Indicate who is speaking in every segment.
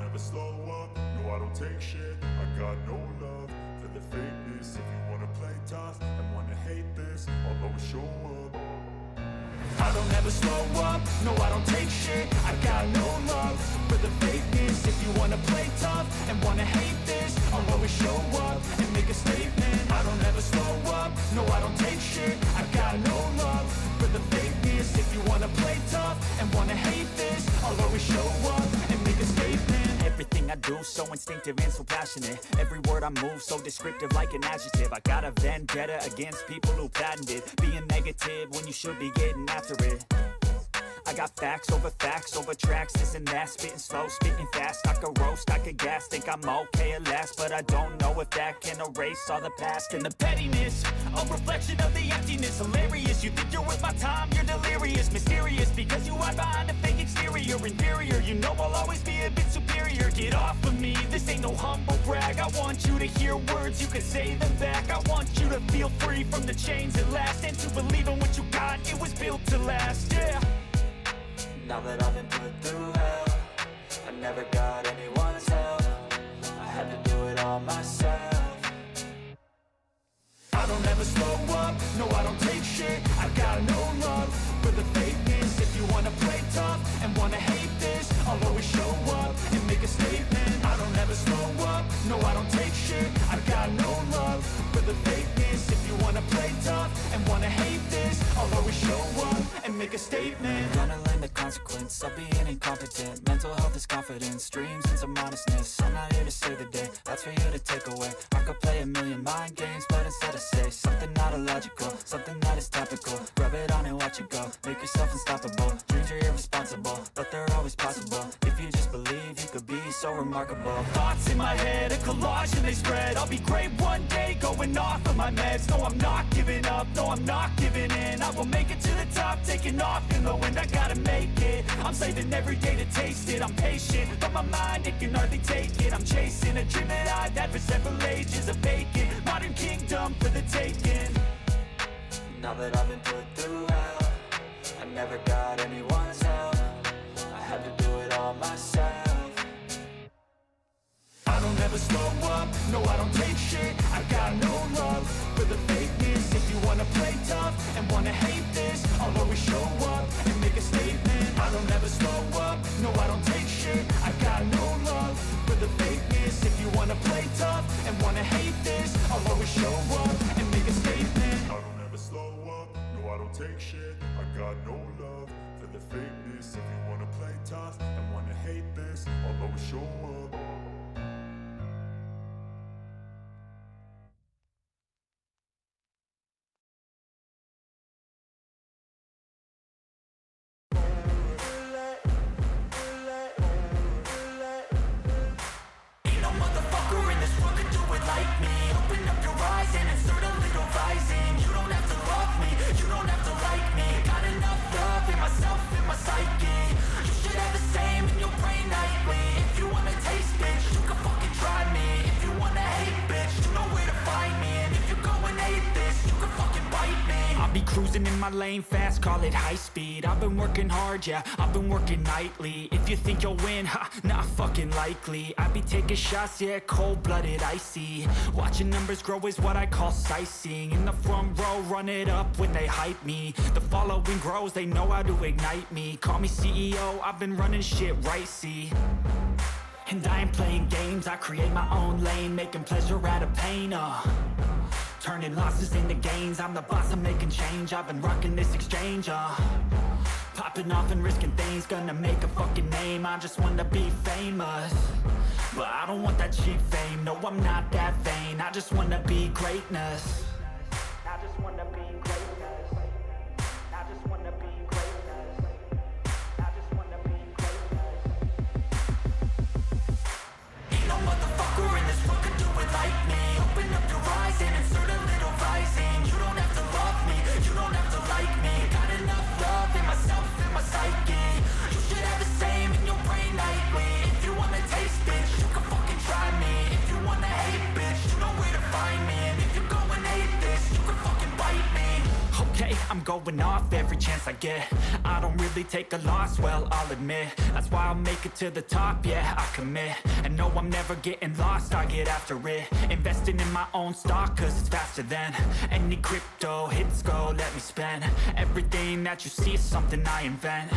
Speaker 1: never slow up, no I don't take shit. I got no love for the fakeness. If you wanna play tough and wanna hate this, I'll always show up. I don't ever slow up, no I don't take shit. I got no love for the fakeness. If you wanna play tough and wanna hate this, I'll always show up and make a statement. I don't ever slow up, no I don't take shit. I got no love for the fakeness. If you wanna play tough and wanna hate this, I'll always show up and make a statement.
Speaker 2: Everything I do so instinctive and so passionate. Every word I move so descriptive like an adjective. I got a vendetta against people who patented being negative when you should be getting after it. I got facts over tracks, this and that. Spitting slow, spitting fast. I could roast, I could gas. Think I'm okay at last, but I don't know if that can erase all the past. And the pettiness, a reflection of the emptiness. Hilarious, you think you're worth my time, you're delirious. Mysterious, because you hide behind a fake exterior. Inferior, you know I'll always be a bit superior. Get off of me, this ain't no humble brag. I want you to hear words, you can say them back. I want you to feel free from the chains at last, and to believe in what you got, it was built to last, yeah.
Speaker 3: Now that I've been put through hell, I never got anyone's help. I had to do it all myself.
Speaker 1: I don't ever slow up, no I don't take shit. I got no love for the fakeness. If you wanna play tough and wanna hate this, I'll always show up and make a statement. I don't ever slow up, no I don't take shit. I got no love for the fakeness. If you wanna play tough and wanna hate this, I'll always show up and make a statement.
Speaker 3: Gonna learn the consequence of being incompetent. Mental health is confidence, dreams and some honestness. I'm not here to save the day, that's for you to take away. I could play a million mind games, but instead I say something not illogical, something that is topical. Rub it on and watch it go, make yourself unstoppable. Dreams are irresponsible, but they're always possible. If you just believe, you could be so remarkable.
Speaker 2: Thoughts in my head, a collage and they spread. I'll be great one day, going off of my meds. No, I'm not giving up, no, I'm not giving in. I will make it to the top, taking off in the wind. I gotta make it, I'm saving every day to taste it. I'm patient, but my mind, it can hardly take it. I'm chasing a dream that I've had for several ages. A vacant, modern kingdom for the taking.
Speaker 3: Now that I've been put through hell, I never got anyone's help. I had to do it all myself.
Speaker 1: I don't ever slow up, no I don't take shit. I got no love for the fakeness. If you wanna play tough and wanna hate this, I'll always show up and make a statement. I don't ever slow up, no I don't take shit. I got no love for the fakeness. If you wanna play tough and wanna hate this, I'll always show up and make a statement. I don't ever slow up, no I don't take shit. I got no love for the fakeness. If you wanna play tough and wanna hate this, I'll always show up.
Speaker 2: Cruising in my lane fast, call it high speed. I've been working hard, yeah, I've been working nightly. If you think you'll win, ha, not fucking likely. I be taking shots, yeah, cold-blooded, icy. Watching numbers grow is what I call sightseeing. In the front row, run it up when they hype me. The following grows, they know how to ignite me. Call me CEO, I've been running shit right, see. And I ain't playing games, I create my own lane, making pleasure out of pain, turning losses into gains. I'm the boss, I'm making change. I've been rocking this exchange, popping off and risking things. Gonna make a fucking name, I just wanna be famous. But I don't want that cheap fame, no I'm not that vain. I just wanna be greatness. I just wanna be greatness. I just wanna be greatness. I just wanna be greatness.
Speaker 3: Ain't no motherfucker in this world could do it like me. Open up your eyes and insert a little rising. You don't have to love me, you don't have to like me. Got enough love in myself, in my psyche. You should have the same in your brain nightly. If you wanna taste, bitch, you can fucking try me. If you wanna hate, bitch, you know where to find me. And if you go and hate this, you can fucking bite me.
Speaker 2: Okay, I'm going off every chance I get. I don't really take a loss, well, I'll admit. That's why I'll make it to the top, yeah, I commit. And no, I'm never getting lost, I get after it. Investing in my own stock, cause it's faster than any crypto hits go, let me spend. Everything that you see is something I invent.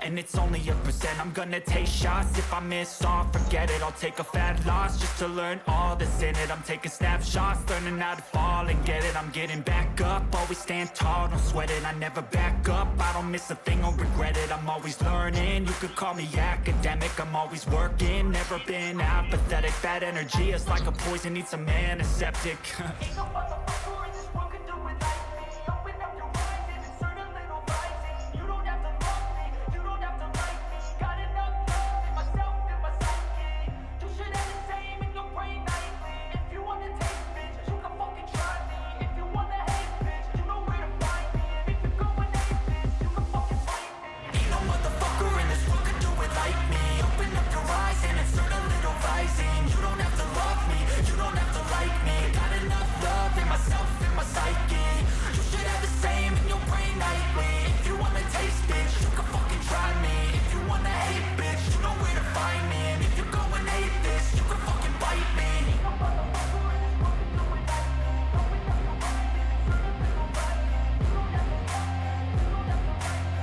Speaker 2: And it's only a percent. I'm gonna take shots. If I miss all, forget it. I'll take a fat loss just to learn all that's in it. I'm taking snapshots, learning how to fall and get it. I'm getting back up, always stand tall, don't sweat it. I never back up, I don't miss a thing or regret it. I'm always learning, you could call me academic. I'm always working, never been apathetic. Bad energy is like a poison, needs some antiseptic.
Speaker 4: Ain't no motherfucker in this world can do it like me. Open up your eyes and insert a little rising. You don't have to love me, you don't have to like me. Got enough love in myself and my psyche. You should have the same in your brain nightly. If you wanna taste, bitch, you can fucking try me. If you wanna hate, bitch, you know where to find me. And if you're going hate, bitch, you can fucking fight me.
Speaker 2: Ain't no motherfucker in this world can do it like me. Open up your eyes and insert a little rising. You don't have to love me, you don't have to like me. Got enough love in myself and my psyche. You should have the same in your brain nightly. If you wanna taste, bitch, you can fucking try me. If you wanna hate, bitch, you know where to find me. And if you're going hate this, you can fucking bite me.
Speaker 4: Ain't no motherfucker in this world can do it like me. Open up your eyes and insert a little rising. You don't have to love me, you don't have to like me. Got enough love in myself.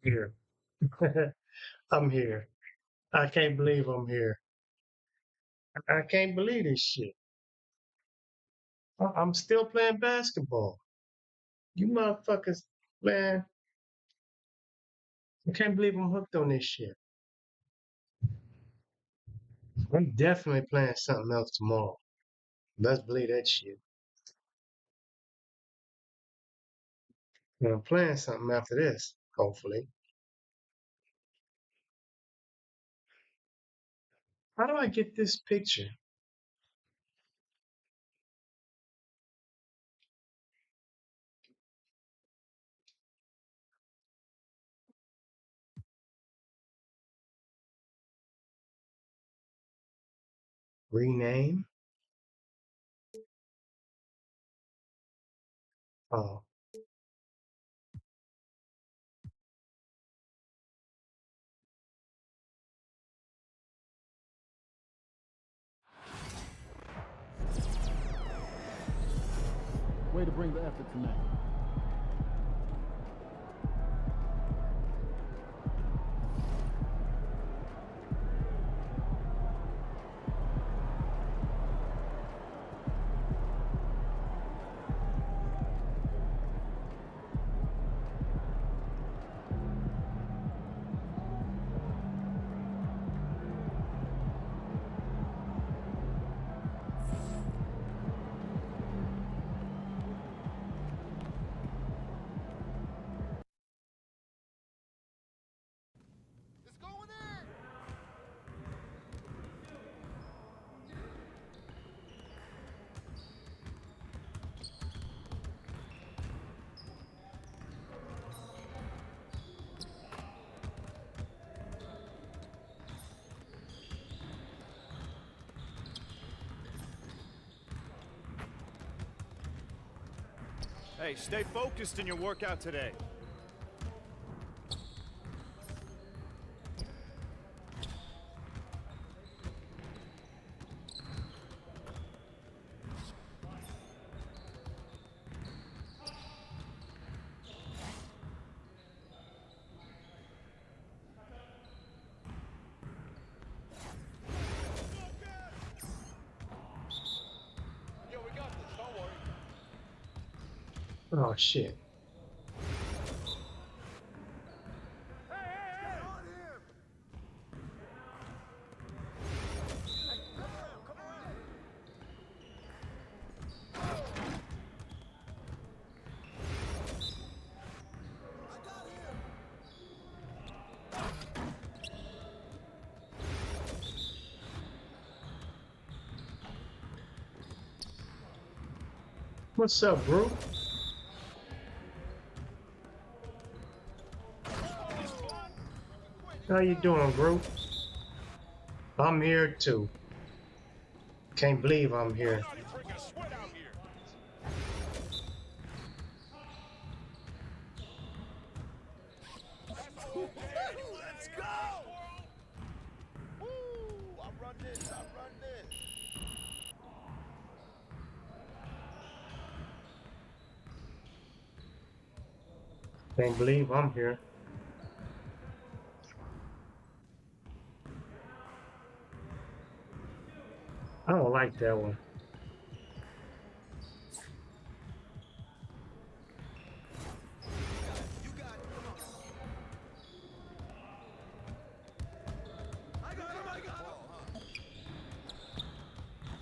Speaker 5: Here. I'm here. I can't believe I'm here. I can't believe this shit. I'm still playing basketball. You motherfuckers, man, I can't believe I'm hooked on this shit. I'm definitely playing something else tomorrow. Let's believe that shit. And I'm playing something after this, hopefully. How do I get this picture? Rename? Oh,
Speaker 6: Way to bring the effort tonight.
Speaker 7: Hey, stay focused in your workout today.
Speaker 5: Oh shit. What's up, bro? How you doing, bro? I'm here too. Can't believe I'm here.
Speaker 7: Let's go! Woo! I run this, I run this.
Speaker 5: Can't believe I'm here. I don't like that one.
Speaker 7: You got it, come on. I got him, I got him!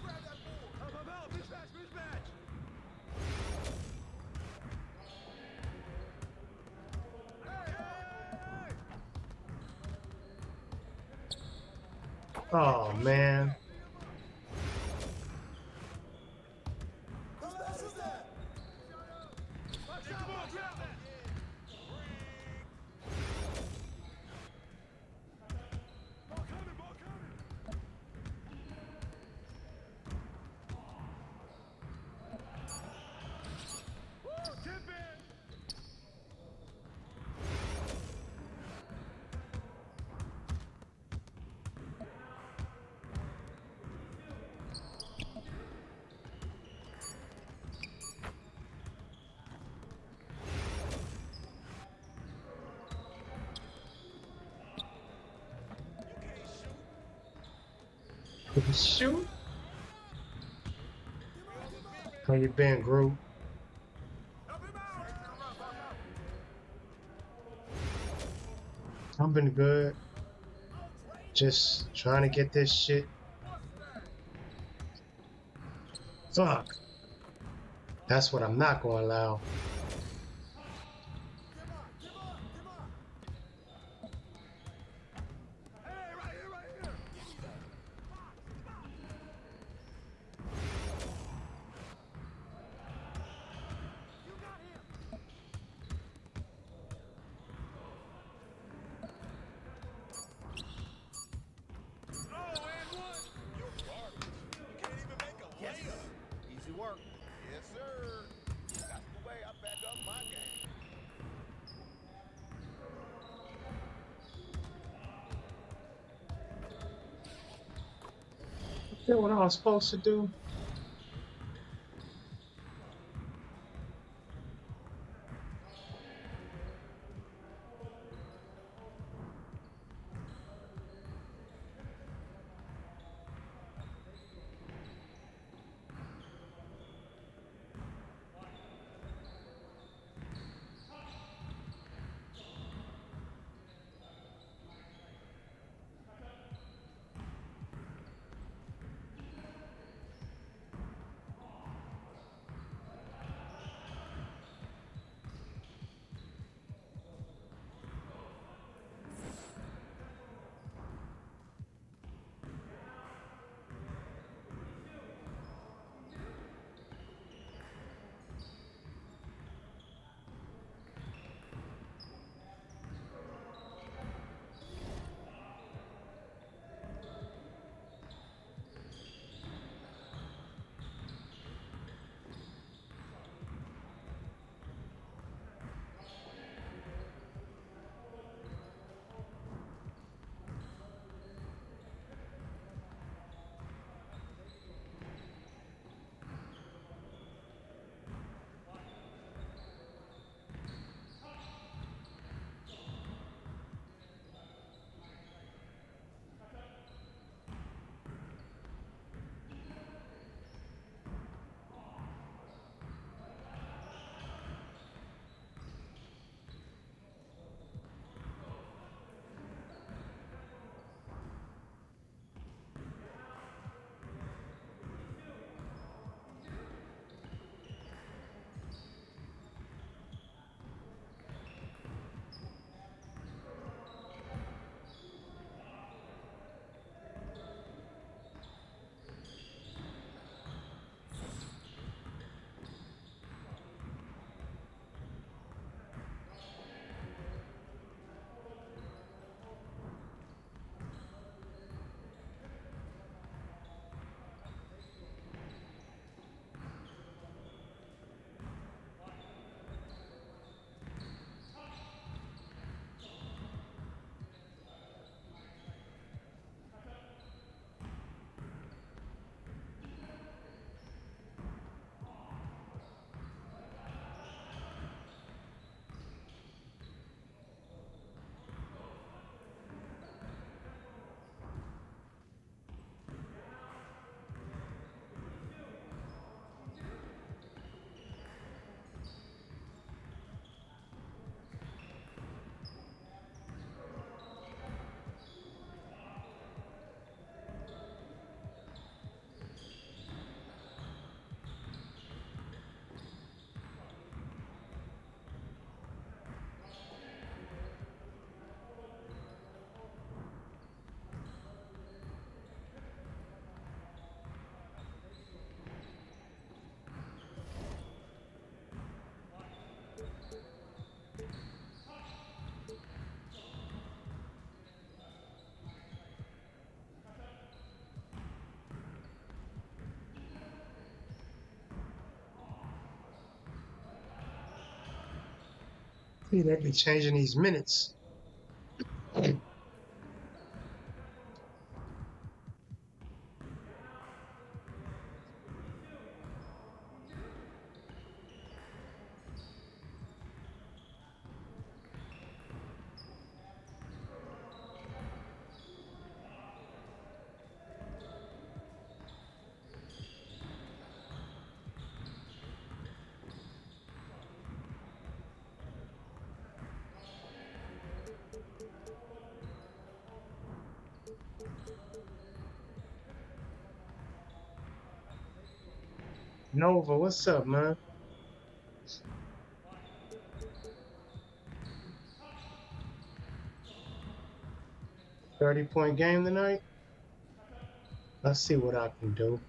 Speaker 7: Grab that ball! Help, help, mismatch, mismatch!
Speaker 5: Oh man.
Speaker 7: Who's that? Who's that? Watch out, watch out! Ball coming, ball coming! Woo, tip in!
Speaker 5: Shoot. How you been, Gru? I've been good. Just trying to get this shit. Fuck. That's what I'm not gonna allow.
Speaker 7: Easy work. Yes, sir. That's the way I back up my game.
Speaker 5: Is that what I was supposed to do? Yeah, they be changing these minutes. Nova, what's up, man? 30-point game tonight? Let's see what I can do.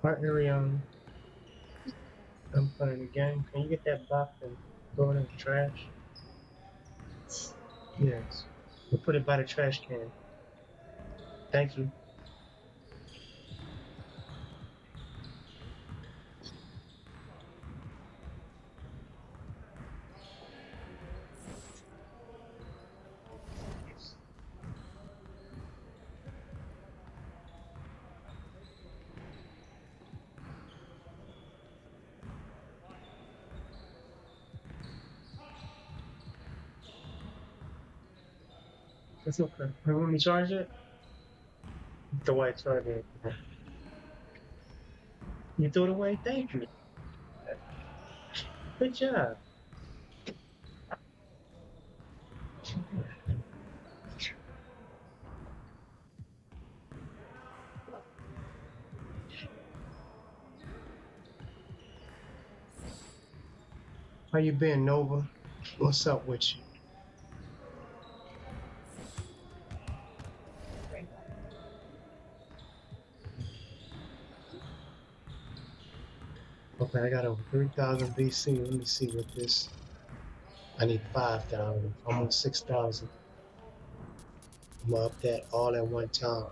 Speaker 5: Hi, Ariana. I'm playing the game. Can you get that box and throw it in the trash? Yes. We'll put it by the trash can. Thank you. It's okay. You want me to charge it? The white charge it. You threw it away? Thank you. Good job. How you been, Nova? What's up with you? Okay, I got over 3,000 BC. Let me see what this. I need 5,000. Almost 6,000. I'm gonna up that all at one time.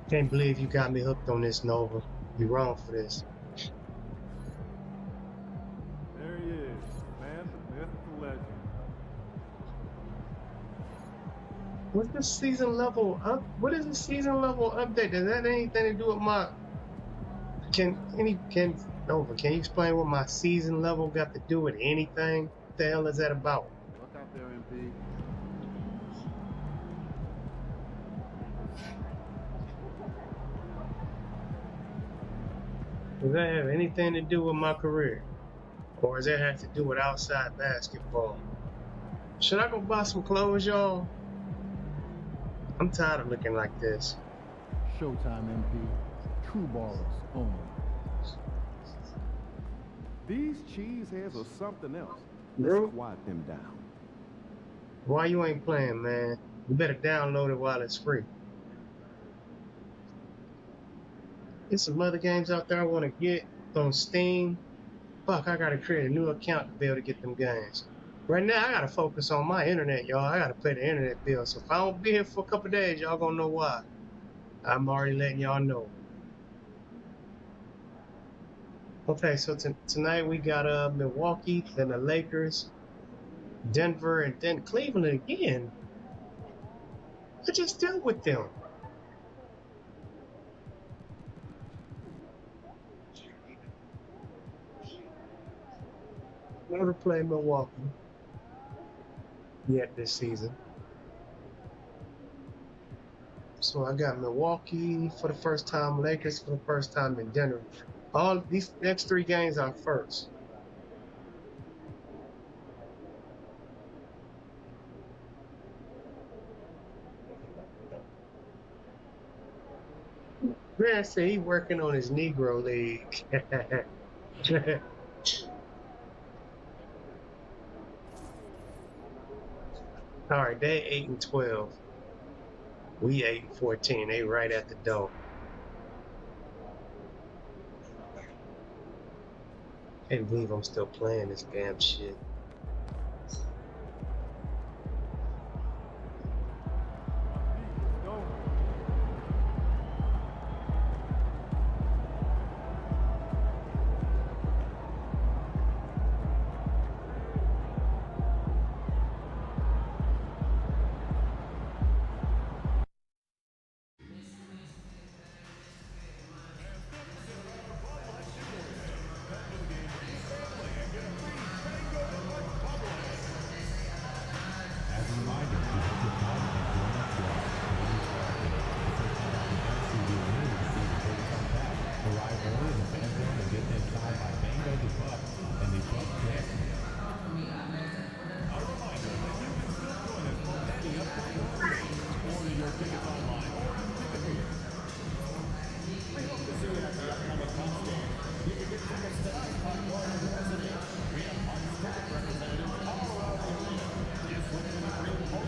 Speaker 5: Can't believe you got me hooked on this, Nova. You're wrong for this.
Speaker 6: There he is, man, the myth, the legend.
Speaker 5: What's the season level up? What is the season level update? Does that have anything to do with my? Can Nova? Can you explain what my season level got to do with anything? What the hell is that about?
Speaker 6: Look out there, MP.
Speaker 5: Does that have anything to do with my career? Or does that have to do with outside basketball? Should I go buy some clothes, y'all? I'm tired of looking like this.
Speaker 6: Showtime, MP. True ballers only. These cheeseheads are something else.
Speaker 5: Bro.
Speaker 6: Let's quiet them down.
Speaker 5: Why you ain't playing, man? You better download it while it's free. There's some other games out there I want to get on Steam. Fuck, I gotta create a new account to be able to get them games. Right now, I gotta focus on my internet, y'all. I gotta pay the internet bill. So if I don't be here for a couple days, y'all gonna know why. I'm already letting y'all know. Okay, so tonight we got Milwaukee, then the Lakers, Denver, and then Cleveland again. I just dealt with them. Never played Milwaukee yet this season. So I got Milwaukee for the first time, Lakers for the first time, and Denver. All these next 3 games are first. Grant said he working on his Negro League. All right, they 8-12. We 8-14. They right at the door. Can't believe I'm still playing this damn shit.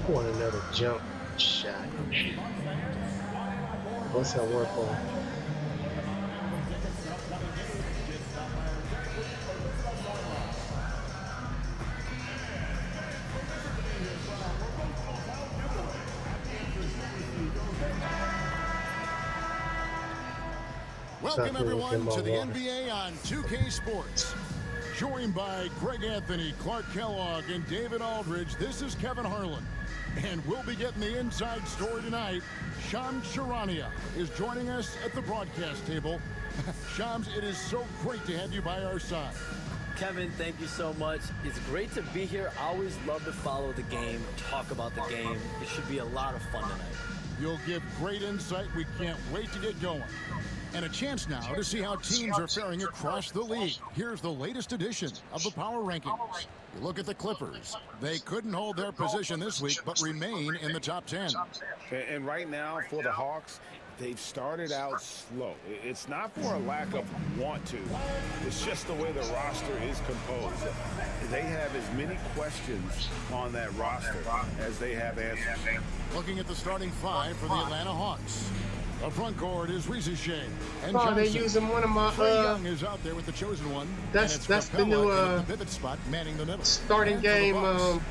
Speaker 5: I want another jump shot. What's that work on?
Speaker 8: Welcome everyone to the NBA on 2K Sports. Joined by Greg Anthony, Clark Kellogg, and David Aldridge, this is Kevin Harlan. And we'll be getting the inside story tonight. Shams Charania is joining us at the broadcast table. Shams, it is so great to have you by our side.
Speaker 9: Kevin, thank you so much. It's great to be here. I always love to follow the game, talk about the game. It should be a lot of fun tonight.
Speaker 8: You'll give great insight. We can't wait to get going. And a chance now to see how teams are faring across the league. Here's the latest edition of the Power Rankings. You look at the Clippers. They couldn't hold their position this week, but remain in the top 10.
Speaker 10: And right now, for the Hawks, they've started out slow. It's not for a lack of want to. It's just the way the roster is composed. They have as many questions on that roster as they have answers.
Speaker 8: Looking at the starting 5 for the Atlanta Hawks. The front court is Reese Shea and
Speaker 5: Oh,
Speaker 8: Johnson.
Speaker 5: they're using one of my
Speaker 8: Trae Young is out there with the chosen one.
Speaker 5: that's the new
Speaker 8: the pivot spot manning the middle.
Speaker 5: starting
Speaker 8: And for the
Speaker 5: game.
Speaker 8: Bucks,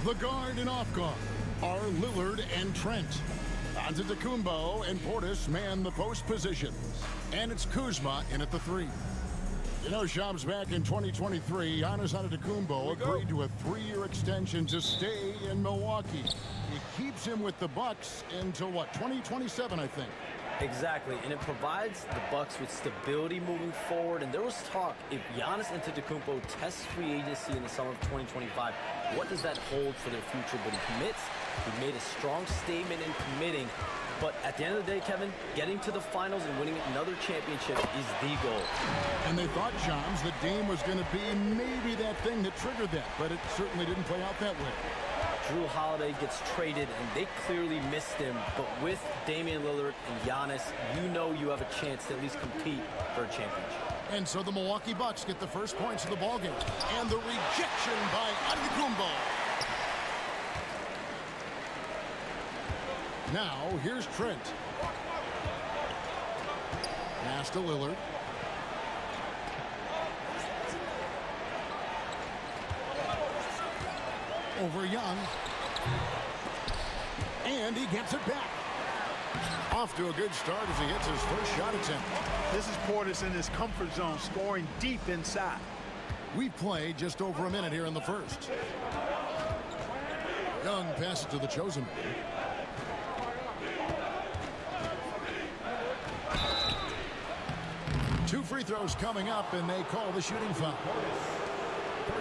Speaker 8: the guard and off guard are Lillard and Trent. Antetokounmpo and Portis man the post positions, and it's Kuzma in at the 3. You know, Shams, back in 2023, Giannis Antetokounmpo agreed to a 3-year extension to stay in Milwaukee. It keeps him with the Bucks until what, 2027, I think.
Speaker 9: Exactly, and it provides the Bucks with stability moving forward. And there was talk, if Giannis Antetokounmpo tests free agency in the summer of 2025, what does that hold for their future? But he commits. He made a strong statement in committing. But at the end of the day, Kevin, getting to the finals and winning another championship is the goal.
Speaker 8: And they thought, Shams, that Dame was going to be maybe that thing that triggered that, but it certainly didn't play out that way.
Speaker 9: Drew Holiday gets traded, and they clearly missed him. But with Damian Lillard and Giannis, you know you have a chance to at least compete for a championship.
Speaker 8: And so the Milwaukee Bucks get the first points of the ballgame. And the rejection by Antetokounmpo. Now, here's Trent. Pass to Lillard. over Young. And he gets it back. Off to a good start as he hits his first shot attempt.
Speaker 6: This is Portis in his comfort zone, scoring deep inside.
Speaker 8: We've played just over a minute here in the first. Young passes to the chosen one. Two free throws coming up, and they call the shooting foul.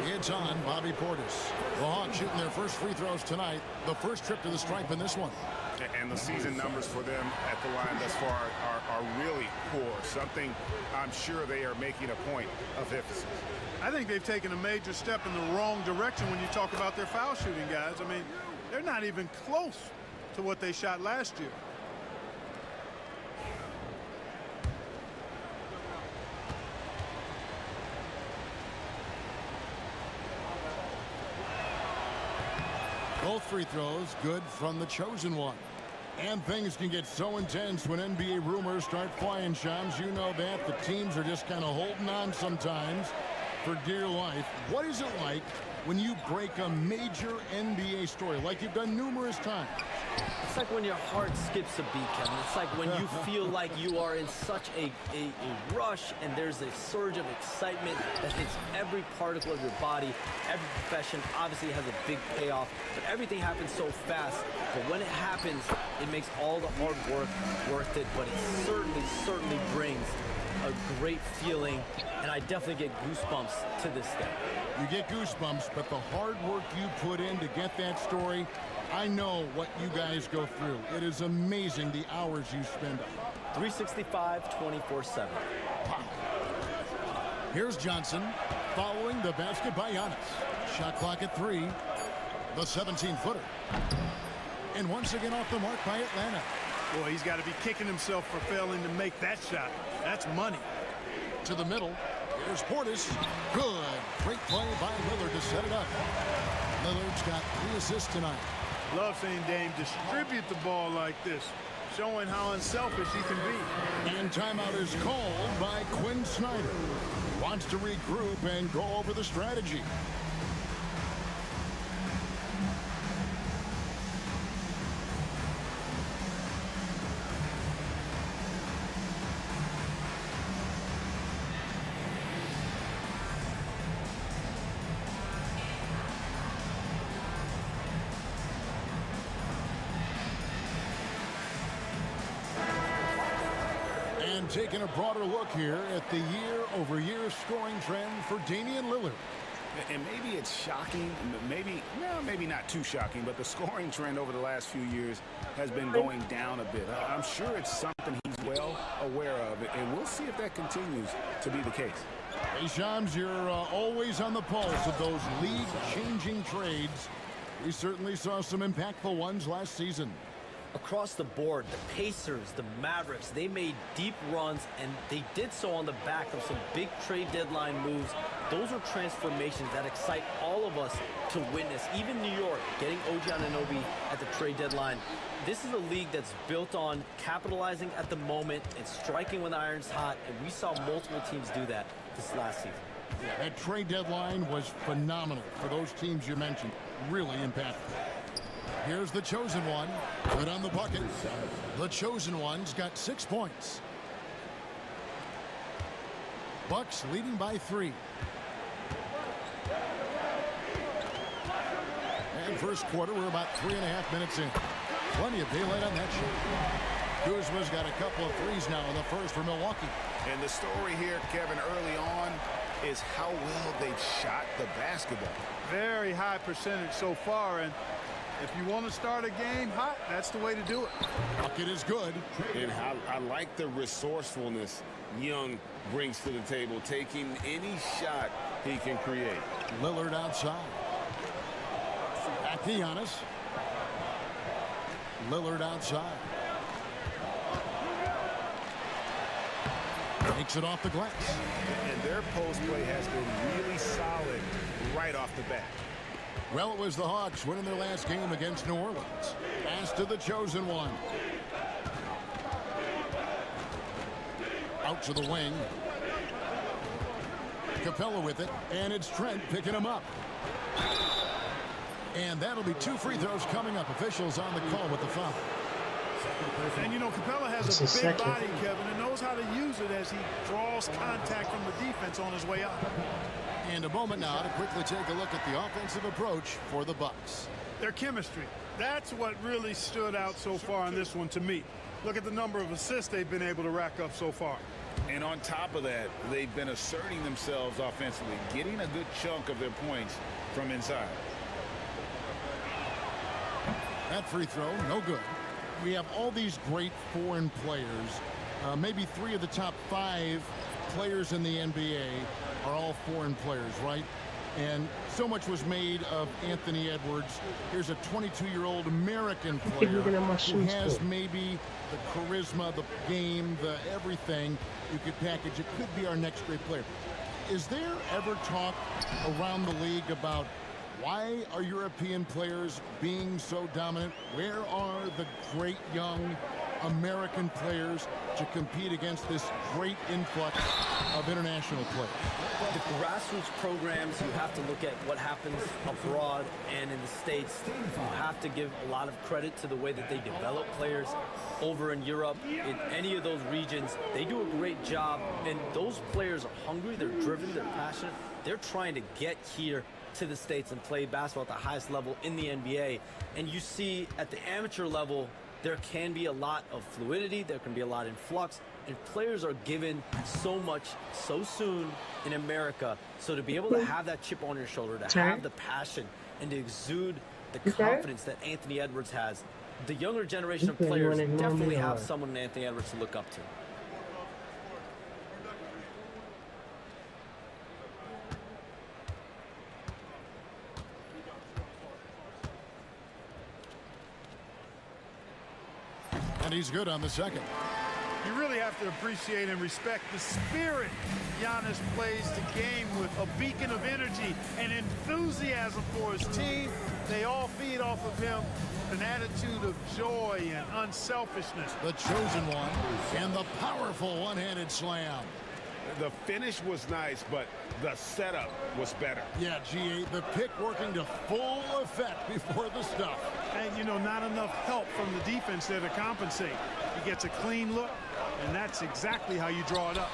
Speaker 8: It's on Bobby Portis. The Hawks shooting their first free throws tonight. The first trip to the stripe in this one.
Speaker 10: And the season numbers for them at the line thus far are really poor. Something I'm sure they are making a point of emphasis.
Speaker 6: I think they've taken a major step in the wrong direction when you talk about their foul shooting, guys. I mean, they're not even close to what they shot last year.
Speaker 8: Both free throws good from the chosen one. And things can get so intense when NBA rumors start flying, Shams. You know that. The teams are just kind of holding on sometimes for dear life. What is it like when you break a major NBA story like you've done numerous times?
Speaker 9: It's like when your heart skips a beat, Kevin. It's like when you feel like you are in such a rush and there's a surge of excitement that hits every particle of your body. Every profession obviously has a big payoff, but everything happens so fast. But when it happens, it makes all the hard work worth it, but it certainly brings a great feeling, and I definitely get goosebumps to this day.
Speaker 8: You get goosebumps, but the hard work you put in to get that story, I know what you guys go through. It is amazing the hours you spend on.
Speaker 9: 365, 24/7.
Speaker 8: Wow. Here's Johnson following the basket by Giannis. Shot clock at 3. The 17-footer. And once again off the mark by Atlanta.
Speaker 6: Boy, he's got to be kicking himself for failing to make that shot. That's money.
Speaker 8: To the middle. Here's Portis. Good. Great play by Lillard to set it up. Lillard's got 3 assists tonight.
Speaker 6: Love seeing Dame distribute the ball like this, showing how unselfish he can be.
Speaker 8: And timeout is called by Quinn Snyder. Wants to regroup and go over the strategy. Taking a broader look here at the year-over-year scoring trend for Damian Lillard.
Speaker 10: And maybe it's shocking, maybe not too shocking, but the scoring trend over the last few years has been going down a bit. I'm sure it's something he's well aware of, and we'll see if that continues to be the case.
Speaker 8: Hey, Shams, you're always on the pulse of those league-changing trades. We certainly saw some impactful ones last season.
Speaker 9: Across the board, the Pacers, the Mavericks, they made deep runs, and they did so on the back of some big trade deadline moves. Those are transformations that excite all of us to witness. Even New York, getting OG Anunoby at the trade deadline. This is a league that's built on capitalizing at the moment and striking when the iron's hot, and we saw multiple teams do that this last season.
Speaker 8: That trade deadline was phenomenal for those teams you mentioned. Really impactful. Here's the chosen one. Good on the bucket. The chosen one's got 6 points. Bucks leading by 3. And first quarter, we're about 3.5 minutes in. Plenty of daylight on that shot. Kuzma's got a couple of threes now in the first for Milwaukee.
Speaker 10: And the story here, Kevin, early on is how well they've shot the basketball.
Speaker 6: Very high percentage so far, and if you want to start a game hot, that's the way to do it.
Speaker 8: Bucket is good.
Speaker 10: And I like the resourcefulness Young brings to the table, taking any shot he can create.
Speaker 8: Lillard outside. Back to Giannis. Lillard outside. Takes it off the glass.
Speaker 10: And their post play has been really solid right off the bat.
Speaker 8: Well, it was the Hawks winning their last game against New Orleans. Pass to the chosen one. Out to the wing. Capella with it, and it's Trent picking him up. And that'll be 2 free throws coming up. Officials on the call with the foul.
Speaker 6: And, you know, Capella has
Speaker 5: It's
Speaker 6: a
Speaker 5: his
Speaker 6: big
Speaker 5: second.
Speaker 6: body, Kevin, and knows how to use it as he draws contact from the defense on his way up.
Speaker 8: And a moment now to quickly take a look at the offensive approach for the Bucks.
Speaker 6: Their chemistry. That's what really stood out so far in this one to me. Look at the number of assists they've been able to rack up so far.
Speaker 10: And on top of that, they've been asserting themselves offensively, getting a good chunk of their points from inside.
Speaker 8: That free throw, no good. We have all these great foreign players. Maybe 3 of the top 5 players in the NBA are all foreign players, right? And so much was made of Anthony Edwards. Here's a 22-year-old American player
Speaker 5: looking at my
Speaker 8: who
Speaker 5: shoes
Speaker 8: has
Speaker 5: for?
Speaker 8: maybe the charisma, the game, the everything you could package. It could be our next great player. Is there ever talk around the league about why are European players being so dominant? Where are the great young American players to compete against this great influx of international players?
Speaker 9: The grassroots programs, you have to look at what happens abroad and in the States. You have to give a lot of credit to the way that they develop players over in Europe. In any of those regions, they do a great job, and those players are hungry, they're driven, they're passionate. They're trying to get here to the States and play basketball at the highest level in the NBA. And you see at the amateur level, there can be a lot of fluidity, there can be a lot in flux, and players are given so much so soon in America. So to be able to have that chip on your shoulder, to have the passion, and to exude the confidence that Anthony Edwards has, the younger generation of players definitely have someone in Anthony Edwards to look up to.
Speaker 8: And he's good on the second.
Speaker 6: You really have to appreciate and respect the spirit Giannis plays the game with, a beacon of energy and enthusiasm for his team. They all feed off of him, an attitude of joy and unselfishness.
Speaker 8: The chosen one and the powerful one-handed slam.
Speaker 10: The finish was nice, but the setup was better.
Speaker 8: Yeah, G8, the pick working to full effect before the stuff.
Speaker 6: And, you know, not enough help from the defense there to compensate. He gets a clean look, and that's exactly how you draw it up.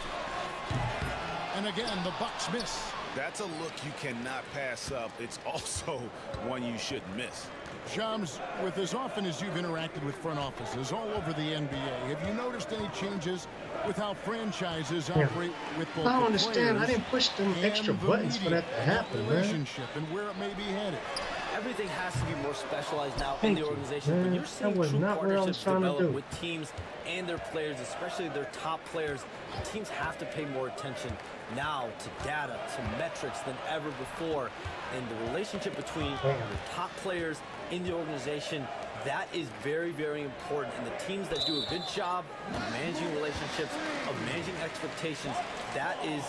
Speaker 8: And again, the Bucks miss.
Speaker 10: That's a look you cannot pass up. It's also one you shouldn't miss.
Speaker 8: Shams, with as often as you've interacted with front offices all over the NBA, have you noticed any changes with how franchises operate with both
Speaker 5: I don't
Speaker 8: the
Speaker 5: understand. I
Speaker 8: players
Speaker 5: didn't push them
Speaker 8: and
Speaker 5: extra
Speaker 8: the
Speaker 5: buttons for
Speaker 8: media,
Speaker 5: that to happen, man.
Speaker 8: relationship and where it may be headed?
Speaker 9: Everything has to be more specialized now in
Speaker 5: Thank
Speaker 9: the
Speaker 5: you,
Speaker 9: organization,
Speaker 5: man.
Speaker 9: but you're
Speaker 5: That
Speaker 9: seeing
Speaker 5: was
Speaker 9: true
Speaker 5: not what I was
Speaker 9: partnerships
Speaker 5: trying to
Speaker 9: develop
Speaker 5: do.
Speaker 9: with teams and their players, especially their top players. Teams have to pay more attention now to data, to metrics than ever before. And the relationship between the top players in the organization, that is very, very important. And the teams that do a good job of managing relationships, of managing expectations, that is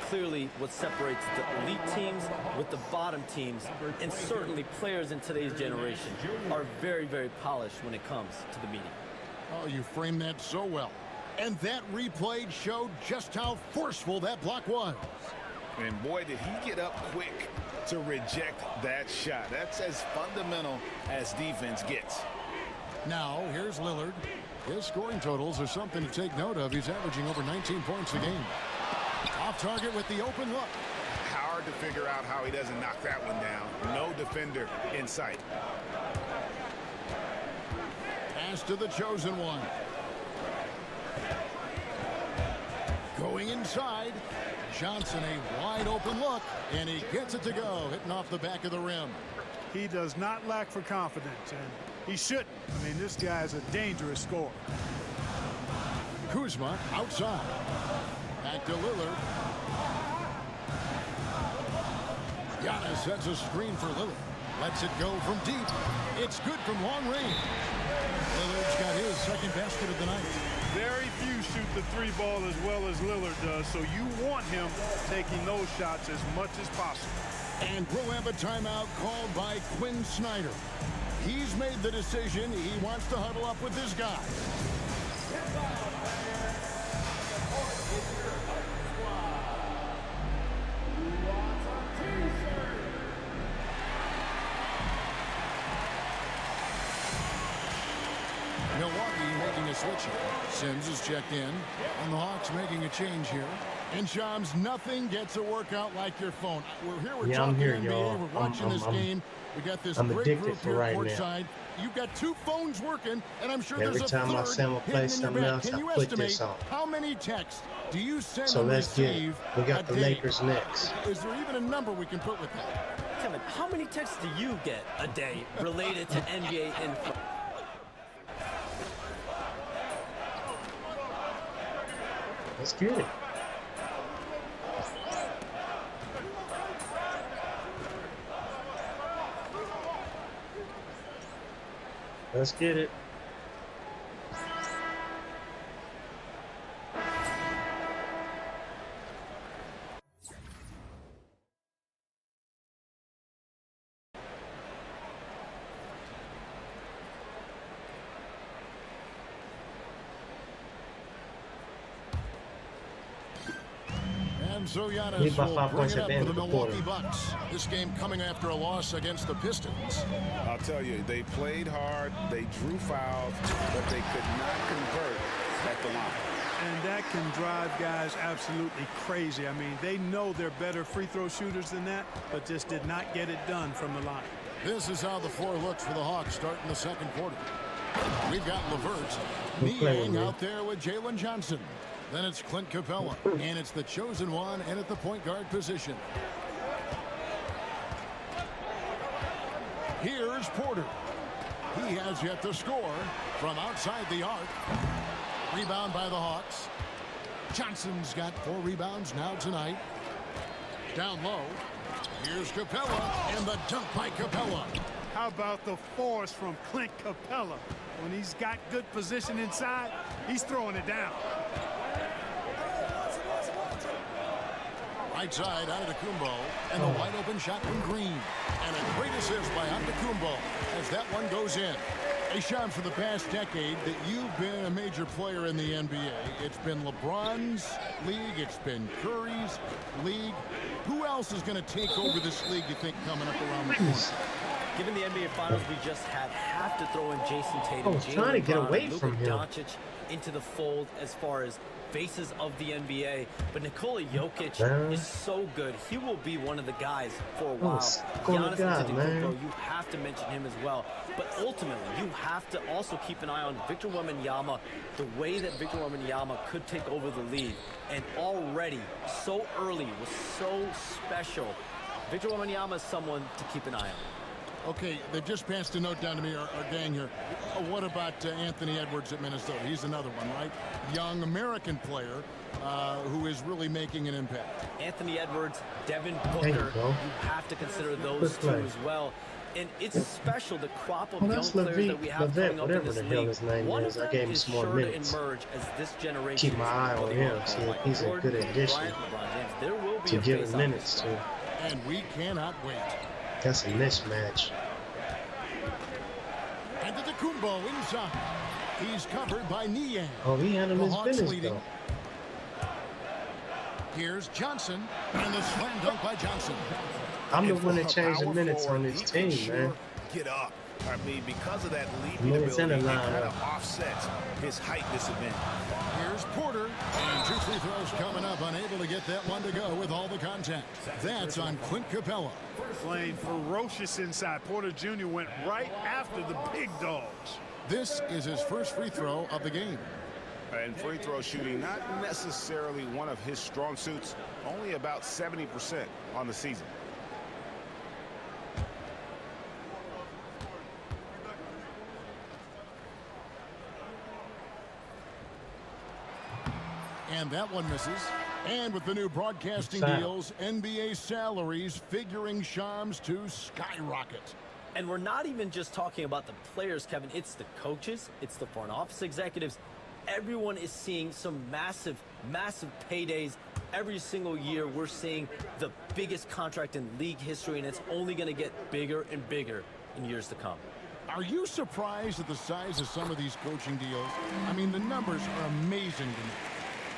Speaker 9: clearly what separates the elite teams with the bottom teams. And certainly players in today's generation are very, very polished when it comes to the media.
Speaker 8: Oh, you framed that so well. And that replay showed just how forceful that block was.
Speaker 10: And boy, did he get up quick to reject that shot. That's as fundamental as defense gets.
Speaker 8: Now, here's Lillard. His scoring totals are something to take note of. He's averaging over 19 points a game. Off target with the open look.
Speaker 10: Hard to figure out how he doesn't knock that one down. No defender in sight.
Speaker 8: Pass to the chosen one. Going inside. Johnson, a wide open look, and he gets it to go, hitting off the back of the rim.
Speaker 6: He does not lack for confidence, and he shouldn't. I mean, this guy's a dangerous scorer.
Speaker 8: Kuzma outside. Back to Lillard. Giannis sets a screen for Lillard. Lets it go from deep. It's good from long range. Lillard's got his second basket of the night.
Speaker 6: Very few shoot the three ball as well as Lillard does, so you want him taking those shots as much as possible.
Speaker 8: And we'll have a timeout called by Quinn Snyder. He's made the decision. He wants to huddle up with his guys. Milwaukee making a switch here. Sims is checked in, and the Hawks making a change here. And Shams, nothing gets a workout like your phone. We're here, we're talking
Speaker 5: here,
Speaker 8: NBA,
Speaker 5: y'all.
Speaker 8: we're watching this game. We got this
Speaker 5: I'm
Speaker 8: great
Speaker 5: addicted
Speaker 8: group
Speaker 5: for
Speaker 8: here
Speaker 5: right
Speaker 8: courtside. You've got 2 phones working, and I'm sure
Speaker 5: Every
Speaker 8: there's a
Speaker 5: time I
Speaker 8: third
Speaker 5: send my play
Speaker 8: hidden in your
Speaker 5: something
Speaker 8: bag.
Speaker 5: else,
Speaker 8: Can
Speaker 5: I
Speaker 8: you
Speaker 5: put
Speaker 8: estimate
Speaker 5: this on.
Speaker 8: how many texts do you send
Speaker 5: So
Speaker 8: and
Speaker 5: let's get it.
Speaker 8: receive
Speaker 5: We
Speaker 8: a
Speaker 5: got the
Speaker 8: day?
Speaker 5: Lakers next.
Speaker 8: Is there even a number we can put with that?
Speaker 9: Kevin, how many texts do you get a day related to NBA info?
Speaker 5: Let's get it. Let's get it.
Speaker 8: And so Giannis
Speaker 5: Need my
Speaker 8: will
Speaker 5: 5
Speaker 8: bring
Speaker 5: points
Speaker 8: it
Speaker 5: at
Speaker 8: up
Speaker 5: the
Speaker 8: for
Speaker 5: end
Speaker 8: the
Speaker 5: of the
Speaker 8: Milwaukee
Speaker 5: quarter.
Speaker 8: Bucks. This game coming after a loss against the Pistons.
Speaker 10: I'll tell you, they played hard, they drew fouls, but they could not convert at the line.
Speaker 6: And that can drive guys absolutely crazy. I mean, they know they're better free throw shooters than that, but just did not get it done from the line.
Speaker 8: This is how the floor looks for the Hawks starting the second quarter. We've got LeVert,
Speaker 5: Who's playing,
Speaker 8: kneeing
Speaker 5: man?
Speaker 8: out there with Jalen Johnson. Then it's Clint Capella, and it's the chosen one in at the point guard position. Here's Porter. He has yet to score from outside the arc. Rebound by the Hawks. Johnson's got 4 rebounds now tonight. Down low. Here's Capella, and the dunk by Capella.
Speaker 6: How about the force from Clint Capella? When he's got good position inside, he's throwing it down.
Speaker 8: Right side, Antetokounmpo, and the wide open shot from Green. And a great assist by Antetokounmpo as that one goes in. Hey, Sean, for the past decade that you've been a major player in the NBA, it's been LeBron's league, it's been Curry's league. Who else is going to take over this league, you think, coming up around the corner?
Speaker 9: Given the NBA Finals we just had, have to throw in Jason Tatum,
Speaker 5: I was trying to get away
Speaker 9: Luka
Speaker 5: from him.
Speaker 9: Doncic into the fold as far as faces of the NBA. But Nikola Jokic
Speaker 5: Man.
Speaker 9: is so good. He will be one of the guys for a while.
Speaker 5: Let's go to
Speaker 9: Giannis
Speaker 5: God,
Speaker 9: Antetokounmpo,
Speaker 5: man.
Speaker 9: you have to mention him as well. But ultimately, you have to also keep an eye on Victor Wembanyama, the way that Victor Wembanyama could take over the league. And already, so early, was so special. Victor Wembanyama is someone to keep an eye on.
Speaker 8: Okay, they just passed a note down to me, our gang here. What about Anthony Edwards at Minnesota? He's another one, right? Young American player who is really making an impact.
Speaker 9: Anthony Edwards, Devin
Speaker 5: There you
Speaker 9: Booker,
Speaker 5: go.
Speaker 9: you have to consider those
Speaker 5: Good
Speaker 9: two
Speaker 5: play.
Speaker 9: as well. And it's special, the crop of
Speaker 5: Oh,
Speaker 9: young
Speaker 5: that's
Speaker 9: players that we have coming up in
Speaker 5: whatever
Speaker 9: this
Speaker 5: the hell
Speaker 9: league.
Speaker 5: his name
Speaker 9: One
Speaker 5: is.
Speaker 9: of
Speaker 5: I
Speaker 9: them
Speaker 5: gave him
Speaker 9: is
Speaker 5: some more
Speaker 9: sure
Speaker 5: minutes.
Speaker 9: to emerge as this generation.
Speaker 5: Keep my eye on him, see if he's a good addition
Speaker 9: There will be
Speaker 5: to
Speaker 9: a
Speaker 5: give
Speaker 9: face-off
Speaker 5: him minutes
Speaker 9: this
Speaker 5: to.
Speaker 9: round.
Speaker 8: And we cannot wait.
Speaker 5: That's a mismatch.
Speaker 8: Antetokounmpo inside. He's covered by Niang.
Speaker 5: Oh, he handled
Speaker 8: The
Speaker 5: his
Speaker 8: Hawks
Speaker 5: business
Speaker 8: leading.
Speaker 5: though.
Speaker 8: Here's Johnson, and the slam dunk by Johnson.
Speaker 5: I'm the
Speaker 10: And
Speaker 5: one
Speaker 10: for
Speaker 5: that
Speaker 10: a
Speaker 5: changed the
Speaker 10: power
Speaker 5: minutes
Speaker 10: forward,
Speaker 5: on this
Speaker 10: he can
Speaker 5: team,
Speaker 10: sure
Speaker 5: man.
Speaker 10: Get up. I mean, because of that leaping
Speaker 5: Minutes in
Speaker 10: ability,
Speaker 5: the
Speaker 10: it
Speaker 5: line,
Speaker 10: kind of offsets his height disadvantage.
Speaker 8: Here's Porter, and 2 free throws coming up, unable to get that one to go with all the contact. That's on Clint Capella.
Speaker 6: Playing ferocious inside. Porter Jr. went right after the big dogs.
Speaker 8: This is his first free throw of the game.
Speaker 10: And free throw shooting, not necessarily one of his strong suits, only about 70% on the season.
Speaker 8: And that one misses. And with the new broadcasting
Speaker 5: Foul.
Speaker 8: deals, NBA salaries figuring Shams to skyrocket.
Speaker 9: And we're not even just talking about the players, Kevin. It's the coaches. It's the front office executives. Everyone is seeing some massive, massive paydays. Every single year, we're seeing the biggest contract in league history, and it's only going to get bigger and bigger in years to come.
Speaker 8: Are you surprised at the size of some of these coaching deals? I mean, the numbers are amazing to me.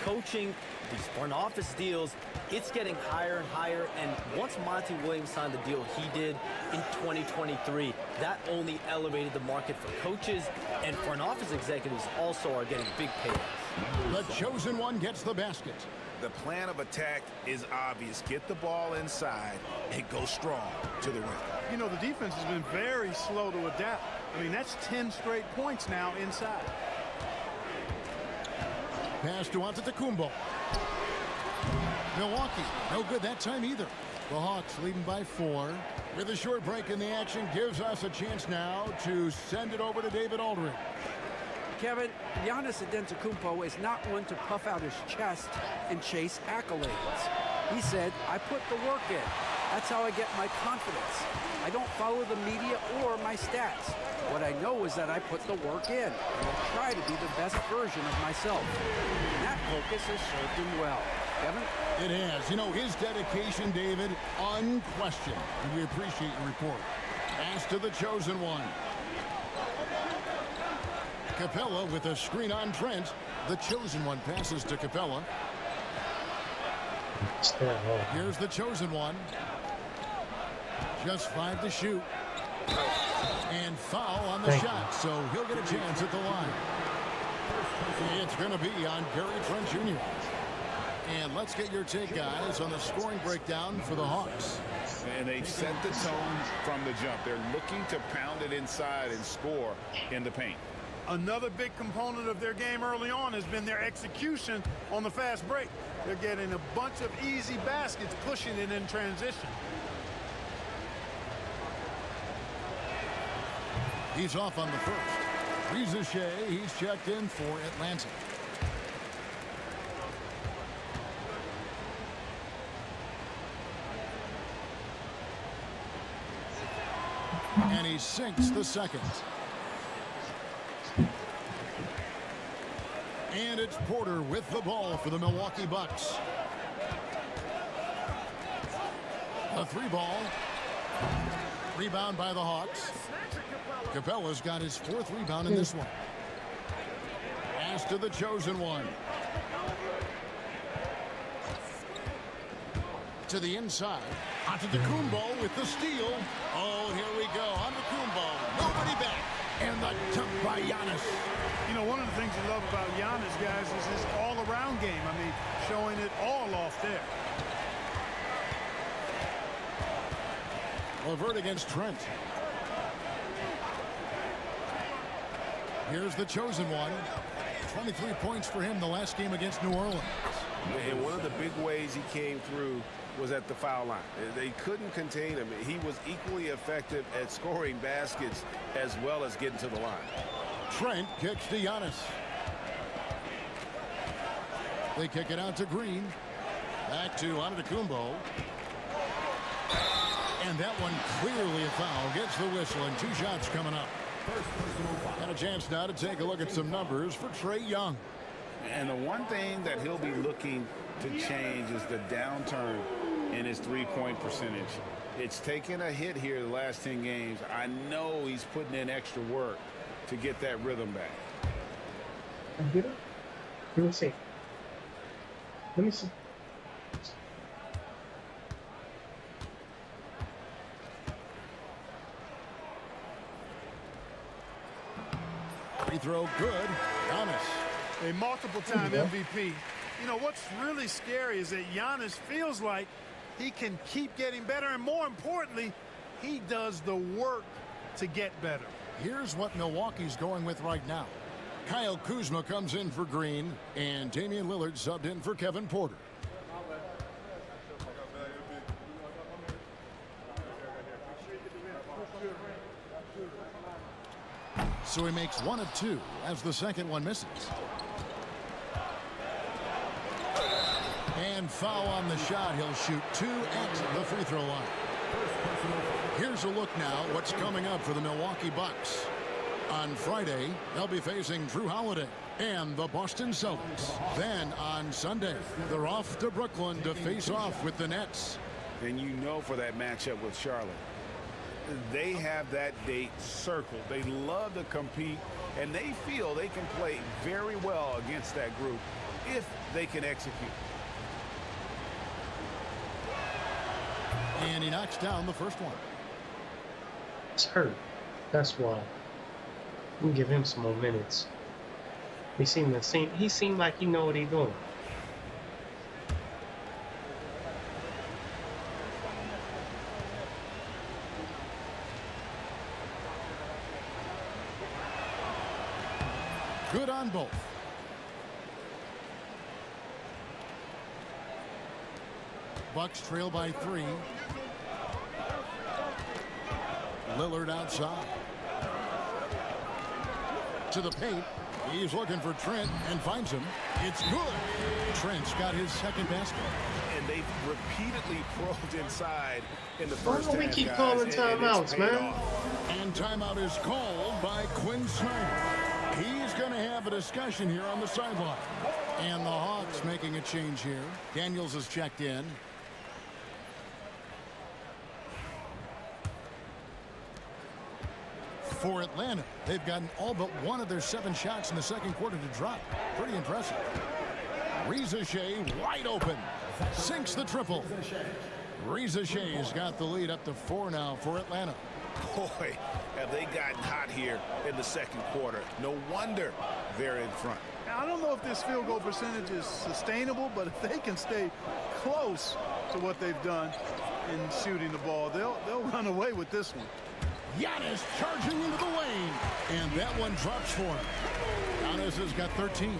Speaker 9: coaching, these front office deals, it's getting higher and higher. And once Monty Williams signed the deal he did in 2023, that only elevated the market for coaches, and front office executives also are getting big payouts.
Speaker 8: The chosen one gets the basket.
Speaker 10: The plan of attack is obvious. Get the ball inside and go strong to the rim.
Speaker 6: You know, the defense has been very slow to adapt. I mean, that's 10 straight points now inside.
Speaker 8: Pass to Antetokounmpo. Milwaukee, no good that time either. The Hawks leading by 4. With a short break in the action, gives us a chance now to send it over to David Aldridge.
Speaker 11: Kevin, Giannis Antetokounmpo is not one to puff out his chest and chase accolades. He said, I put the work in. That's how I get my confidence. I don't follow the media or my stats. What I know is that I put the work in, and I try to be the best version of myself. And that focus has served him well. Kevin?
Speaker 8: It has. You know, his dedication, David, unquestioned. And we appreciate your report. Pass to the chosen one. Capella with a screen on Trent. The chosen one passes to Capella. Here's the chosen one. Just 5 to shoot. And foul on the shot, so he'll get a chance at the line. It's going to be on Gary Trent Jr. And let's get your take, guys, on the scoring breakdown for the Hawks.
Speaker 10: And they've set the tone from the jump. They're looking to pound it inside and score in the paint.
Speaker 6: Another big component of their game early on has been their execution on the fast break. They're getting a bunch of easy baskets, pushing it in transition.
Speaker 8: He's off on the first. Reza Shea, he's checked in for Atlanta. And he sinks the second. And it's Porter with the ball for the Milwaukee Bucks. A 3-ball. Rebound by the Hawks. Capella's got his 4th rebound in this one. Pass to the chosen one. To the inside. Antetokounmpo with the steal. Oh, here we go. Antetokounmpo. Nobody back. And the dunk by Giannis.
Speaker 6: You know, one of the things you love about Giannis, guys, is his all-around game. I mean, showing it all off there.
Speaker 8: LeVert against Trent. Here's the chosen one. 23 points for him the last game against New Orleans.
Speaker 10: And one of the big ways he came through was at the foul line. They couldn't contain him. He was equally effective at scoring baskets as well as getting to the line.
Speaker 8: Trent kicks to Giannis. They kick it out to Green. Back to Antetokounmpo. And that one clearly a foul. Gets the whistle, and 2 shots coming up. Got a chance now to take a look at some numbers for Trae Young.
Speaker 10: And the one thing that he'll be looking to change is the downturn in his three-point percentage. It's taken a hit here the last 10 games. I know he's putting in extra work to get that rhythm back.
Speaker 5: Let me see. Let me see.
Speaker 8: Free throw good. Giannis.
Speaker 6: A multiple-time MVP. You know, what's really scary is that Giannis feels like he can keep getting better, and more importantly, he does the work to get better.
Speaker 8: Here's what Milwaukee's going with right now. Kyle Kuzma comes in for Green, and Damian Lillard subbed in for Kevin Porter. So he makes 1 of 2 as the second one misses. And foul on the shot. He'll shoot 2 at the free throw line. Here's a look now what's coming up for the Milwaukee Bucks. On Friday, they'll be facing Drew Holiday and the Boston Celtics. Then on Sunday, they're off to Brooklyn to face off with the Nets.
Speaker 10: And you know, for that matchup with Charlotte, they have that date circled. They love to compete, and they feel they can play very well against that group if they can execute.
Speaker 8: And he knocks down the first one.
Speaker 5: It's hurt. That's why. We can give him some more minutes. He seemed like he know what he's doing.
Speaker 8: Good on both. Bucks trail by 3. Lillard outside. To the paint. He's looking for Trent and finds him. It's good. Trent's got his second basket.
Speaker 10: And they've repeatedly probed inside in the
Speaker 5: Why
Speaker 10: first
Speaker 5: don't we
Speaker 10: half,
Speaker 5: keep
Speaker 10: guys,
Speaker 5: calling
Speaker 10: and it's
Speaker 5: timeouts,
Speaker 10: paid
Speaker 5: man?
Speaker 10: off.
Speaker 8: And timeout is called by Quinn Snyder. He's going to have a discussion here on the sideline. And the Hawks making a change here. Daniels has checked in. For Atlanta, they've gotten all but one of their 7 shots in the second quarter to drop. Pretty impressive. Reza Shea wide open. Sinks the triple. Reza Shea's got the lead up to 4 now for Atlanta.
Speaker 10: Boy, have they gotten hot here in the second quarter. No wonder they're in front.
Speaker 6: Now, I don't know if this field goal percentage is sustainable, but if they can stay close to what they've done in shooting the ball, they'll run away with this one.
Speaker 8: Giannis charging into the lane. And that one drops for him. Giannis has got 13.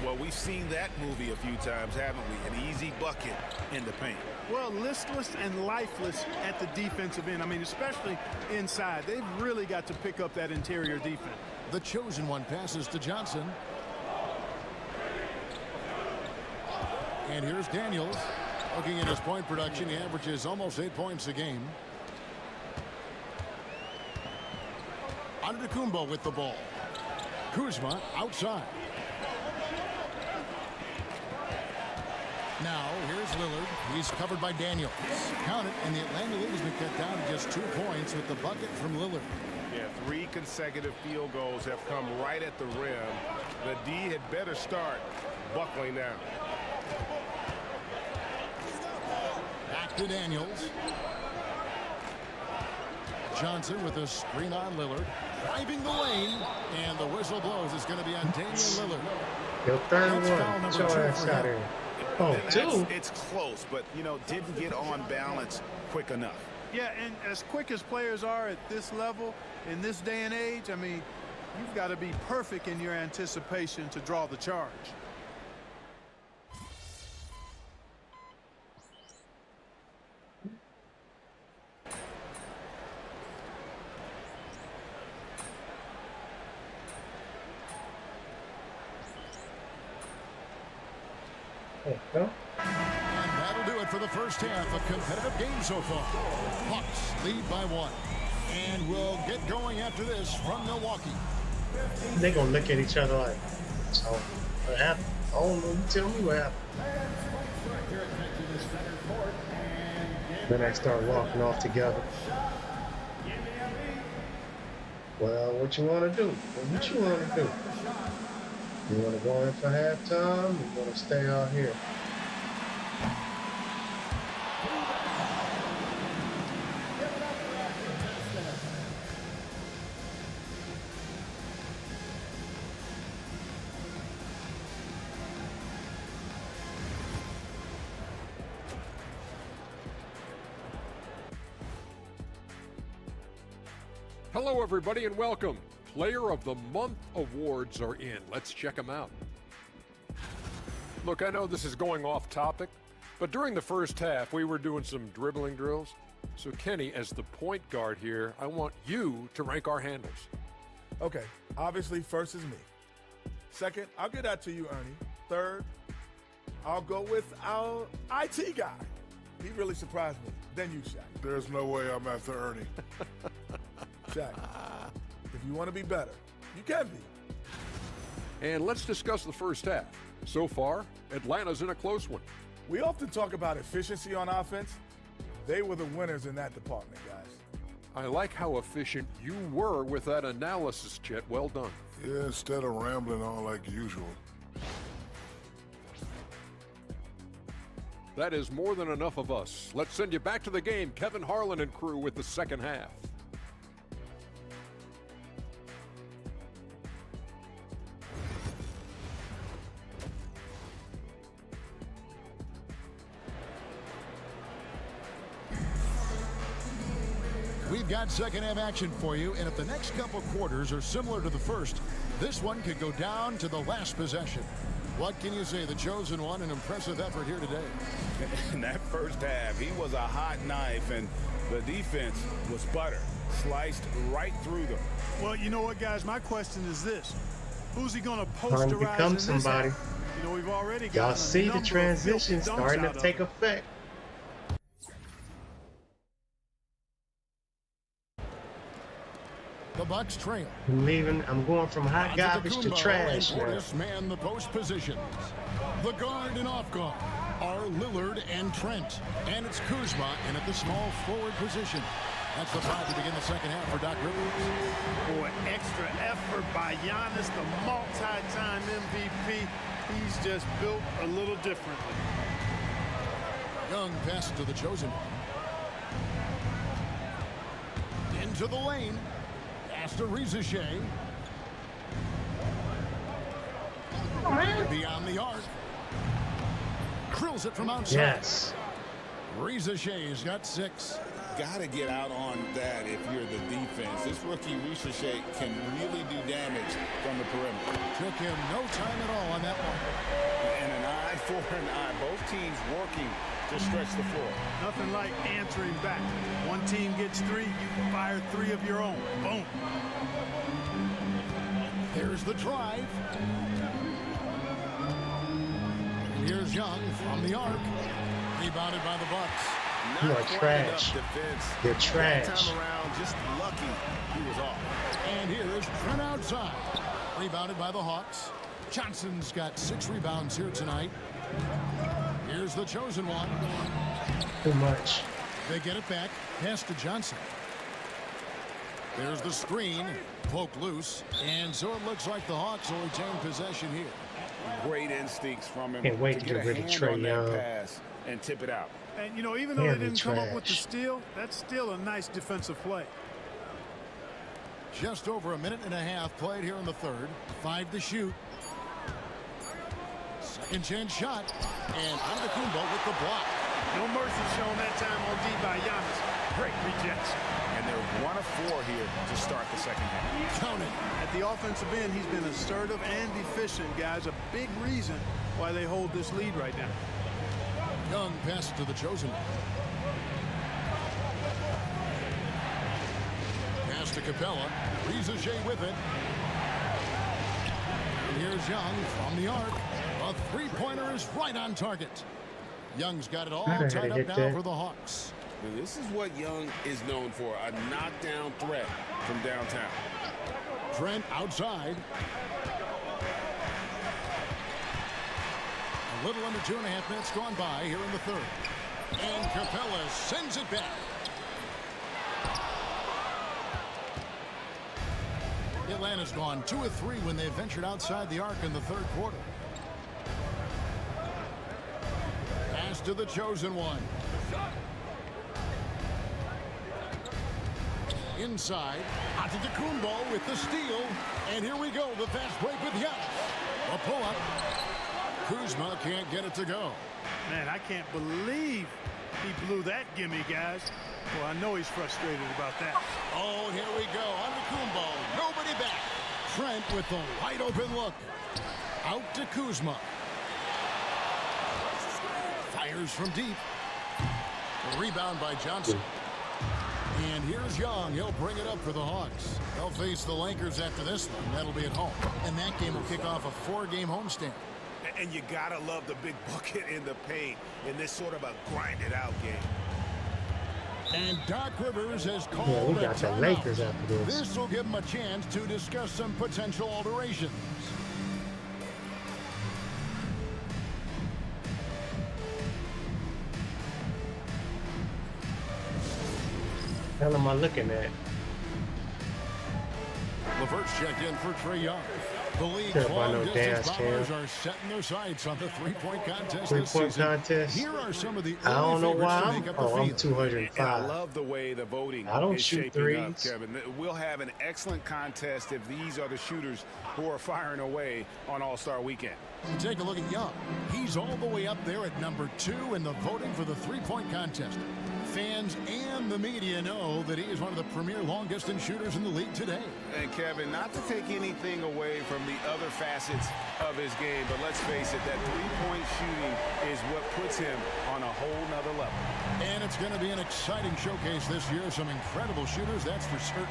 Speaker 10: Well, we've seen that movie a few times, haven't we? An easy bucket in the paint.
Speaker 6: Well, listless and lifeless at the defensive end. I mean, especially inside. They've really got to pick up that interior defense.
Speaker 8: The chosen one passes to Johnson. And here's Daniels. Looking at his point production, he averages almost 8 points a game. Antetokounmpo with the ball. Kuzma outside. Now, here's Lillard. He's covered by Daniels. Count it, and the Atlanta lead has been cut down to just 2 points with the bucket from Lillard.
Speaker 10: Yeah, 3 consecutive field goals have come right at the rim. The D had better start buckling down.
Speaker 8: Back to Daniels. Johnson with a screen on Lillard. Driving the lane. And the whistle blows. It's going to be on Damian Lillard.
Speaker 5: Yo, third
Speaker 8: That's foul
Speaker 5: one.
Speaker 8: number
Speaker 5: Show
Speaker 8: 2
Speaker 5: ass
Speaker 8: for
Speaker 5: out
Speaker 8: him.
Speaker 5: here. Oh,
Speaker 10: And
Speaker 5: 2?
Speaker 10: it's close, but, you know, didn't get on balance quick enough.
Speaker 6: Yeah, and as quick as players are at this level, in this day and age, I mean, you've got to be perfect in your anticipation to draw the charge.
Speaker 5: There you go.
Speaker 8: And that'll do it for the first half. A competitive game so far. Hawks lead by 1. And we'll get going after this from Milwaukee.
Speaker 5: They gonna look at each other like, so what happened? I don't know. You tell me what happened. Then they start walking off together. Well, what you want to do? What you want to do? You want to go in for halftime? You want to stay out here?
Speaker 12: Hello, everybody, and welcome. Player of the Month awards are in. Let's check them out. Look, I know this is going off topic, but during the first half, we were doing some dribbling drills. So, Kenny, as the point guard here, I want you to rank our handles.
Speaker 13: Okay, obviously, first is me. Second, I'll get that to you, Ernie. Third, I'll go with our IT guy. He really surprised me. Then you, Shaq.
Speaker 14: There's no way I'm after Ernie.
Speaker 13: Shaq, if you want to be better, you can be.
Speaker 12: And let's discuss the first half. So far, Atlanta's in a close one.
Speaker 13: We often talk about efficiency on offense. They were the winners in that department, guys.
Speaker 12: I like how efficient you were with that analysis, Chet. Well done.
Speaker 14: Yeah, instead of rambling on like usual.
Speaker 12: That is more than enough of us. Let's send you back to the game. Kevin Harlan and crew with the second half.
Speaker 8: We've got second half action for you, and if the next couple quarters are similar to the first, this one could go down to the last possession. What can you say? The chosen one, an impressive effort here today.
Speaker 10: In that first half, he was a hot knife, and the defense was butter, sliced right through them.
Speaker 6: Well, you know what, guys? My question is this. Who's he going to
Speaker 5: Time to
Speaker 6: posterize
Speaker 5: become
Speaker 6: in this
Speaker 5: somebody.
Speaker 6: half? You know, we've already got
Speaker 5: Y'all see the transition starting to take
Speaker 6: effect.
Speaker 5: effect.
Speaker 8: The Bucks trail.
Speaker 5: I'm going from hot garbage to trash now.
Speaker 8: Portis man the post positions. The guard and off guard are Lillard and Trent. And it's Kuzma in at the small forward position. That's the five to begin the second half for Doc Rivers.
Speaker 6: Boy, extra effort by Giannis, the multi-time MVP. He's just built a little differently.
Speaker 8: Young passes to the chosen. Into the lane. Pass to Rizichet. Beyond the arc. Drills it from outside.
Speaker 5: Yes.
Speaker 8: Rizichet's got 6.
Speaker 10: Got to get out on that if you're the defense. This rookie Ricochet can really do damage from the perimeter.
Speaker 8: Took him no time at all on that one.
Speaker 10: And an eye for an eye. Both teams working to stretch the floor.
Speaker 6: Nothing like answering back. One team gets 3, you fire 3 of your own. Boom.
Speaker 8: Here's the drive. And here's Young from the arc. Rebounded by the Bucks.
Speaker 5: You are trash. You're trash.
Speaker 10: That time around, just lucky he was off.
Speaker 8: And here is Trent outside. Rebounded by the Hawks. Johnson's got 6 rebounds here tonight. Here's the chosen one.
Speaker 5: Too much.
Speaker 8: They get it back. Pass to Johnson. There's the screen. Poke loose. And so it looks like the Hawks will retain possession here.
Speaker 10: Great instincts from him.
Speaker 5: Can't wait to
Speaker 10: get
Speaker 5: get rid of
Speaker 10: hand
Speaker 5: Trae
Speaker 10: on that
Speaker 5: Young.
Speaker 10: pass and tip it out.
Speaker 6: And, you know, even though
Speaker 5: Damn,
Speaker 6: they didn't
Speaker 5: he
Speaker 6: come up with the
Speaker 5: trash.
Speaker 6: steal, that's still a nice defensive play.
Speaker 8: Just over a minute and a half played here in the third. 5 to shoot. Second chance shot. And Undisputed with the block.
Speaker 6: No mercy shown that time on D by Giannis. Great rejects.
Speaker 10: And they're 1 of 4 here to start the second half.
Speaker 8: Count it.
Speaker 6: At the offensive end, he's been assertive and efficient, guys. A big reason why they hold this lead right now.
Speaker 8: Young pass to the chosen. Pass to Capella. Rizichet with it. And here's Young from the arc. A three-pointer is right on target. Young's got it all tied up now for the Hawks.
Speaker 10: Now, this is what Young is known for, a knockdown threat from downtown.
Speaker 8: Trent outside. A little under 2.5 minutes gone by here in the third. And Capella sends it back. Atlanta's gone 2 of 3 when they ventured outside the arc in the third quarter. Pass to the chosen one. Inside, Antetokounmpo with the steal. And here we go, the fast break with Giannis. A pull-up. Kuzma can't get it to go.
Speaker 6: Man, I can't believe he blew that gimme, guys. Well, I know he's frustrated about that.
Speaker 8: Oh, here we go. Antetokounmpo, nobody back. Trent with the wide open look. Out to Kuzma. Fires from deep. A rebound by Johnson. And here's Young. He'll bring it up for the Hawks. They'll face the Lakers after this one. That'll be at home. And that game will kick off a 4-game homestand.
Speaker 10: And you gotta love the big bucket in the paint in this sort of a grinded-out game.
Speaker 8: And Doc Rivers has called
Speaker 5: Yeah, we got
Speaker 8: a
Speaker 5: the
Speaker 8: timeout.
Speaker 5: Lakers after this.
Speaker 8: This will give him a chance to discuss some potential alterations.
Speaker 5: What the hell am I looking at?
Speaker 8: LeVert's checked in for Trae Young. The league's
Speaker 5: Care about no
Speaker 8: long-distance
Speaker 5: dance,
Speaker 8: bombers
Speaker 5: Cam.
Speaker 8: are setting their sights on the three-point contest this
Speaker 5: Three-point
Speaker 8: season.
Speaker 5: contest.
Speaker 8: Here are some of the
Speaker 5: I don't
Speaker 8: early
Speaker 5: know
Speaker 8: favorites
Speaker 5: why.
Speaker 8: to make up the
Speaker 5: I'm
Speaker 8: field.
Speaker 10: And I
Speaker 5: 205.
Speaker 10: love the way the voting
Speaker 5: I don't
Speaker 10: is
Speaker 5: shoot
Speaker 10: shaping up,
Speaker 5: threes.
Speaker 10: Kevin. We'll have an excellent contest if these are the shooters who are firing away on All-Star Weekend.
Speaker 8: Take a look at Young. He's all the way up there at number 2 in the voting for the three-point contest. Fans and the media know that he is one of the premier long-distance shooters in the league today.
Speaker 10: And Kevin, not to take anything away from the other facets of his game, but let's face it, that three-point shooting is what puts him on a whole nother level.
Speaker 8: And it's going to be an exciting showcase this year. Some incredible shooters, that's for certain.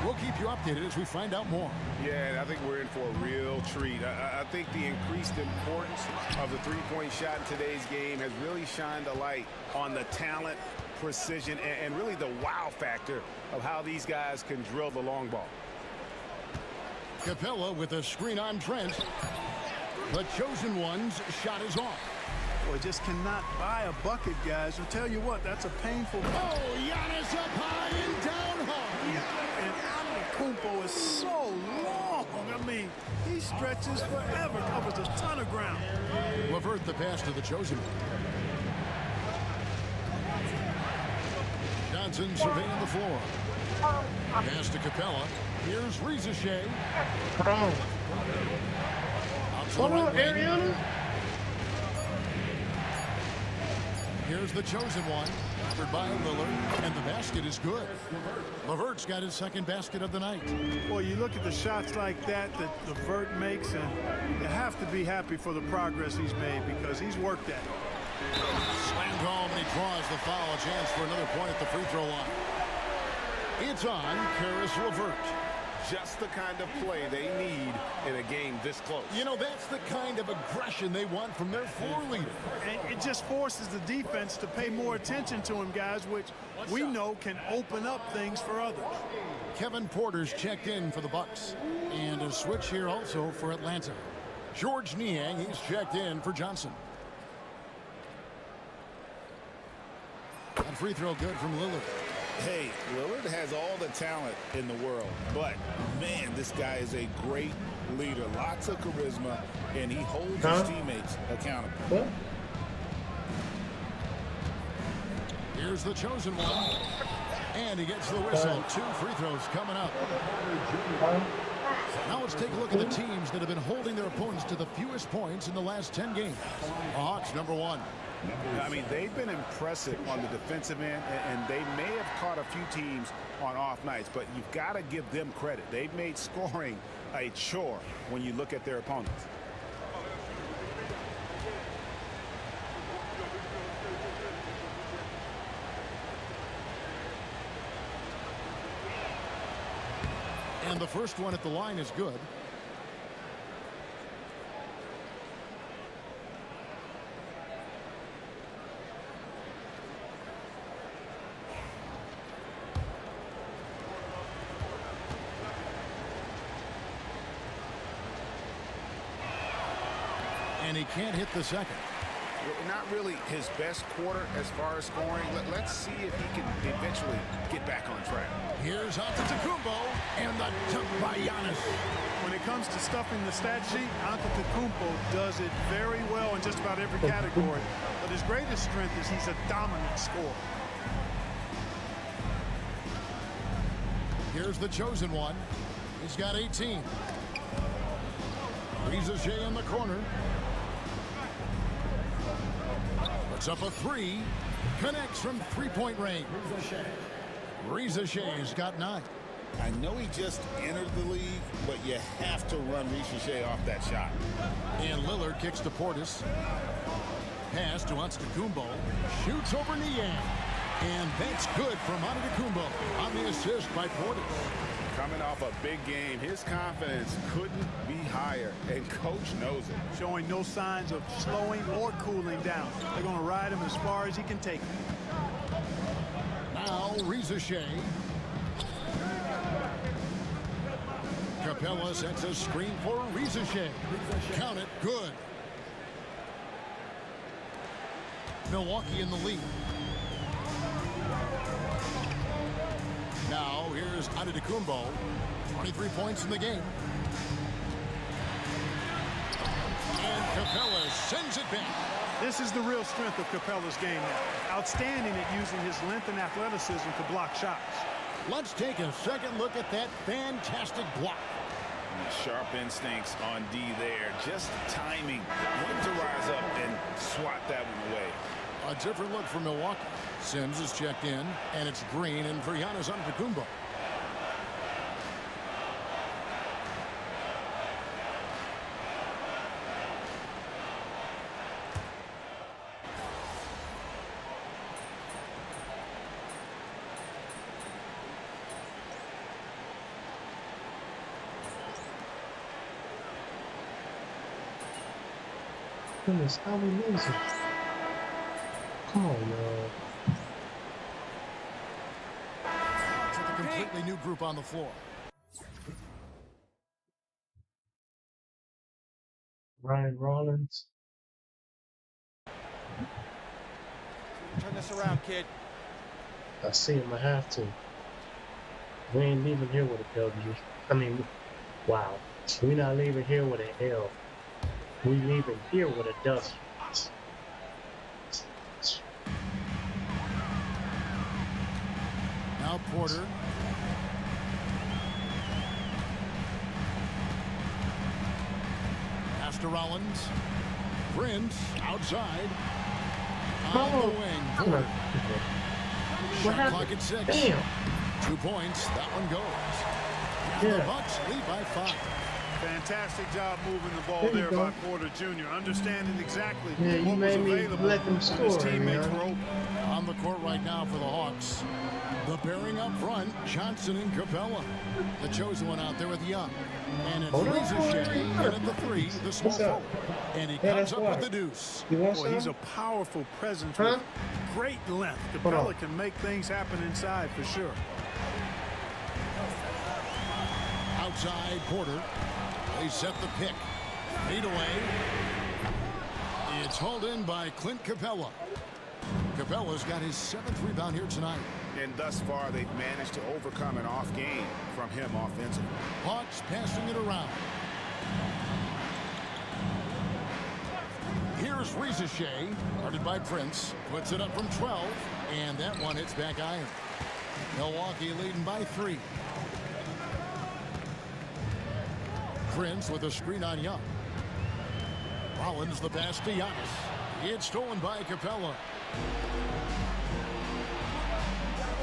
Speaker 8: We'll keep you updated as we find out more.
Speaker 10: Yeah, I think we're in for a real treat. I think the increased importance of the three-point shot in today's game has really shined a light on the talent, precision, and really the wow factor of how these guys can drill the long ball.
Speaker 8: Capella with a screen on Trent. The chosen one's shot is off.
Speaker 6: Boy, just cannot buy a bucket, guys. I'll tell you what, that's a painful.
Speaker 8: Oh, Giannis up high and down hard.
Speaker 6: And Antetokounmpo is so long. I mean, he stretches forever, covers a ton of ground.
Speaker 8: LeVert the pass to the chosen one. Johnson surveying the floor. Pass to Capella. Here's Reza Shea. Out to the right wing.
Speaker 5: Ariana.
Speaker 8: Here's the chosen one. Covered by Lillard. And the basket is good. LeVert's got his second basket of the night.
Speaker 6: Well, you look at the shots like that LeVert makes, and you have to be happy for the progress he's made because he's worked at it.
Speaker 8: Slammed home, and he draws the foul. A chance for another point at the free throw line. It's on Karis LeVert.
Speaker 10: Just the kind of play they need in a game this close.
Speaker 8: You know, that's the kind of aggression they want from their floor leader.
Speaker 6: And it just forces the defense to pay more attention to him, guys, which we know can open up things for others.
Speaker 8: Kevin Porter's checked in for the Bucks. And a switch here also for Atlanta. George Niang, he's checked in for Johnson. That free throw good from Lillard.
Speaker 10: Hey, Lillard has all the talent in the world, but man, this guy is a great leader. Lots of charisma, and he holds his teammates accountable.
Speaker 5: What?
Speaker 8: Here's the chosen one. And he gets the whistle. 2 free throws coming up. Now let's take a look at the teams that have been holding their opponents to the fewest points in the last 10 games. The Hawks, number 1.
Speaker 10: I mean, they've been impressive on the defensive end, and they may have caught a few teams on off nights, but you've got to give them credit. They've made scoring a chore when you look at their opponents.
Speaker 8: And the first one at the line is good. And he can't hit the second.
Speaker 10: Not really his best quarter as far as scoring. Let's see if he can eventually get back on track.
Speaker 8: Here's Antetokounmpo and the dunk by Giannis.
Speaker 6: When it comes to stuffing the stat sheet, Antetokounmpo does it very well in just about every category. But his greatest strength is he's a dominant scorer.
Speaker 8: Here's the chosen one. He's got 18. Reza Shea in the corner. Puts up a 3. Connects from three-point range. Reza Shea's got 9.
Speaker 10: I know he just entered the league, but you have to run Reza Shea off that shot.
Speaker 8: And Lillard kicks to Portis. Pass to Antetokounmpo. Shoots over Niang. And that's good from Antetokounmpo on the assist by Portis.
Speaker 10: Coming off a big game, his confidence couldn't be higher, and coach knows it.
Speaker 6: Showing no signs of slowing or cooling down. They're going to ride him as far as he can take him.
Speaker 8: Now Reza Shea. Capella sets a screen for Reza Shea. Count it, good. Milwaukee in the lead. Now here's Antetokounmpo. 23 points in the game. And Capella sends it back.
Speaker 6: This is the real strength of Capella's game now. Outstanding at using his length and athleticism to block shots.
Speaker 8: Let's take a second look at that fantastic block.
Speaker 10: Sharp instincts on D there. Just timing when to rise up and swat that one away.
Speaker 8: A different look for Milwaukee. Sims is checked in, and it's Green and for Giannis Antetokounmpo.
Speaker 5: Goodness, how we losing? Come on, yo.
Speaker 8: With a completely new group on the floor.
Speaker 5: Ryan Rollins.
Speaker 7: Turn this around, kid.
Speaker 5: I see him. I have to. We ain't leaving here with a W. I mean, wow. We're not leaving here with an L. We leaving here with a W.
Speaker 8: Now Porter. Pass to Rollins. Prince outside. On the wing. Porter. Shot clock at 6.
Speaker 5: Damn.
Speaker 8: 2 points. That one goes. And the Bucks lead by 5.
Speaker 6: Fantastic job moving the ball
Speaker 5: There you
Speaker 6: there
Speaker 5: go.
Speaker 6: by Porter Jr. Understanding exactly
Speaker 5: Yeah,
Speaker 6: what
Speaker 5: you
Speaker 6: was
Speaker 5: made me
Speaker 6: available
Speaker 5: let them
Speaker 6: when his
Speaker 5: score,
Speaker 6: teammates
Speaker 5: man.
Speaker 6: were open.
Speaker 8: On the court right now for the Hawks. The pairing up front, Johnson and Capella. The chosen one out there with Young. And it's
Speaker 5: Hold on.
Speaker 8: Reza Shea in at the 3, the small
Speaker 5: What's up?
Speaker 8: forward. And he
Speaker 5: Yeah,
Speaker 8: comes
Speaker 5: that's
Speaker 8: up
Speaker 5: why.
Speaker 8: with the deuce.
Speaker 5: You want
Speaker 6: Boy, he's a
Speaker 5: some?
Speaker 6: powerful presence
Speaker 5: Huh?
Speaker 6: with great length.
Speaker 5: Hold
Speaker 6: Capella
Speaker 5: on.
Speaker 6: can make things happen inside for sure.
Speaker 8: Outside, Porter. They set the pick. Fade away. It's hauled in by Clint Capella. Capella's got his 7th rebound here tonight.
Speaker 10: And thus far, they've managed to overcome an off game from him offensively.
Speaker 8: Hawks passing it around. Here's Reza Shea, guarded by Prince. Puts it up from 12, and that one hits back iron. Milwaukee leading by 3. Prince with a screen on Young. Rollins the pass to Giannis. It's stolen by Capella.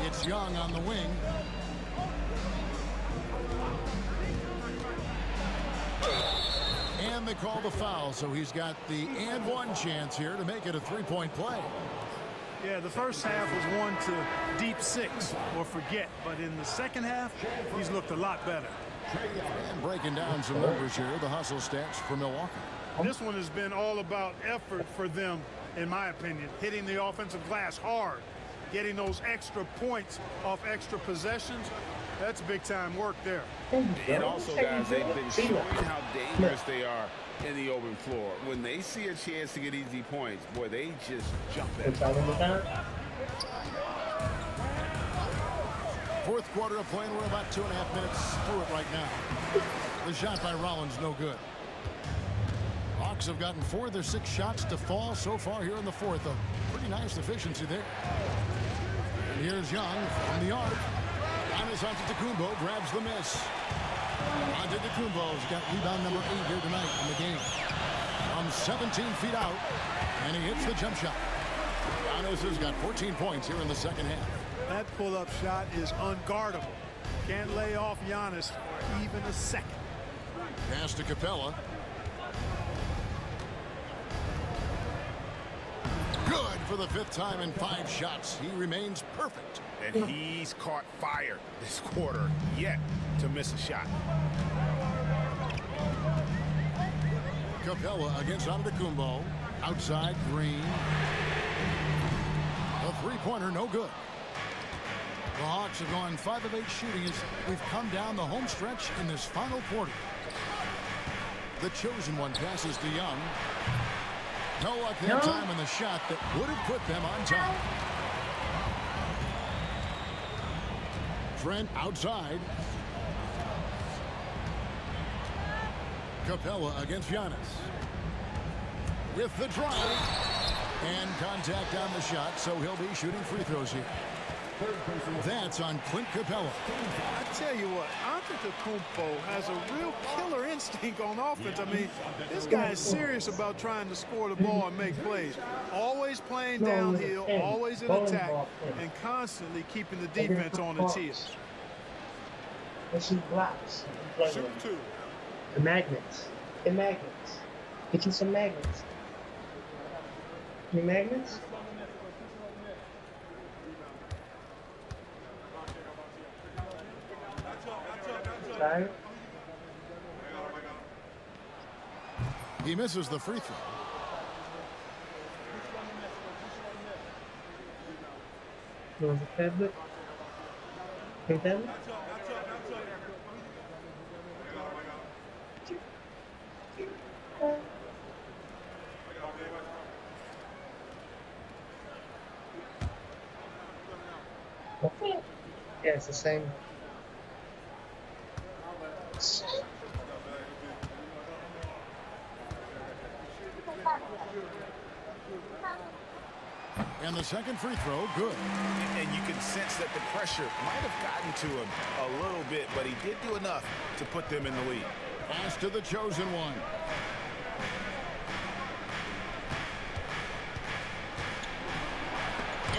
Speaker 8: It's Young on the wing. And they call the foul, so he's got the and one chance here to make it a 3-point play.
Speaker 6: Yeah, the first half was one to deep 6 or forget, but in the second half, he's looked a lot better.
Speaker 8: And breaking down some numbers here, the hustle stats for Milwaukee.
Speaker 6: This one has been all about effort for them, in my opinion. Hitting the offensive glass hard, getting those extra points off extra possessions. That's big-time work there.
Speaker 10: And also, guys, they've been showing how dangerous they are in the open floor. When they see a chance to get easy points, boy, they just jump at it.
Speaker 8: Fourth quarter of play, and we're about 2.5 minutes through it right now. The shot by Rollins, no good. Hawks have gotten 4 of their 6 shots to fall so far here in the fourth. A pretty nice efficiency there. And here's Young from the arc. Giannis Antetokounmpo grabs the miss. Antetokounmpo's got rebound number 8 here tonight in the game. From 17 feet out, and he hits the jump shot. Giannis has got 14 points here in the second half.
Speaker 6: That pull-up shot is unguardable. Can't lay off Giannis for even a second.
Speaker 8: Pass to Capella. Good for the 5th time in 5 shots. He remains perfect.
Speaker 10: And he's caught fire this quarter, yet to miss a shot.
Speaker 8: Capella against Antetokounmpo. Outside, Green. A 3-pointer, no good. The Hawks have gone 5 of 8 shooting as we've come down the home stretch in this final quarter. The chosen one passes to Young. No luck that time in the shot that would have put them on top. Trent outside. Capella against Giannis. With the drive. And contact on the shot, so he'll be shooting free throws here. That's on Clint Capella.
Speaker 6: I tell you what, Antetokounmpo has a real killer instinct on offense. I mean, this guy is serious about trying to score the ball and make plays. Always playing downhill, always in attack, and constantly keeping the defense on its heels.
Speaker 5: Let's shoot blocks.
Speaker 14: Shoot two.
Speaker 5: The magnets. The magnets. Get you some magnets. Your magnets? Tired?
Speaker 8: He misses the free throw.
Speaker 5: You want the tablet? Your tablet? Yeah, it's the same.
Speaker 8: And the second free throw, good.
Speaker 10: And you can sense that the pressure might have gotten to him a little bit, but he did do enough to put them in the lead.
Speaker 8: Pass to the chosen one.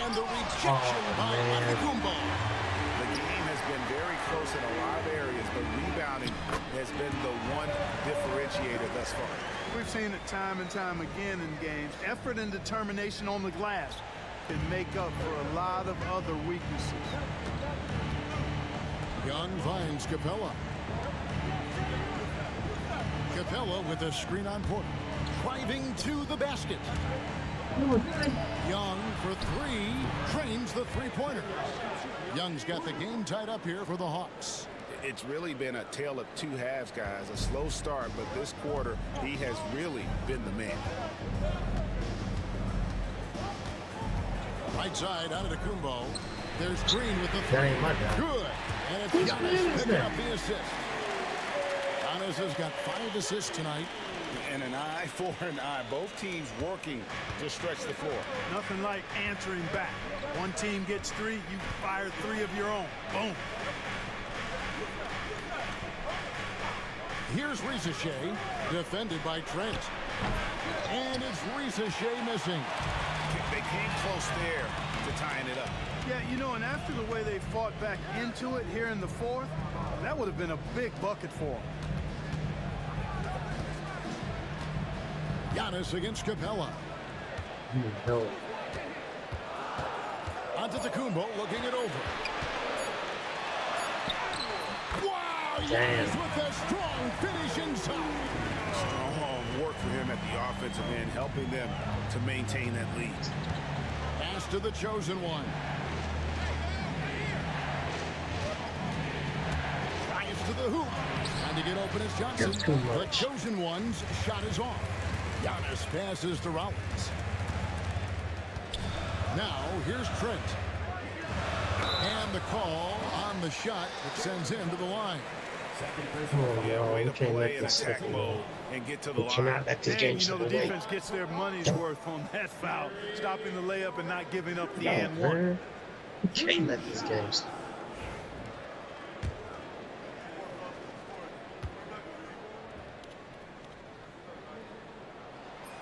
Speaker 8: And the rejection by Antetokounmpo.
Speaker 10: The game has been very close in a lot of areas, but rebounding has been the one differentiator thus far.
Speaker 6: We've seen it time and time again in games. Effort and determination on the glass can make up for a lot of other weaknesses.
Speaker 8: Young finds Capella. Capella with a screen on Porter. Driving to the basket. Young for three. Trains the three-pointer. Young's got the game tied up here for the Hawks.
Speaker 10: It's really been a tale of two halves, guys. A slow start, but this quarter, he has really been the man.
Speaker 8: Right side, Antetokounmpo. There's Green with the three. Good. And it's Giannis picking up the assist. Giannis has got 5 assists tonight.
Speaker 10: And an eye for an eye. Both teams working to stretch the floor.
Speaker 6: Nothing like answering back. One team gets 3, you fire 3 of your own. Boom.
Speaker 8: Here's Shea, defended by Trent. And it's Shea missing.
Speaker 10: They came close there to tying it up.
Speaker 6: Yeah, you know, and after the way they fought back into it here in the fourth, that would have been a big bucket for them.
Speaker 8: Giannis against Capella.
Speaker 5: No.
Speaker 8: Antetokounmpo looking it over. Wow!
Speaker 5: Damn.
Speaker 8: Giannis with a strong finish inside.
Speaker 10: Strong work for him at the offensive end, helping them to maintain that lead.
Speaker 8: Pass to the chosen one. Drives to the hoop. Trying to get open as Johnson.
Speaker 5: That's too
Speaker 8: The
Speaker 5: much.
Speaker 8: chosen one's shot is off. Giannis passes to Rollins. Now, here's Trent. And the call on the shot that sends him to the line.
Speaker 10: Yeah, way to
Speaker 5: can't
Speaker 10: play
Speaker 5: let
Speaker 10: in
Speaker 5: this
Speaker 10: attack
Speaker 5: happen.
Speaker 10: mode and get to the
Speaker 5: We cannot
Speaker 10: line.
Speaker 5: let this
Speaker 6: And
Speaker 5: game
Speaker 6: you know,
Speaker 5: slip
Speaker 6: the
Speaker 5: away.
Speaker 6: defense gets their money's worth on that foul, stopping the layup and not giving up the
Speaker 5: No,
Speaker 6: and one.
Speaker 5: man. We can't let this game slip.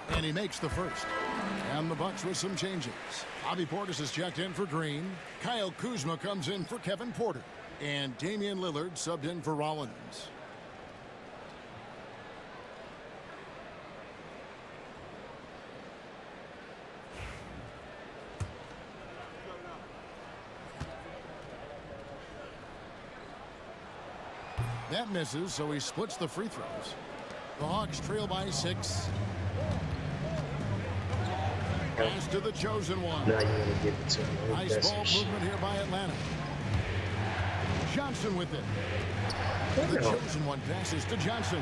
Speaker 8: And he makes the first. And the Bucks with some changes. Bobby Portis is checked in for Green. Kyle Kuzma comes in for Kevin Porter. And Damian Lillard subbed in for Rollins. That misses, so he splits the free throws. The Hawks trail by 6. Pass to the chosen one.
Speaker 5: Now you're going to give it to him.
Speaker 8: Nice
Speaker 5: That's
Speaker 8: ball
Speaker 5: some
Speaker 8: movement here by Atlanta. Johnson with it. The
Speaker 5: No.
Speaker 8: chosen one passes to Johnson.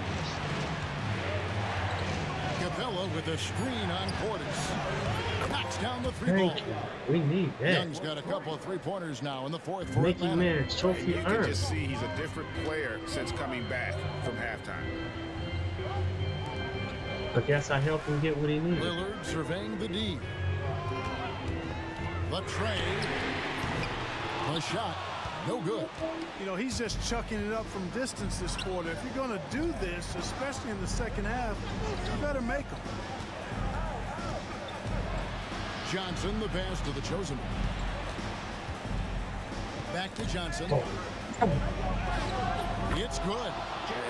Speaker 8: Villa with a screen on Portis. Knocks down the three-ball.
Speaker 5: Thank you. We need that.
Speaker 8: Young's got a couple of three-pointers now in the fourth for
Speaker 5: Mickey
Speaker 8: Atlanta.
Speaker 5: Man's trophy
Speaker 10: You can
Speaker 5: earned.
Speaker 10: just see he's a different player since coming back from halftime.
Speaker 5: I guess I helped him get what he needed.
Speaker 8: Lillard surveying the D. The tray. The shot. No good.
Speaker 6: You know, he's just chucking it up from distance this quarter. If you're going to do this, especially in the second half, you better make them.
Speaker 8: Johnson, the pass to the chosen one. Back to Johnson. It's good.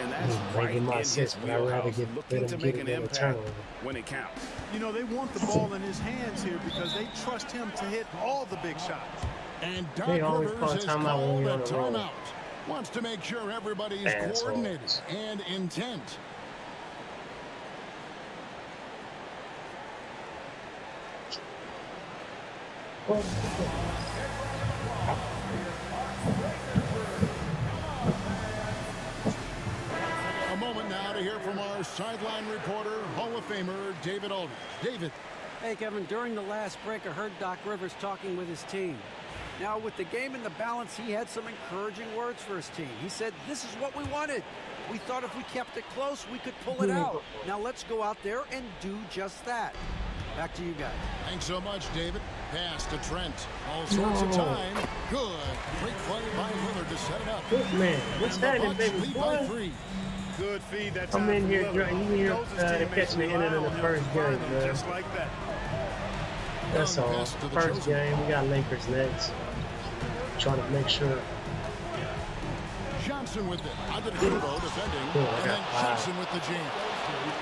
Speaker 10: And that's right in his wheelhouse, looking to make an impact when it counts.
Speaker 6: You know, they want the ball in his hands here because they trust him to hit all the big shots.
Speaker 8: And Doc
Speaker 5: They always
Speaker 8: Rivers
Speaker 5: call
Speaker 8: has
Speaker 5: timeout when
Speaker 8: called
Speaker 5: we
Speaker 8: a
Speaker 5: on the road.
Speaker 8: timeout. Wants to make sure everybody is
Speaker 5: Assholes.
Speaker 8: coordinated and intent. A moment now to hear from our sideline reporter, Hall of Famer David Aldridge. David.
Speaker 11: Hey, Kevin, during the last break, I heard Doc Rivers talking with his team. Now, with the game in the balance, he had some encouraging words for his team. He said, this is what we wanted. We thought if we kept it close, we could pull it out. Now, let's go out there and do just that. Back to you guys.
Speaker 8: Thanks so much, David. Pass to Trent. All sorts of time. Good. Great play by Lillard to set it up.
Speaker 5: Good man. What's
Speaker 8: And the
Speaker 5: happening,
Speaker 8: Bucks
Speaker 5: baby
Speaker 8: lead by
Speaker 5: boy?
Speaker 8: 3.
Speaker 6: Good feed that
Speaker 5: I'm
Speaker 6: time.
Speaker 5: in
Speaker 6: from
Speaker 5: here,
Speaker 6: Lillard.
Speaker 5: you hear
Speaker 6: Knows his
Speaker 5: they're
Speaker 6: teammates
Speaker 5: catching the
Speaker 6: rely
Speaker 5: end of
Speaker 6: on
Speaker 5: the
Speaker 6: him
Speaker 5: first
Speaker 6: to find
Speaker 5: game,
Speaker 6: them
Speaker 5: man.
Speaker 6: just like that.
Speaker 5: That's
Speaker 8: Young
Speaker 5: all.
Speaker 8: pass to the
Speaker 5: First
Speaker 8: chosen.
Speaker 5: game, we got Lakers next. Trying to make sure.
Speaker 8: Johnson with it. Antetokounmpo defending.
Speaker 5: Cool, I
Speaker 8: And then
Speaker 5: got 5.
Speaker 8: Johnson with the jam.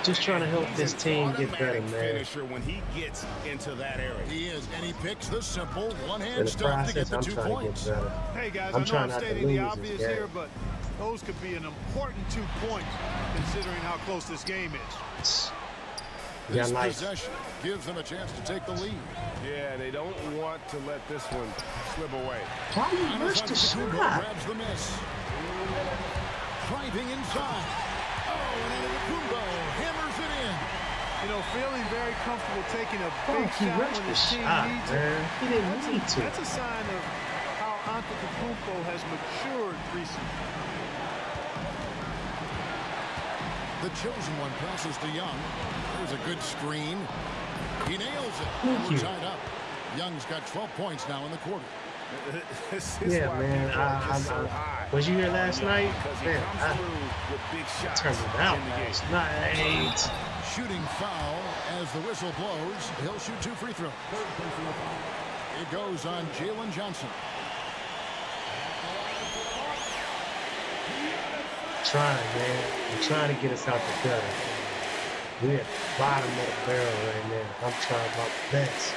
Speaker 5: Just trying to help this team get better,
Speaker 10: Automatic
Speaker 5: man.
Speaker 10: finisher when he gets into that area.
Speaker 8: He is, and he picks the simple
Speaker 5: In
Speaker 8: one-hand
Speaker 5: the
Speaker 8: stuff to get
Speaker 5: process,
Speaker 8: the
Speaker 5: I'm
Speaker 8: 2
Speaker 5: trying to
Speaker 8: points.
Speaker 5: get better.
Speaker 6: Hey, guys,
Speaker 5: I'm
Speaker 6: I know
Speaker 5: trying
Speaker 6: I'm
Speaker 5: not to
Speaker 6: stating the
Speaker 5: lose
Speaker 6: obvious
Speaker 5: this game.
Speaker 6: here, but those could be an important 2 points considering how close this game is.
Speaker 5: We got
Speaker 8: This
Speaker 5: nice.
Speaker 8: possession gives them a chance to take the lead.
Speaker 10: Yeah, they don't want to let this one slip away.
Speaker 5: Why you rushed the
Speaker 8: Antetokounmpo
Speaker 5: shot?
Speaker 8: grabs the miss. Driving inside. Oh, and Antetokounmpo hammers it in.
Speaker 6: You know, feeling very comfortable taking a big
Speaker 5: Fuck, he
Speaker 6: shot
Speaker 5: rushed
Speaker 6: when
Speaker 5: the
Speaker 6: his team
Speaker 5: shot,
Speaker 6: needs
Speaker 5: man.
Speaker 6: it.
Speaker 5: He didn't need to.
Speaker 6: That's a sign of how Antetokounmpo has matured recently.
Speaker 8: The chosen one passes to Young. There's a good screen. He nails it.
Speaker 5: Thank
Speaker 8: We're
Speaker 5: you.
Speaker 8: tied up. Young's got 12 points now in the quarter.
Speaker 10: This is
Speaker 5: Yeah,
Speaker 10: why
Speaker 5: man.
Speaker 10: people are just so high.
Speaker 5: Was you here last night?
Speaker 10: Because he
Speaker 5: Man,
Speaker 10: comes
Speaker 5: I
Speaker 10: through with big shots
Speaker 5: turned it out
Speaker 10: in the game.
Speaker 5: last night.
Speaker 8: Shooting foul as the whistle blows. He'll shoot 2 free throws. It goes on Jalen Johnson.
Speaker 5: Trying, man. I'm trying to get us out the gutter. We're at the bottom of the barrel right now. I'm trying my best.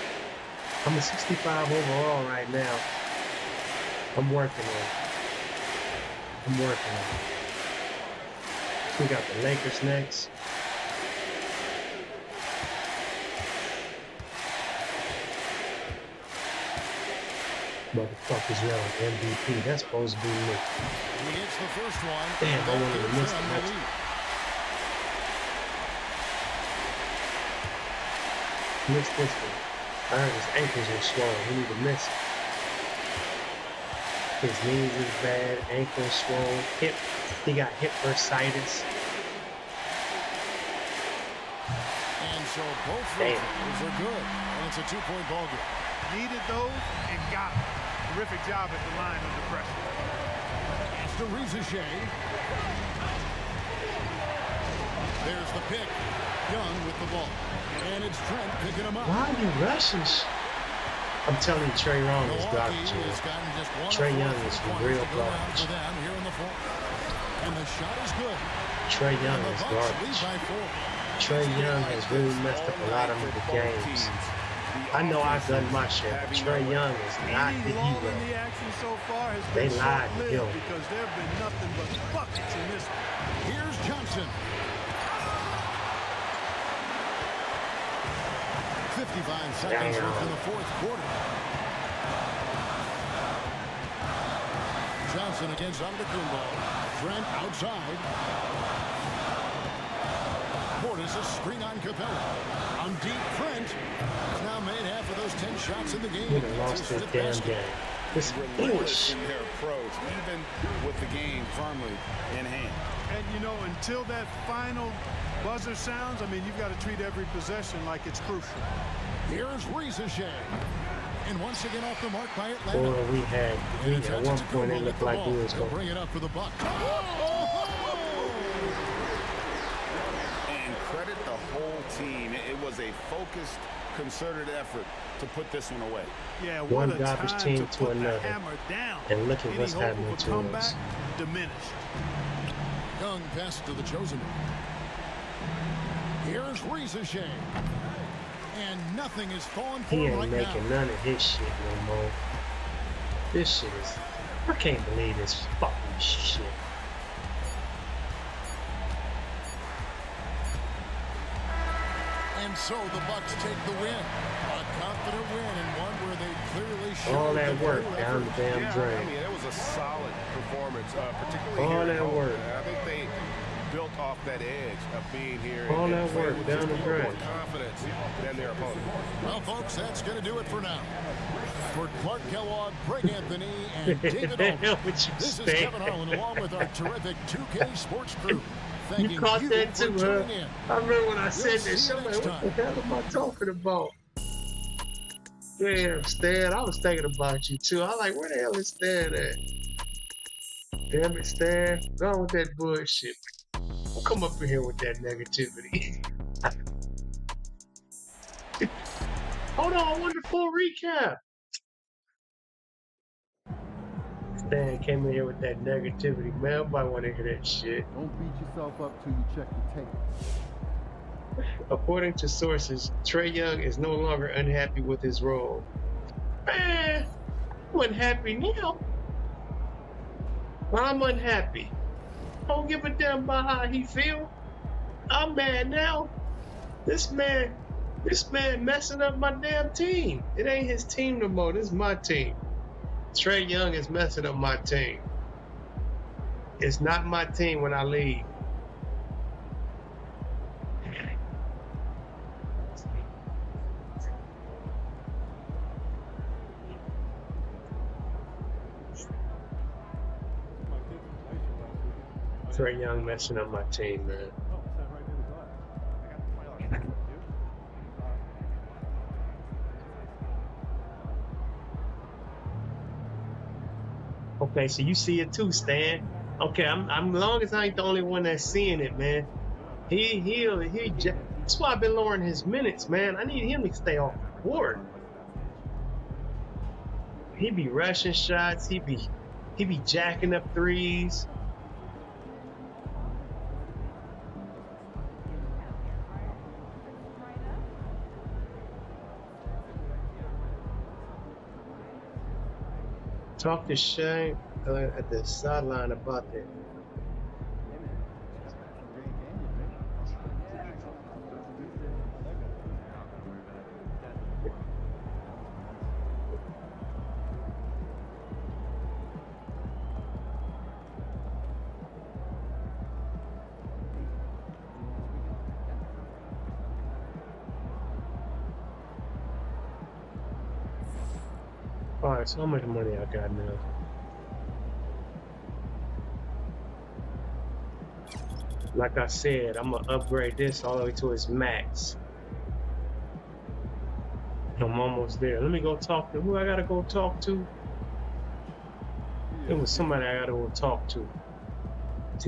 Speaker 5: I'm a 65 overall right now. I'm working on it. I'm working on it. We got the Lakers next. Motherfuckers yelling MVP. That's supposed to be me.
Speaker 8: He hits the first one.
Speaker 5: Damn, I
Speaker 8: That
Speaker 5: wanted to
Speaker 8: gives
Speaker 5: miss
Speaker 8: them
Speaker 5: the
Speaker 8: the
Speaker 5: next
Speaker 8: lead.
Speaker 5: Missed this one. I heard his ankles were swollen. He need to miss it. His knees is bad, ankles swollen, hip. He got hip bursitis.
Speaker 8: And so both free throws are good. And it's a 2-point ball game.
Speaker 6: Needed those and got them. Terrific job at the line under pressure.
Speaker 8: It's to Rizachet. There's the pick. Young with the ball. And it's Trent picking him up.
Speaker 5: Why are you rushing? I'm telling you, Trey Young is garbage.
Speaker 8: Has gotten just one
Speaker 5: Trey
Speaker 8: of
Speaker 5: Young
Speaker 8: four
Speaker 5: is
Speaker 8: points
Speaker 5: real
Speaker 8: to go down
Speaker 5: garbage.
Speaker 8: for them here in the fourth. And the shot is good.
Speaker 5: Trey Young
Speaker 8: And the
Speaker 5: is
Speaker 8: Bucks lead
Speaker 5: garbage.
Speaker 8: by 4.
Speaker 5: Trey Young has really messed up a lot of the games. I know I've done my share, but Trey Young is not the
Speaker 6: Any lull
Speaker 5: hero.
Speaker 6: in the action so far has
Speaker 5: They
Speaker 6: been
Speaker 5: lied to
Speaker 6: short-lived
Speaker 5: him.
Speaker 6: because there have been nothing but buckets in this one.
Speaker 8: Here's Johnson. 55 seconds left in the fourth quarter. Johnson against Undisputed. Trent outside. Portis is a screen on Capella. On deep, Trent now made half of those 10 shots in the game.
Speaker 5: He done lost this damn game. This
Speaker 10: Relentless in their approach, even with the game firmly in hand.
Speaker 6: And, you know, until that final buzzer sounds, I mean, you've got to treat every possession like it's crucial.
Speaker 8: Here's Ricochet. And once again off the mark by Atlanta.
Speaker 5: Boy, we at one point it looked like we was
Speaker 8: going to bring it up for the Bucks.
Speaker 10: And credit the whole team. It was a focused, concerted effort to put this one away.
Speaker 6: Yeah,
Speaker 5: one garbage team to another. And look at what's happening to us.
Speaker 6: Diminished.
Speaker 8: Young pass to the chosen one. Here's Ricochet. And nothing is falling for him right now.
Speaker 5: He ain't making none of his shit no more. This shit is... I can't believe this fucking shit.
Speaker 8: And so the Bucks take the win. A confident win and one where they clearly showed
Speaker 5: all that work down the damn drain.
Speaker 10: I mean, it was a solid performance, particularly
Speaker 5: all
Speaker 10: here
Speaker 5: that
Speaker 10: at home.
Speaker 5: work.
Speaker 10: I think they built off that edge of being here.
Speaker 5: All that work down the drain.
Speaker 10: More confidence than their opponent.
Speaker 8: Well, folks, that's going to do it for now. For Clark Kellogg, Greg Anthony, and David Olden, this is Kevin Harlan along with our terrific 2K Sports crew.
Speaker 5: You caught that too, huh? I remember when I said that. Somebody, what the hell am I talking about? Damn, Stan, I was thinking about you too. I was like, where the hell is Stan at? Damn it, Stan. Go on with that bullshit. Don't come up in here with that negativity. Hold on, I want the full recap. Stan came in here with that negativity, man. Nobody want to hear that shit.
Speaker 15: Don't beat yourself up till you check the tape.
Speaker 5: According to sources, Trae Young is no longer unhappy with his role. Man, I'm unhappy now. I'm unhappy. Don't give a damn about how he feel. I'm mad now. This man messing up my damn team. It ain't his team no more. This is my team. Trae Young is messing up my team. It's not my team when I leave. Trae Young messing up my team, man. Okay, so you see it too, Stan. Okay, I'm long as I ain't the only one that's seeing it, man. That's why I've been lowering his minutes, man. I need him to stay off the court. He be rushing shots. He be jacking up threes. Talk to Shane at the sideline about that. Alright, so how much money I got now? Like I said, I'm gonna upgrade this all the way to its max. I'm almost there. Let me go talk to who I gotta go talk to. It was somebody I gotta go talk to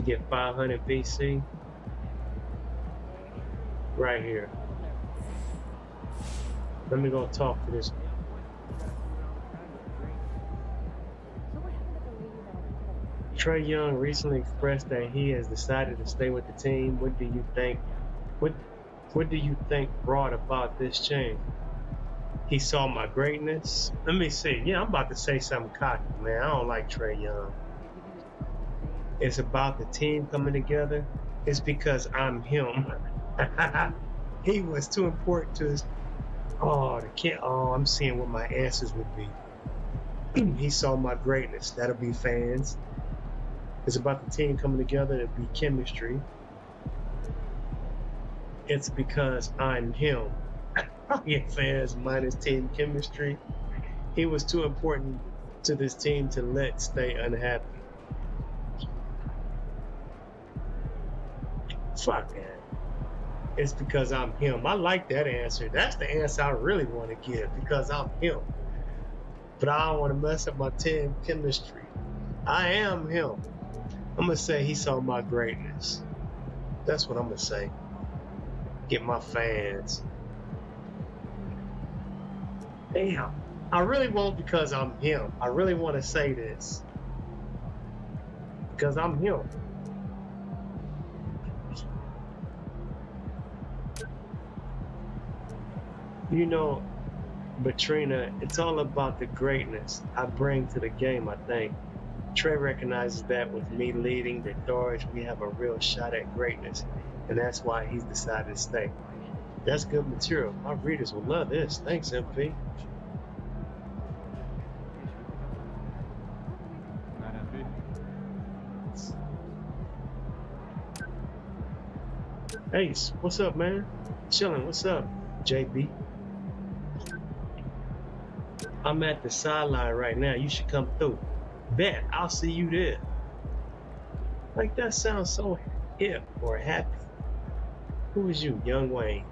Speaker 5: get 500 BC. Right here. Let me go talk to this. Trae Young recently expressed that he has decided to stay with the team. What do you think? What do you think brought about this change? He saw my greatness. Let me see. Yeah, I'm about to say something cocky, man. I don't like Trae Young. It's about the team coming together. It's because I'm him. He was too important to his. Oh, I'm seeing what my answers would be. He saw my greatness. That'll be fans. It's about the team coming together to be chemistry. It's because I'm him. Rocket fans minus team chemistry. He was too important to this team to let stay unhappy. Fuck man. It's because I'm him. I like that answer. That's the answer I really want to give, because I'm him. But I don't want to mess up my team chemistry. I am him. I'm gonna say he saw my greatness. That's what I'm gonna say. Get my fans. Damn. I really won't, because I'm him. I really want to say this. Because I'm him. You know, but Trina, it's all about the greatness I bring to the game, I think. Trey recognizes that with me leading the charge, we have a real shot at greatness, and that's why he's decided to stay. That's good material. My readers will love this. Thanks, MP. Ace, what's up, man? Chilling, what's up, JB? I'm at the sideline right now. You should come through. Bet, I'll see you there. Like, that sounds so hip or happy. Who is you, Young Wayne?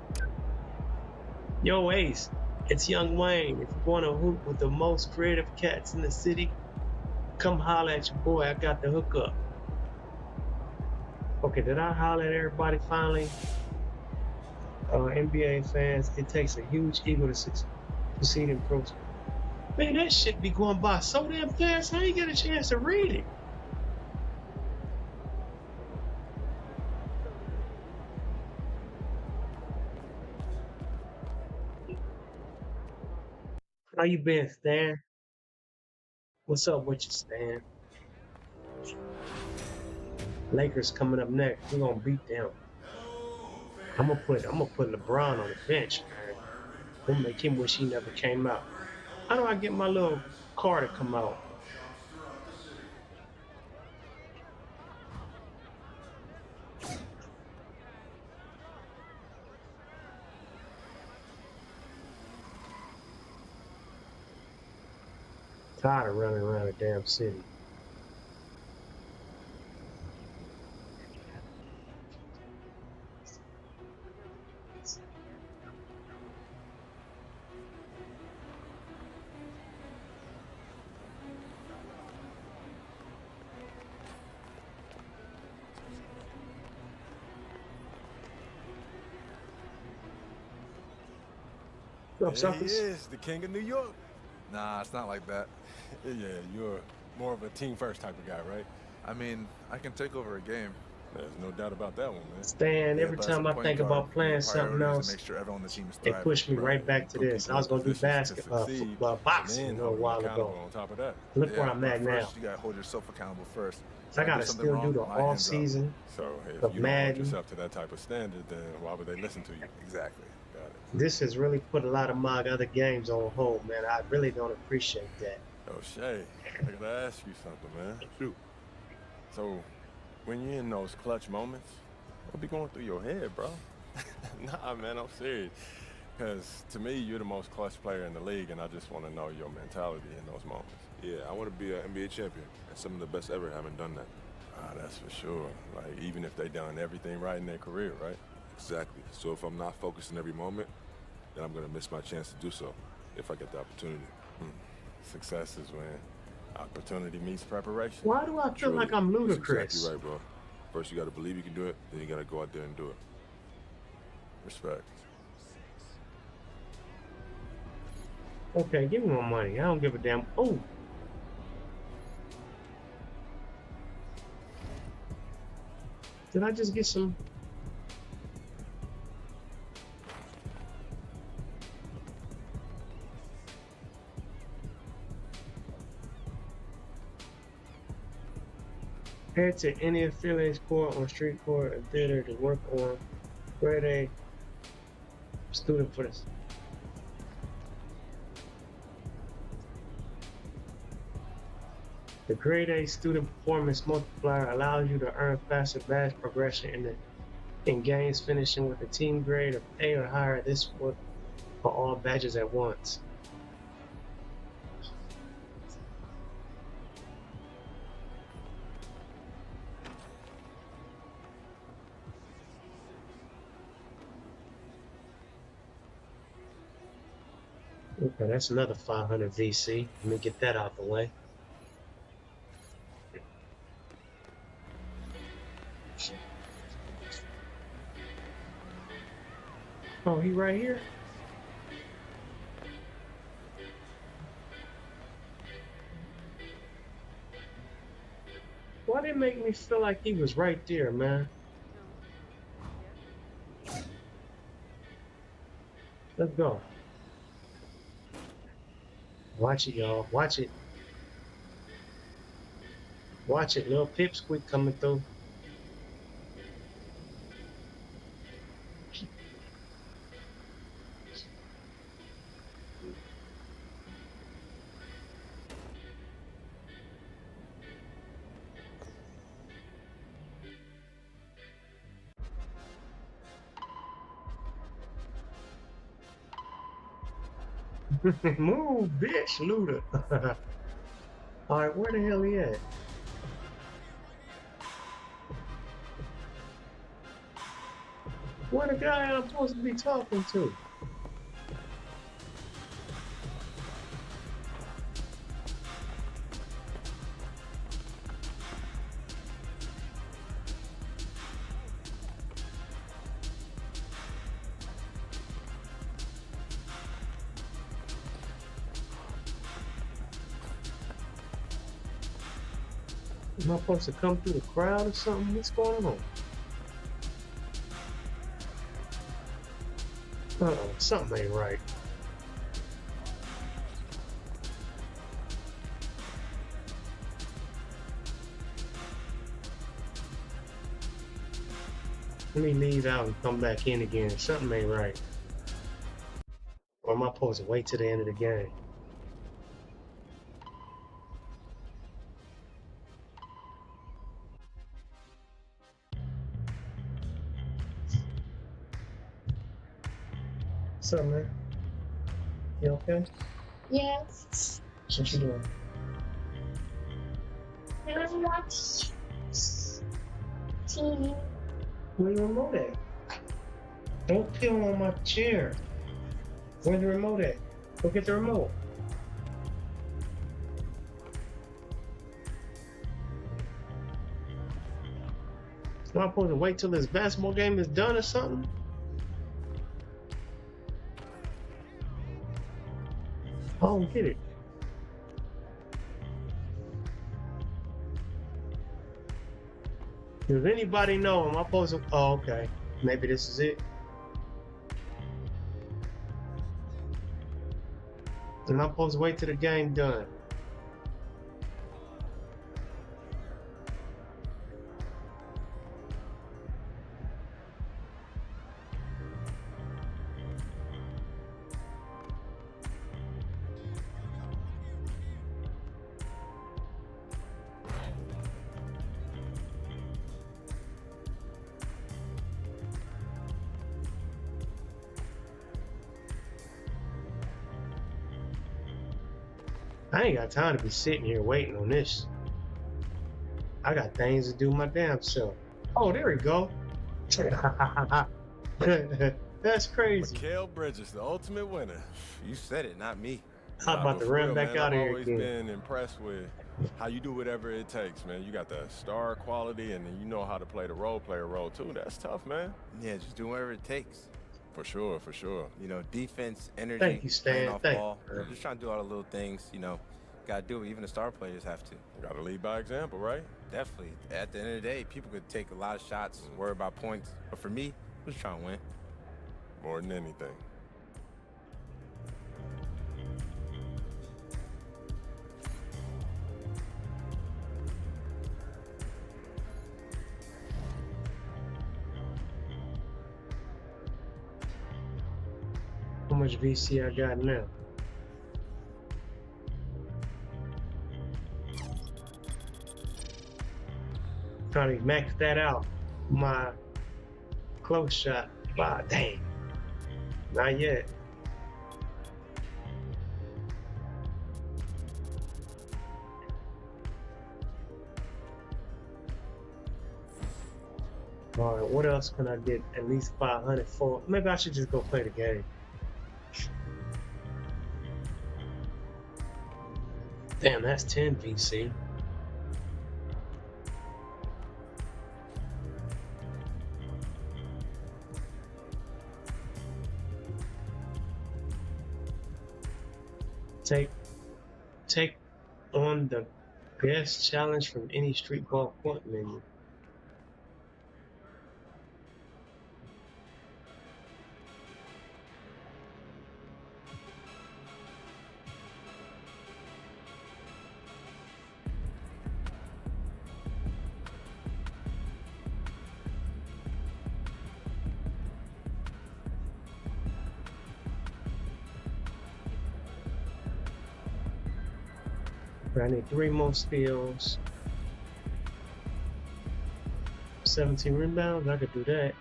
Speaker 5: Yo, Ace, it's Young Wayne. If you want to hoop with the most creative cats in the city, come holler at your boy. I got the hookup. Okay, did I holler at everybody finally? NBA fans, it takes a huge ego to succeed in pro sports. Man, that shit be going by so damn fast, I ain't get a chance to read it. How you been, Stan? What's up with you, Stan? Lakers coming up next. We're gonna beat them. I'm gonna put LeBron on the bench, man. We'll make him wish he never came out. How do I get my little car to come out? Tired of running around the damn city.
Speaker 16: There he is, the king of New York. Nah, it's not like that. Yeah, you're more of a team first type of guy, right? I mean, I can take over a game. There's no doubt about that one, man.
Speaker 5: Stan, every time I think about playing something else,
Speaker 16: make sure everyone on the team is
Speaker 5: it pushed me right back to this. I was going to do basketball, football, boxing a little while ago.
Speaker 16: On top of that,
Speaker 5: look where I'm at now.
Speaker 16: You got to hold yourself accountable first.
Speaker 5: I got to still do the off season.
Speaker 16: So if you don't hold yourself to that type of standard, then why would they listen to you? Exactly. Got it.
Speaker 5: This has really put a lot of my other games on hold, man. I really don't appreciate that.
Speaker 16: Oh, Shay, I got to ask you something, man. Shoot. So, when you're in those clutch moments, what be going through your head, bro? Nah, man, I'm serious. Because to me, you're the most clutch player in the league, and I just want to know your mentality in those moments.
Speaker 17: Yeah, I want to be an NBA champion, and some of the best ever haven't done that.
Speaker 16: Ah, that's for sure. Like, even if they done everything right in their career, right?
Speaker 17: Exactly. So if I'm not focused in every moment, then I'm going to miss my chance to do so, if I get the opportunity.
Speaker 16: Success is when opportunity meets preparation.
Speaker 5: Why do I feel like I'm ludicrous?
Speaker 17: Exactly right, bro. First, you got to believe you can do it, then you got to go out there and do it.
Speaker 16: Respect.
Speaker 5: Okay, give me my money. I don't give a damn. Oh. Did I just get some? Head to any affiliates court on street court or theater to work on grade A student for this. The grade A student performance multiplier allows you to earn faster badge progression in the In games finishing with a team grade of A or higher, this would for all badges at once. Okay, that's another 500 VC. Let me get that out the way. Oh, he right here? Why did it make me feel like he was right there, man? Let's go. Watch it, y'all. Watch it. Watch it. Little pipsqueak coming through. Move, bitch, looter. Alright, where the hell he at? Where the guy I'm supposed to be talking to? Am I supposed to come through the crowd or something? What's going on? Uh-oh, something ain't right. Let me leave out and come back in again. Something ain't right. Or am I supposed to wait till the end of the game? What's up, man? You okay?
Speaker 18: Yes.
Speaker 5: What you doing?
Speaker 18: I want to watch TV.
Speaker 5: Where the remote at? Don't peel on my chair. Where's the remote at? Go get the remote. Am I supposed to wait till this basketball game is done or something? I don't get it. Does anybody know? Am I supposed to? Oh, okay. Maybe this is it. Am I supposed to wait till the game done? I ain't got time to be sitting here waiting on this. I got things to do my damn self. Oh, there we go. That's crazy.
Speaker 16: Mikal Bridges, the ultimate winner.
Speaker 19: You said it, not me.
Speaker 5: I'm about to run back out of here
Speaker 16: I've always
Speaker 5: again.
Speaker 16: been impressed with how you do whatever it takes, man. You got the star quality, and then you know how to play the role player role, too. That's tough, man.
Speaker 19: Yeah, just do whatever it takes.
Speaker 16: For sure, for sure.
Speaker 19: You know, defense, energy,
Speaker 5: Thank you, Stan.
Speaker 19: playing off
Speaker 5: Thank
Speaker 19: ball.
Speaker 5: you.
Speaker 19: I'm just trying to do all the little things, you know. Got to do it. Even the star players have to.
Speaker 16: Got to lead by example, right?
Speaker 19: Definitely. At the end of the day, people could take a lot of shots, worry about points. But for me, I'm just trying to win.
Speaker 16: More than anything.
Speaker 5: How much VC I got now? Trying to max that out. My close shot. Wow, dang. Not yet. All right, what else can I get at least 500 for? Maybe I should just go play the game. Damn, that's 10 VC. Take on the best challenge from any street ball point menu. I need 3 more steals. 17 rebounds, I could do that.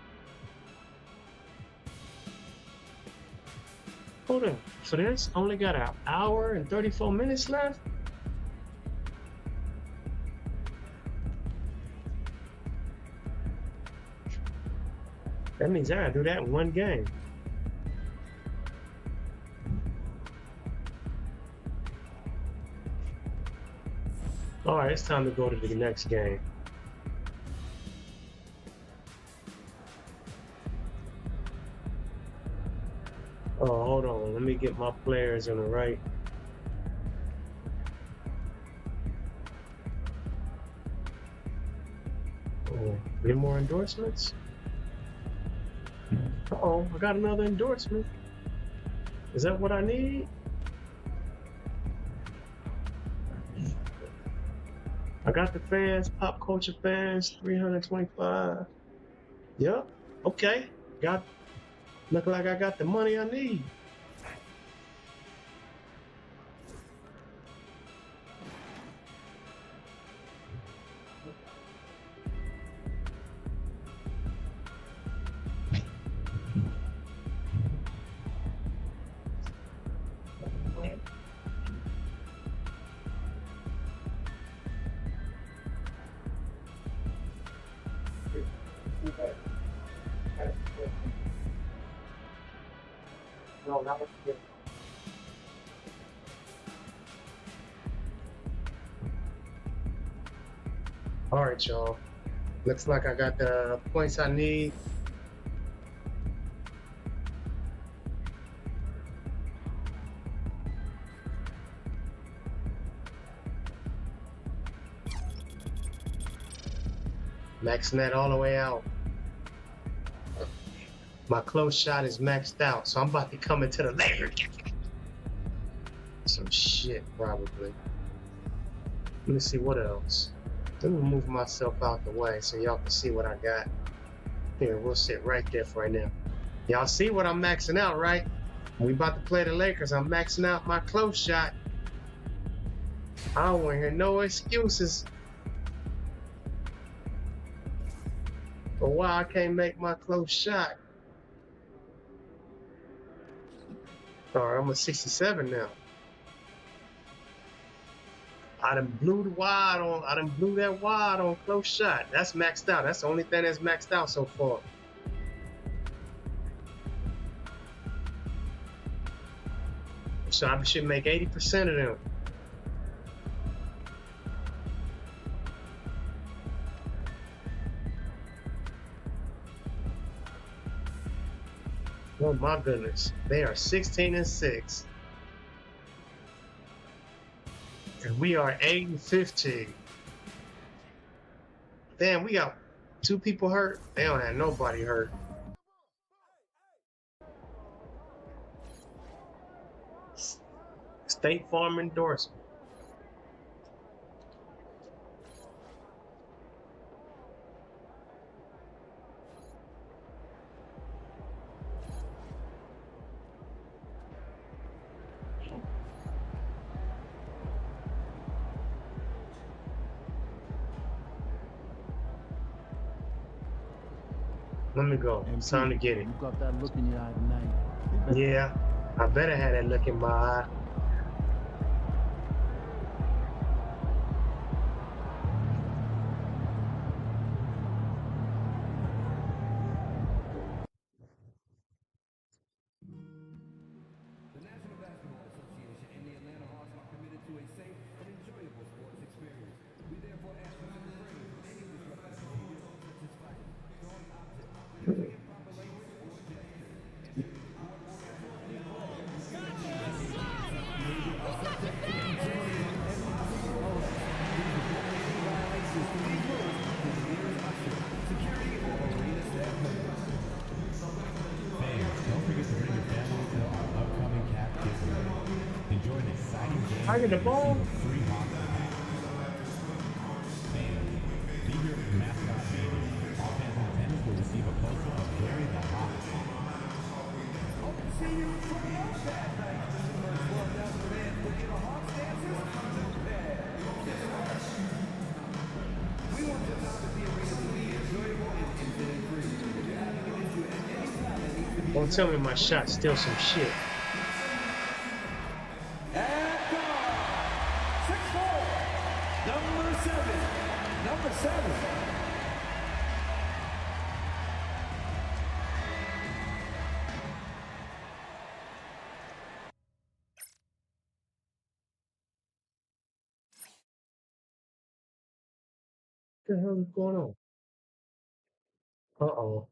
Speaker 5: Hold on, for this, only got an hour and 34 minutes left? That means I gotta do that in one game. All right, it's time to go to the next game. Oh, hold on. Let me get my players in the right. Oh, any more endorsements? Uh-oh, I got another endorsement. Is that what I need? I got the fans, pop culture fans, 325. Yep, okay. Look like I got the money I need. No, not good. All right, y'all. Looks like I got the points I need. Maxing that all the way out. My close shot is maxed out, so I'm about to come into the laser. Some shit, probably. Let me see what else. Let me move myself out the way so y'all can see what I got. Here, we'll sit right there for right now. Y'all see what I'm maxing out, right? We about to play the Lakers. I'm maxing out my close shot. I don't want to hear no excuses for why I can't make my close shot. All right, I'm at 67 now. I done blew that wide on close shot. That's maxed out. That's the only thing that's maxed out so far. So I should make 80% of them. Oh my goodness. They are 16-6. And we are 8-15. Damn, we got 2 people hurt. They don't have nobody hurt. State Farm endorsement. Let me go. It's time to get it.
Speaker 15: You got that look in your eye tonight.
Speaker 5: Yeah, I better have that look in my eye. I get the ball. Don't tell me my shot's still some shit.
Speaker 4: Number 7.
Speaker 5: What the hell is going on? Uh-oh.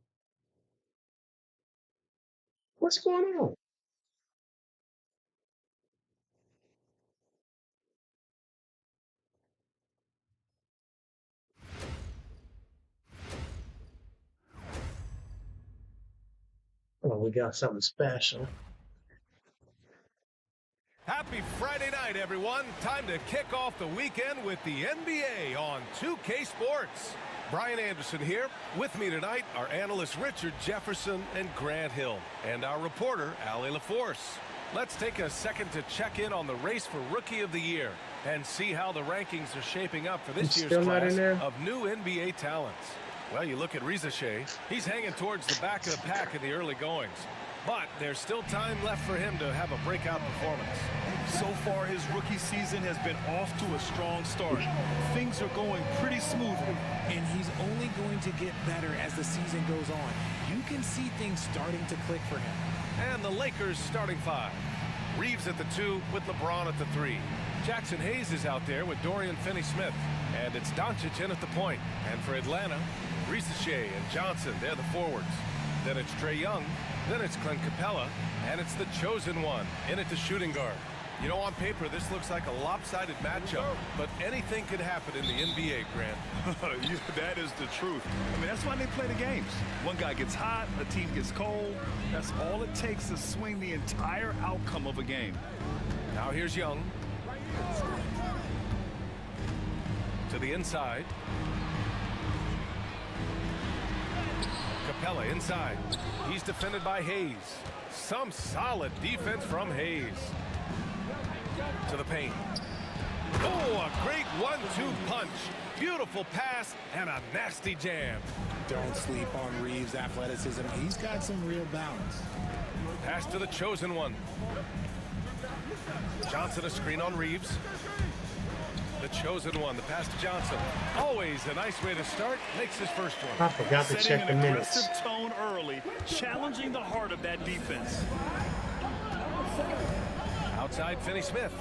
Speaker 5: What's going on? Oh, we got something special.
Speaker 20: Happy Friday night, everyone. Time to kick off the weekend with the NBA on 2K Sports. Brian Anderson here. With me tonight are analysts Richard Jefferson and Grant Hill, and our reporter, Allie LaForce. Let's take a second to check in on the race for Rookie of the Year and see how the rankings are shaping up for this year's class of new NBA talents. Well, you look at Rizasheh. He's hanging towards the back of the pack in the early goings. But there's still time left for him to have a breakout performance.
Speaker 21: So far, his rookie season has been off to a strong start. Things are going pretty smoothly.
Speaker 22: And he's only going to get better as the season goes on. You can see things starting to click for him.
Speaker 20: And the Lakers starting 5. Reeves at the 2 with LeBron at the 3. Jackson Hayes is out there with Dorian Finney-Smith. And it's Doncic in at the point. And for Atlanta, Rizasheh and Johnson, they're the forwards. Then it's Trae Young. Then it's Clint Capella. And it's the chosen one in at the shooting guard. You know, on paper, this looks like a lopsided matchup, but anything could happen in the NBA, Grant.
Speaker 21: That is the truth. I mean, that's why they play the games. One guy gets hot, a team gets cold. That's all it takes to swing the entire outcome of a game.
Speaker 20: Now here's Young. To the inside. Capella inside. He's defended by Hayes. Some solid defense from Hayes. To the paint. Oh, a great 1-2 punch. Beautiful pass and a nasty jam.
Speaker 22: Don't sleep on Reeves' athleticism. He's got some real balance.
Speaker 20: Pass to the chosen one. Johnson a screen on Reeves. The chosen one, the pass to Johnson. Always a nice way to start. Makes his first one.
Speaker 5: I forgot to check the minutes.
Speaker 21: Setting an aggressive tone early, challenging the heart of that defense.
Speaker 20: Outside Finney-Smith.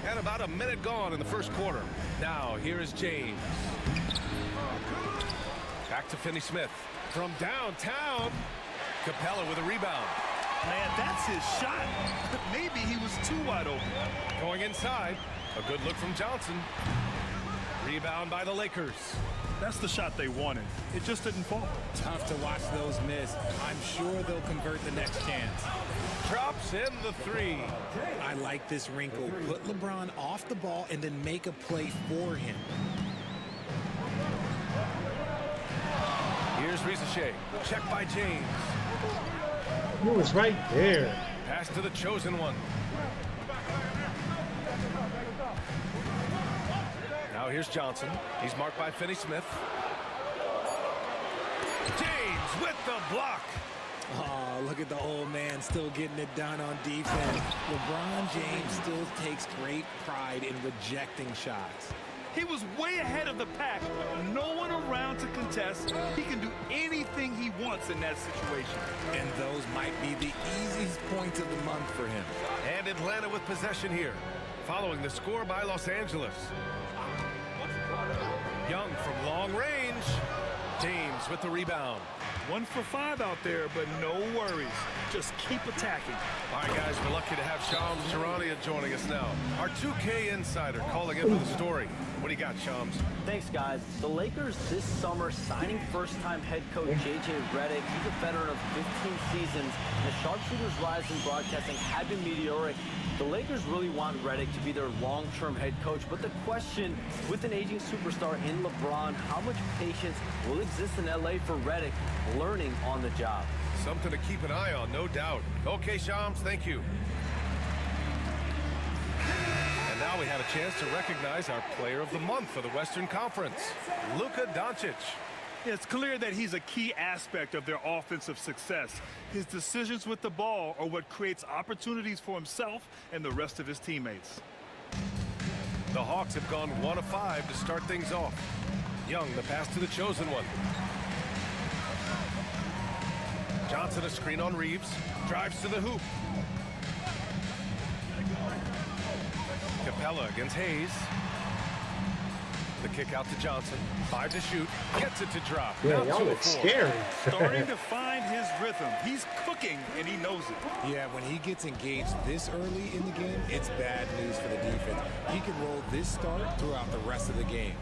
Speaker 20: And about a minute gone in the first quarter. Now here is James. Back to Finney-Smith. From downtown, Capella with a rebound.
Speaker 21: Man, that's his shot. Maybe he was too wide open.
Speaker 20: Going inside. A good look from Johnson. Rebound by the Lakers.
Speaker 21: That's the shot they wanted. It just didn't fall.
Speaker 22: Tough to watch those miss. I'm sure they'll convert the next chance.
Speaker 20: Drops in the 3.
Speaker 22: I like this wrinkle. Put LeBron off the ball and then make a play for him.
Speaker 20: Here's Rizasheh. Check by James.
Speaker 5: He was right there.
Speaker 20: Pass to the chosen one. Now Now here's Johnson. He's marked by Finney Smith. James with the block.
Speaker 22: Oh, look at the old man still getting it done on defense. LeBron James still takes great pride in rejecting shots.
Speaker 21: He was way ahead of the pack. No one around to contest. He can do anything he wants in that situation.
Speaker 22: And those might be the easiest points of the month for him.
Speaker 20: And Atlanta with possession here, following the score by Los Angeles. Young from long range. James with the rebound.
Speaker 21: 1 for 5 out there, but no worries. Just keep attacking.
Speaker 20: All right, guys, we're lucky to have Shams Charania joining us now. Our 2K insider calling into the story. What do you got, Shams?
Speaker 9: Thanks, guys. The Lakers this summer signing first-time head coach J.J. Redick. He's a veteran of 15 seasons. The sharpshooter's rise in broadcasting had been meteoric. The Lakers really want Redick to be their long-term head coach, but the question, with an aging superstar in LeBron, how much patience will exist in L.A. for Redick learning on the job?
Speaker 20: Something to keep an eye on, no doubt. Okay, Shams, thank you. And now we had a chance to recognize our player of the month for the Western Conference, Luka Doncic.
Speaker 21: It's clear that he's a key aspect of their offensive success. His decisions with the ball are what creates opportunities for himself and the rest of his teammates.
Speaker 20: The Hawks have gone 1 of 5 to start things off. Young, the pass to the chosen one. Johnson a screen on Reeves. Drives to the hoop. Capella against Hayes. The kick out to Johnson. 5 to shoot. Gets it to drop.
Speaker 5: Yeah, y'all look scary.
Speaker 21: Starting to find his rhythm. He's cooking, and he knows it.
Speaker 22: Yeah, when he gets engaged this early in the game, it's bad news for the defense. He can roll this start throughout the rest of the game.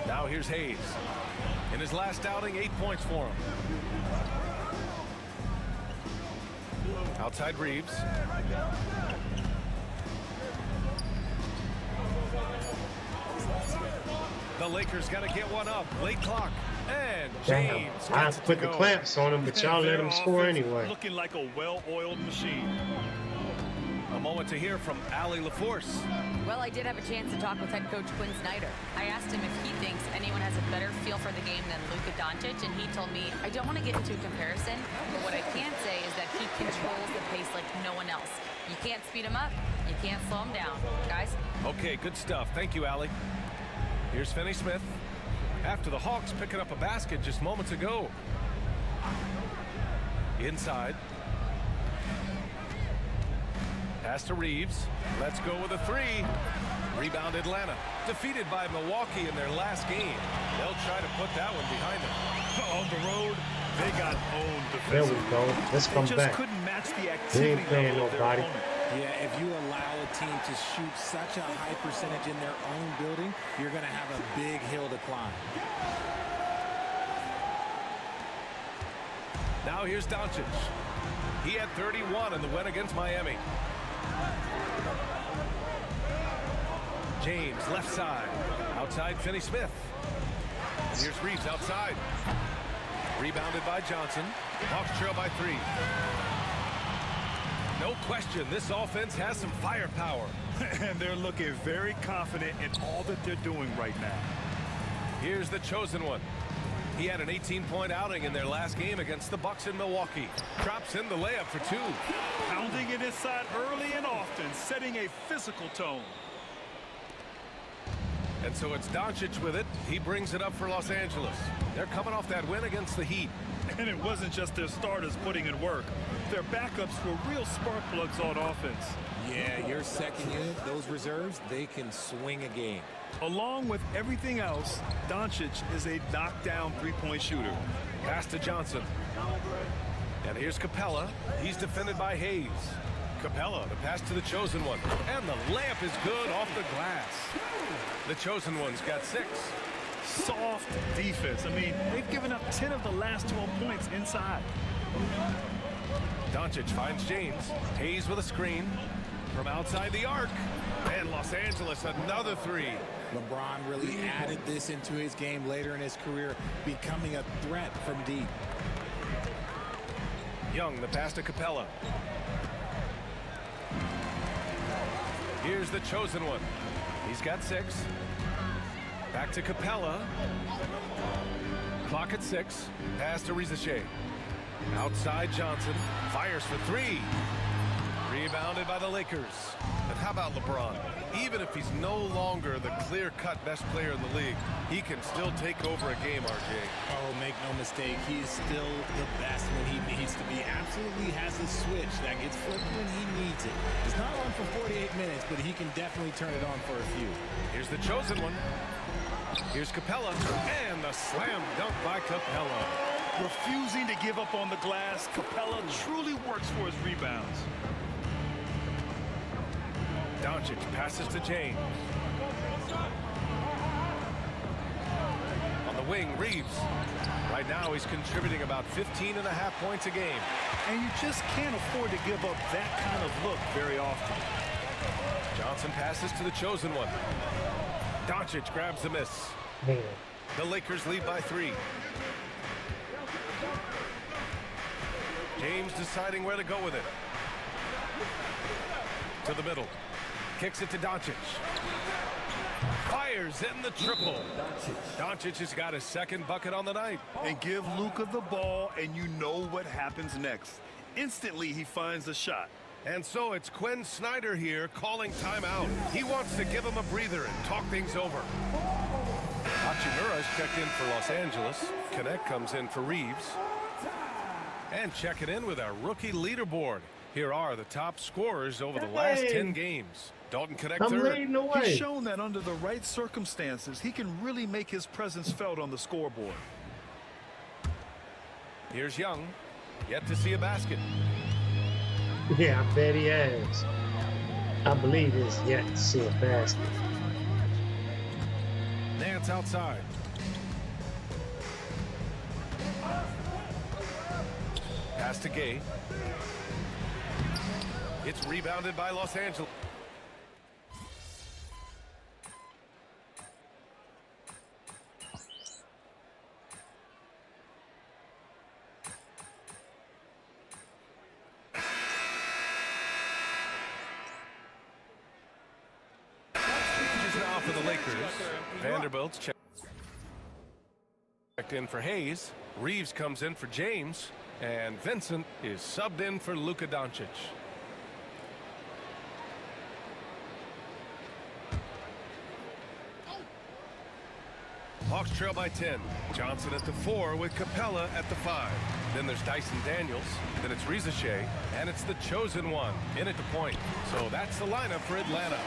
Speaker 20: Now here's Hayes. In his last outing, 8 points for him. Outside Reeves. The Lakers got to get one up. Late clock. And James
Speaker 5: I
Speaker 20: gets it
Speaker 5: put
Speaker 20: to
Speaker 5: the
Speaker 20: go.
Speaker 5: clamps on him, but y'all let him score anyway.
Speaker 21: Looking like a well-oiled machine.
Speaker 20: A moment to hear from Allie LaForce.
Speaker 1: Well, I did have a chance to talk with head coach Quinn Snyder. I asked him if he thinks anyone has a better feel for the game than Luka Doncic, and he told me, I don't want to get into a comparison, but what I can say is that he controls the pace like no one else. You can't speed him up, you can't slow him down. Guys?
Speaker 20: Okay, good stuff. Thank you, Allie. Here's Finney Smith. After the Hawks picking up a basket just moments ago. Inside. Pass to Reeves. Let's go with a 3. Rebound Atlanta. Defeated by Milwaukee in their last game. They'll try to put that one behind them.
Speaker 21: On the road, they got owned
Speaker 5: There
Speaker 21: defensively.
Speaker 5: we go. Let's come
Speaker 21: They just
Speaker 5: back.
Speaker 21: couldn't match the
Speaker 5: He
Speaker 21: activity
Speaker 5: ain't playing
Speaker 21: level of their
Speaker 5: nobody.
Speaker 21: opponent.
Speaker 22: Yeah, if you allow a team to shoot such a high percentage in their own building, you're going to have a big hill to climb.
Speaker 20: Now here's Doncic. He had 31 in the win against Miami. James, left side. Outside, Finney Smith. Here's Reeves outside. Rebounded by Johnson. Hawks trail by 3. No question, this offense has some firepower.
Speaker 21: And they're looking very confident in all that they're doing right now.
Speaker 20: Here's the chosen one. He had an 18-point outing in their last game against the Bucks in Milwaukee. Drops in the layup for 2.
Speaker 21: Pounding it inside early and often, setting a physical tone.
Speaker 20: And so it's Doncic with it. He brings it up for Los Angeles. They're coming off that win against the Heat.
Speaker 21: And it wasn't just their starters putting in work. Their backups were real spark plugs on offense.
Speaker 22: Yeah, your second unit, those reserves, they can swing a game.
Speaker 21: Along with everything else, Doncic is a knockdown three-point shooter.
Speaker 20: Pass to Johnson. And here's Capella. He's defended by Hayes. Capella, the pass to the chosen one. And the layup is good off the glass. The chosen one's got 6.
Speaker 21: Soft defense. I mean, they've given up 10 of the last 12 points inside.
Speaker 20: Doncic finds James. Hayes with a screen from outside the arc. And Los Angeles, another 3.
Speaker 22: LeBron really added this into his game later in his career, becoming a threat from deep.
Speaker 20: Young, the pass to Capella. Here's the chosen one. He's got 6. Back to Capella. Clock at 6. Pass to Rizashay. Outside Johnson. Fires for 3. Rebounded by the Lakers. And how about LeBron? Even if he's no longer the clear-cut best player in the league, he can still take over a game, RJ.
Speaker 22: Oh, make no mistake, he is still the best when he needs to be. Absolutely has a switch that gets flipped when he needs it. It's not on for 48 minutes, but he can definitely turn it on for a few.
Speaker 20: Here's the chosen one. Here's Capella, and the slam dunk by Capella.
Speaker 21: Refusing to give up on the glass, Capella truly works for his rebounds.
Speaker 20: Doncic passes to James. On the wing, Reeves. Right now, he's contributing about 15.5 points a game.
Speaker 21: And you just can't afford to give up that kind of look very often.
Speaker 20: Johnson passes to the chosen one. Doncic grabs the miss. The Lakers lead by 3. James deciding where to go with it. To the middle. Kicks it to Doncic. Fires in the triple. Doncic has got his second bucket on the night.
Speaker 21: And give Luka the ball, and you know what happens next. Instantly, he finds a shot.
Speaker 20: And so it's Quinn Snyder here calling timeout. He wants to give him a breather and talk things over. Hachimura's checked in for Los Angeles. Connect comes in for Reeves. And checking in with our rookie leaderboard. Here are the top scorers over the last 10 games. Dalton Connect third.
Speaker 21: He's shown that under the right circumstances, he can really make his presence felt on the scoreboard.
Speaker 20: Here's Young. Yet to see a basket.
Speaker 5: Yeah, I bet he has. I believe he's yet to see a basket.
Speaker 20: Nance outside. Pass to Gay. It's rebounded by Los Angeles. Now for the Lakers. Vanderbilt's checked in for Hayes. Reeves comes in for James. And Vincent is subbed in for Luka Doncic. Hawks trail by 10. Johnson at the 4 with Capella at the 5. Then there's Dyson Daniels. Then it's Rizashay. And it's the chosen one in at the point. So that's the lineup for Atlanta.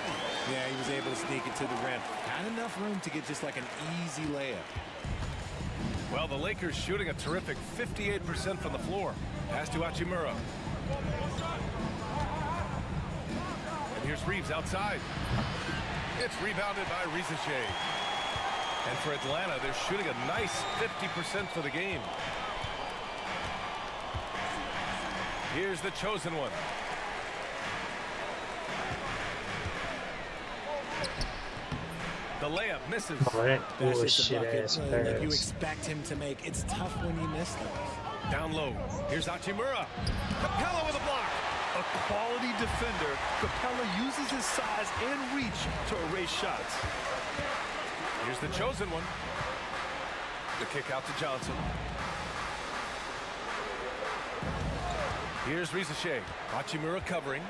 Speaker 22: Yeah, he was able to sneak it to the rim. Not enough room to get just like an easy layup.
Speaker 20: Well, the Lakers shooting a terrific 58% from the floor. Pass to Hachimura. And here's Reeves outside. It's rebounded by Rizashay. And for Atlanta, they're shooting a nice 50% for the game. Here's the chosen one. The layup misses.
Speaker 5: Oh, that
Speaker 22: That's just a bucket
Speaker 5: ass
Speaker 22: that you
Speaker 5: pass.
Speaker 22: expect him to make. It's tough when you miss them.
Speaker 20: Down low. Here's Hachimura. Capella with a block.
Speaker 21: A quality defender, Capella uses his size and reach to erase shots.
Speaker 20: Here's the chosen one. The kick out to Johnson. Here's Rizashay. Hachimura covering.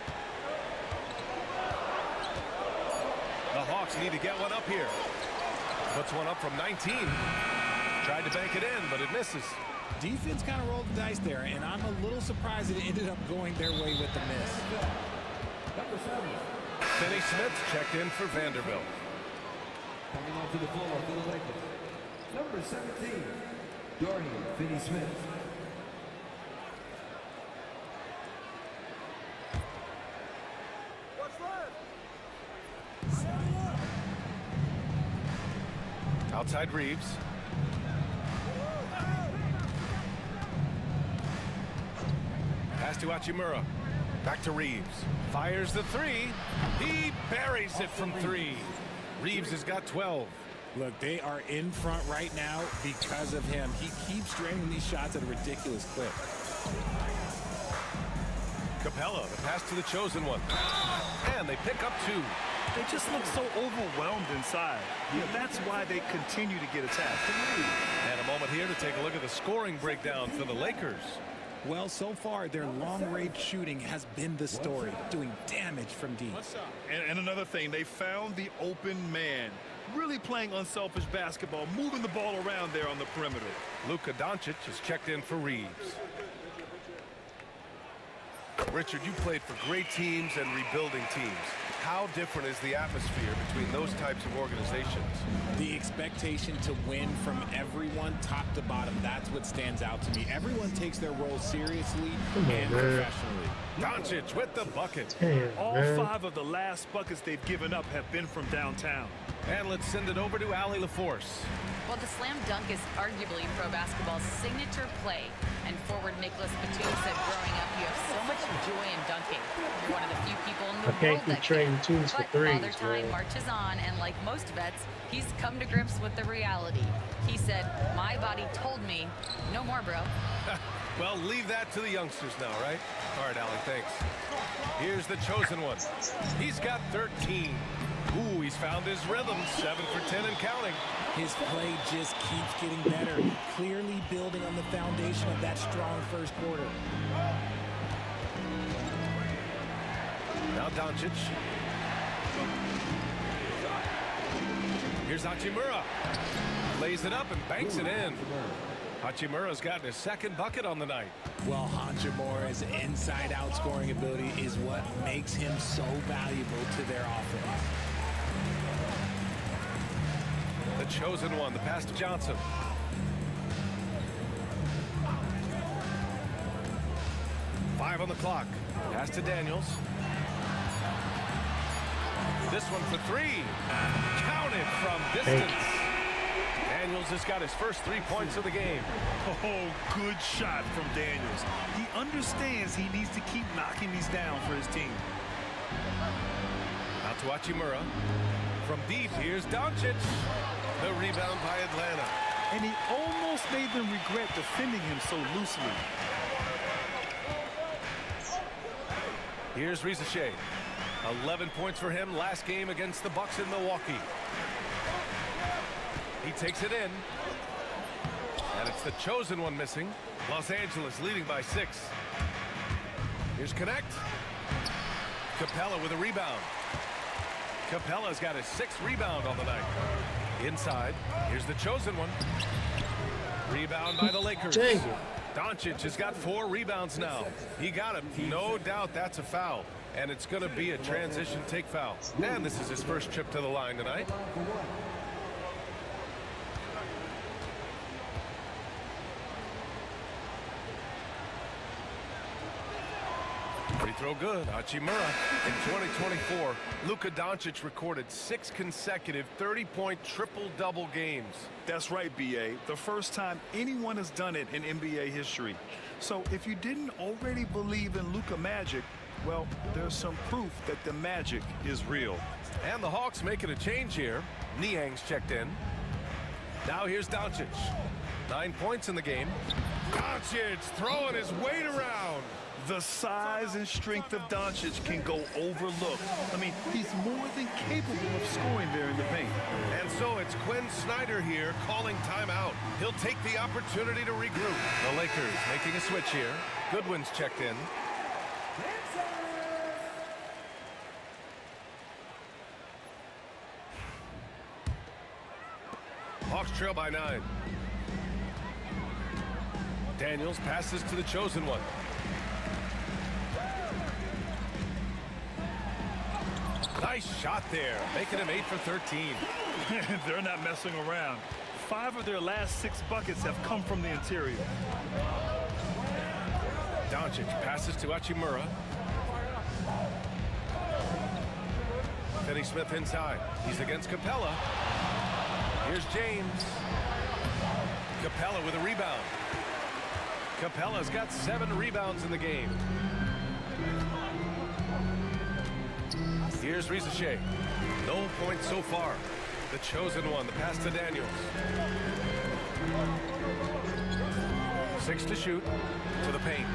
Speaker 20: The Hawks need to get one up here. Puts one up from 19. Tried to bank it in, but it misses.
Speaker 22: Defense kind of rolled the dice there, and I'm a little surprised that it ended up going their way with the miss.
Speaker 20: Finney Smith checked in for Vanderbilt.
Speaker 2: Coming onto the floor for the Lakers. Number 17, Dorian Finney-Smith.
Speaker 20: Outside Reeves. Pass to Hachimura. Back to Reeves. Fires the 3. He buries it from 3. Reeves has got 12.
Speaker 22: Look, they are in front right now because of him. He keeps draining these shots at a ridiculous clip.
Speaker 20: Capella, the pass to the chosen one. And they pick up 2.
Speaker 21: They just look so overwhelmed inside. That's why they continue to get attacked.
Speaker 20: And a moment here to take a look at the scoring breakdown for the Lakers.
Speaker 22: Well, so far, their long-range shooting has been the story, doing damage from deep.
Speaker 21: And another thing, they found the open man. Really playing unselfish basketball, moving the ball around there on the perimeter.
Speaker 20: Luka Doncic is checked in for Reeves. Richard, you played for great teams and rebuilding teams. How different is the atmosphere between those types of organizations?
Speaker 22: The expectation to win from everyone, top to bottom, that's what stands out to me. Everyone takes their role seriously and professionally.
Speaker 20: Doncic with the bucket.
Speaker 21: All 5 of the last buckets they've given up have been from downtown.
Speaker 20: And let's send it over to Allie LaForce.
Speaker 1: Well, the slam dunk is arguably pro basketball's signature play. And forward Nicholas Batum said growing up, you have so much joy in dunking. You're one of the few people in the world that
Speaker 5: trading twos for threes.
Speaker 1: Father Time marches on, and like most vets, he's come to grips with the reality. He said, my body told me, no more, bro.
Speaker 20: Well, leave that to the youngsters now, right? All right, Allie, thanks. Here's the chosen one. He's got 13. Ooh, he's found his rhythm. 7 for 10 and counting.
Speaker 22: His play just keeps getting better, clearly building on the foundation of that strong first quarter.
Speaker 20: Now Doncic. Here's Hachimura. Lays it up and banks it in. Hachimura's gotten his second bucket on the night.
Speaker 22: Well, Hachimura's inside-out scoring ability is what makes him so valuable to their offense.
Speaker 20: The chosen one, the pass to Johnson. Five on the clock. Pass to Daniels. This one for 3. Counted from distance. Daniels has got his first 3 points of the game.
Speaker 21: Oh, good shot from Daniels. He understands he needs to keep knocking these down for his team.
Speaker 20: Out to Hachimura. From deep, here's Doncic. The rebound by Atlanta.
Speaker 21: And he almost made them regret defending him so loosely.
Speaker 20: Here's Rizachet. 11 points for him last game against the Bucks in Milwaukee. He takes it in. And it's the chosen one missing. Los Angeles leading by 6. Here's Connect. Capella with a rebound. Capella's got his 6th rebound on the night. Inside, here's the chosen one. Rebound by the Lakers. Doncic has got 4 rebounds now. He got him. No doubt that's a foul. And it's going to be a transition take foul. And this is his first trip to the line tonight. Free throw good. Hachimura. In 2024, Luka Doncic recorded 6 consecutive 30-point triple-double games.
Speaker 21: That's right, B.A. The first time anyone has done it in NBA history. So if you didn't already believe in Luka magic, well, there's some proof that the magic is real.
Speaker 20: And the Hawks making a change here. Niang's checked in. Now here's Doncic. 9 points in the game. Doncic throwing his weight around.
Speaker 21: The size and strength of Doncic can go overlooked. I mean, he's more than capable of scoring there in the paint.
Speaker 20: And so it's Quinn Snyder here calling timeout. He'll take the opportunity to regroup. The Lakers making a switch here. Goodwin's checked in. Hawks trail by 9. Daniels passes to the chosen one. Nice shot there, making him 8 for 13.
Speaker 21: They're not messing around. 5 of their last 6 buckets have come from the interior.
Speaker 20: Doncic passes to Hachimura. Finney-Smith inside. He's against Capella. Here's James. Capella with a rebound. Capella's got 7 rebounds in the game. Here's Rizachet. No points so far. The chosen one, the pass to Daniels. 6 to shoot. To the paint.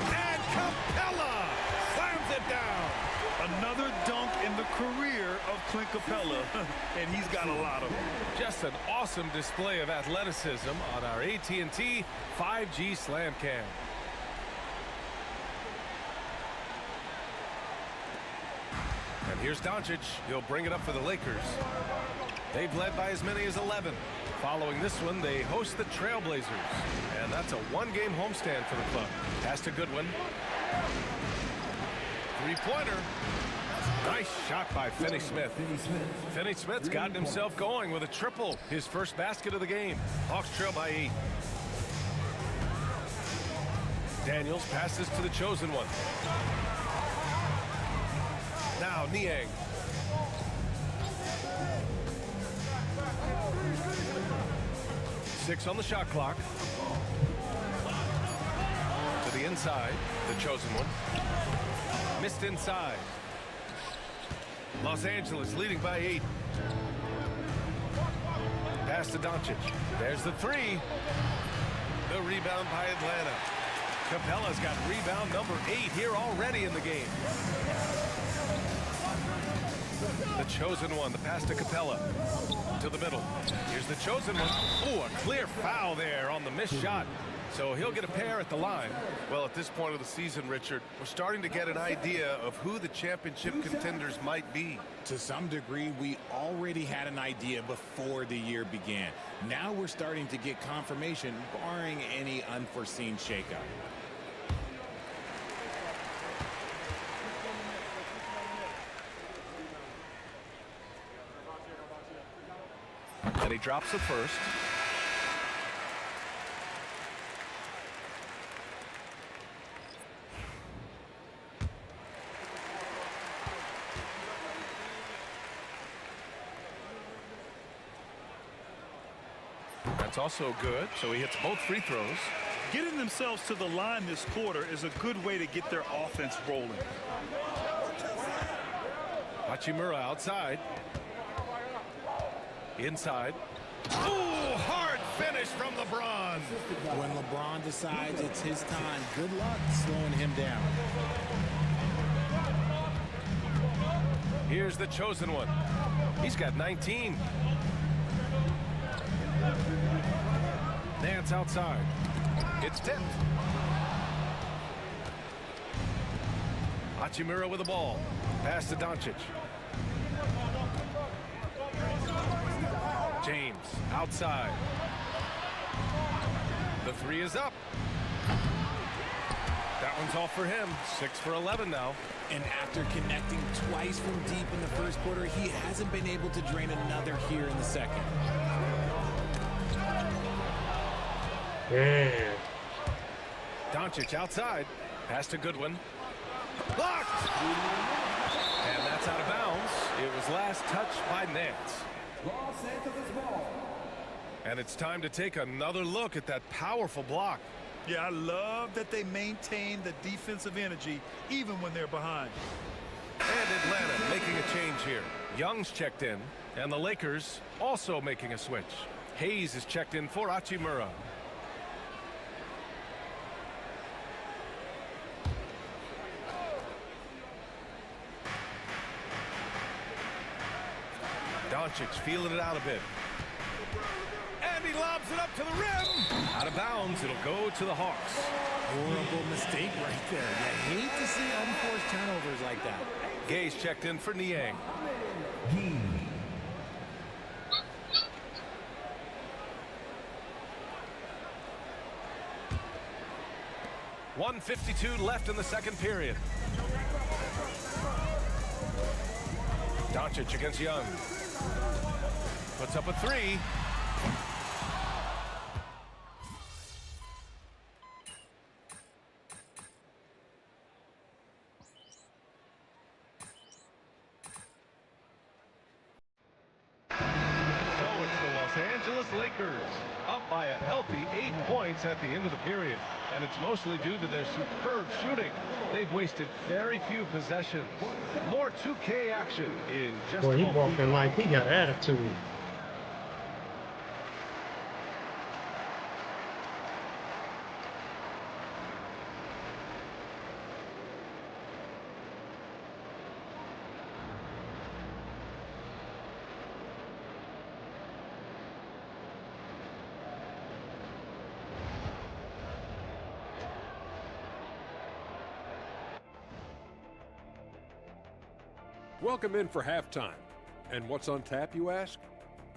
Speaker 20: And Capella slams it down.
Speaker 21: Another dunk in the career of Clint Capella, and he's got a lot of them.
Speaker 20: Just an awesome display of athleticism on our AT&T 5G Slam Cam. And here's Doncic. He'll bring it up for the Lakers. They've led by as many as 11. Following this one, they host the Trailblazers. And that's a one-game homestand for the club. Pass to Goodwin. Three-pointer. Nice shot by Finney-Smith. Finney-Smith's gotten himself going with a triple. His first basket of the game. Hawks trail by 8. Daniels passes to the chosen one. Now Niang. Six on the shot clock. To the inside, the chosen one. Missed inside. Los Angeles leading by 8. Pass to Doncic. There's the three. The rebound by Atlanta. Capella's got rebound number 8 here already in the game. The chosen one, the pass to Capella. To the middle. Here's the chosen one. Oh, a clear foul there on the missed shot. So he'll get a pair at the line. Well, at this point of the season, Richard, we're starting to get an idea of who the championship contenders might be.
Speaker 22: To some degree, we already had an idea before the year began. Now we're starting to get confirmation, barring any unforeseen shakeup.
Speaker 20: And he drops it first. That's also good, so he hits both free throws.
Speaker 21: Getting themselves to the line this quarter is a good way to get their offense rolling.
Speaker 20: Hachimura outside. Inside. Ooh, hard finish from LeBron.
Speaker 22: When LeBron decides it's his time, good luck slowing him down.
Speaker 20: Here's the chosen one. He's got 19. Nance outside. It's tipped. Hachimura with the ball. Pass to Doncic. James outside. The three is up. That one's off for him. 6 for 11 now.
Speaker 22: And after connecting twice from deep in the first quarter, he hasn't been able to drain another here in the second.
Speaker 5: Yeah.
Speaker 20: Doncic outside. Pass to Goodwin. Blocked! And that's out of bounds. It was last touched by Nance.
Speaker 2: Los Angeles ball.
Speaker 20: And it's time to take another look at that powerful block.
Speaker 21: Yeah, I love that they maintain the defensive energy even when they're behind.
Speaker 20: And Atlanta making a change here. Young's checked in, and the Lakers also making a switch. Hayes is checked in for Hachimura. Doncic feeling it out a bit. And he lobs it up to the rim. Out of bounds, it'll go to the Hawks.
Speaker 22: Horrible mistake right there. You hate to see unforced turnovers like that.
Speaker 20: Gay's checked in for Niang. 1:52 left in the second period. Doncic against Young. Puts up a three. Lakers up by a healthy 8 points at the end of the period, and it's mostly due to their superb shooting. They've wasted very few possessions. More 2K action in just
Speaker 5: boy, he walking like he got attitude.
Speaker 12: Welcome in for halftime. And what's on tap, you ask?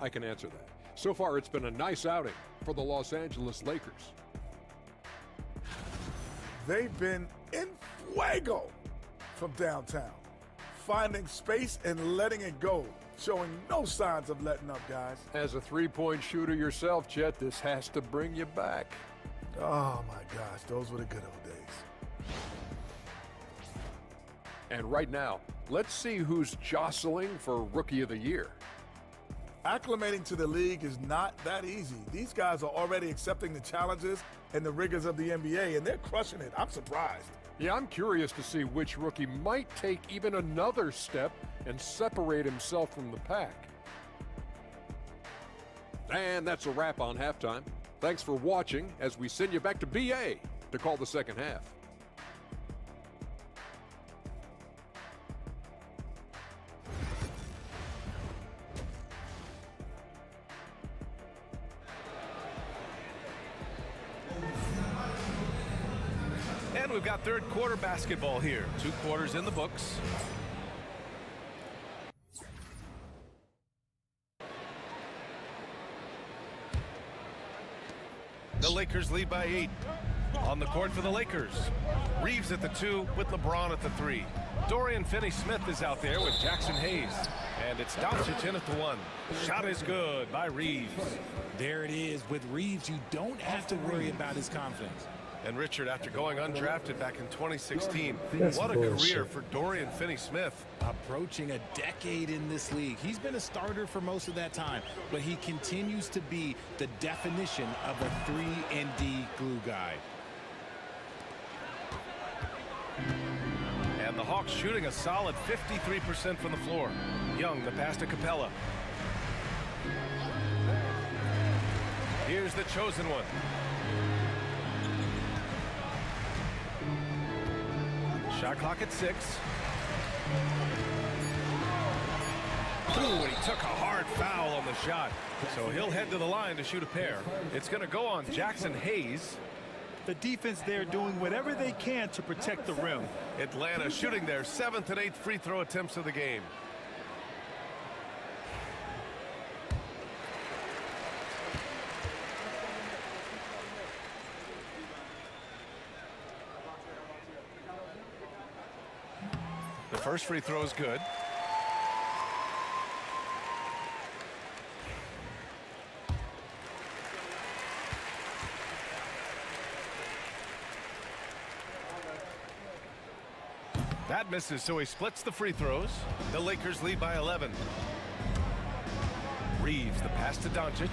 Speaker 12: I can answer that. So far, it's been a nice outing for the Los Angeles Lakers.
Speaker 14: They've been in fuego from downtown, finding space and letting it go, showing no signs of letting up, guys.
Speaker 12: As a three-point shooter yourself, Chet, this has to bring you back.
Speaker 14: Oh my gosh, those were the good old days.
Speaker 12: And right now, let's see who's jostling for Rookie of the Year.
Speaker 14: Acclimating to the league is not that easy. These guys are already accepting the challenges and the rigors of the NBA, and they're crushing it. I'm surprised.
Speaker 12: Yeah, I'm curious to see which rookie might take even another step and separate himself from the pack. And that's a wrap on halftime. Thanks for watching as we send you back to BA to call the second half.
Speaker 20: And we've got third quarter basketball here. 2 quarters in the books. The Lakers lead by 8. On the court for the Lakers. Reeves at the 2 with LeBron at the 3. Dorian Finney-Smith is out there with Jackson Hayes. And it's Doncic in at the 1. Shot is good by Reeves.
Speaker 22: There it is. With Reeves, you don't have to worry about his confidence.
Speaker 20: And Richard, after going undrafted back in 2016,
Speaker 22: That's
Speaker 20: what a
Speaker 22: bullshit.
Speaker 20: career for Dorian Finney-Smith.
Speaker 22: Approaching a decade in this league. He's been a starter for most of that time, but he continues to be the definition of a 3-and-D glue guy.
Speaker 20: And the Hawks shooting a solid 53% from the floor. Young, the pass to Capella. Here's the chosen one. Shot clock at 6. Ooh, and he took a hard foul on the shot. So he'll head to the line to shoot a pair. It's going to go on Jackson Hayes.
Speaker 21: The defense there doing whatever they can to protect the rim.
Speaker 20: Atlanta shooting their 7th and 8th free throw attempts of the game. The first free throw is good. That misses, so he splits the free throws. The Lakers lead by 11. Reeves, the pass to Doncic.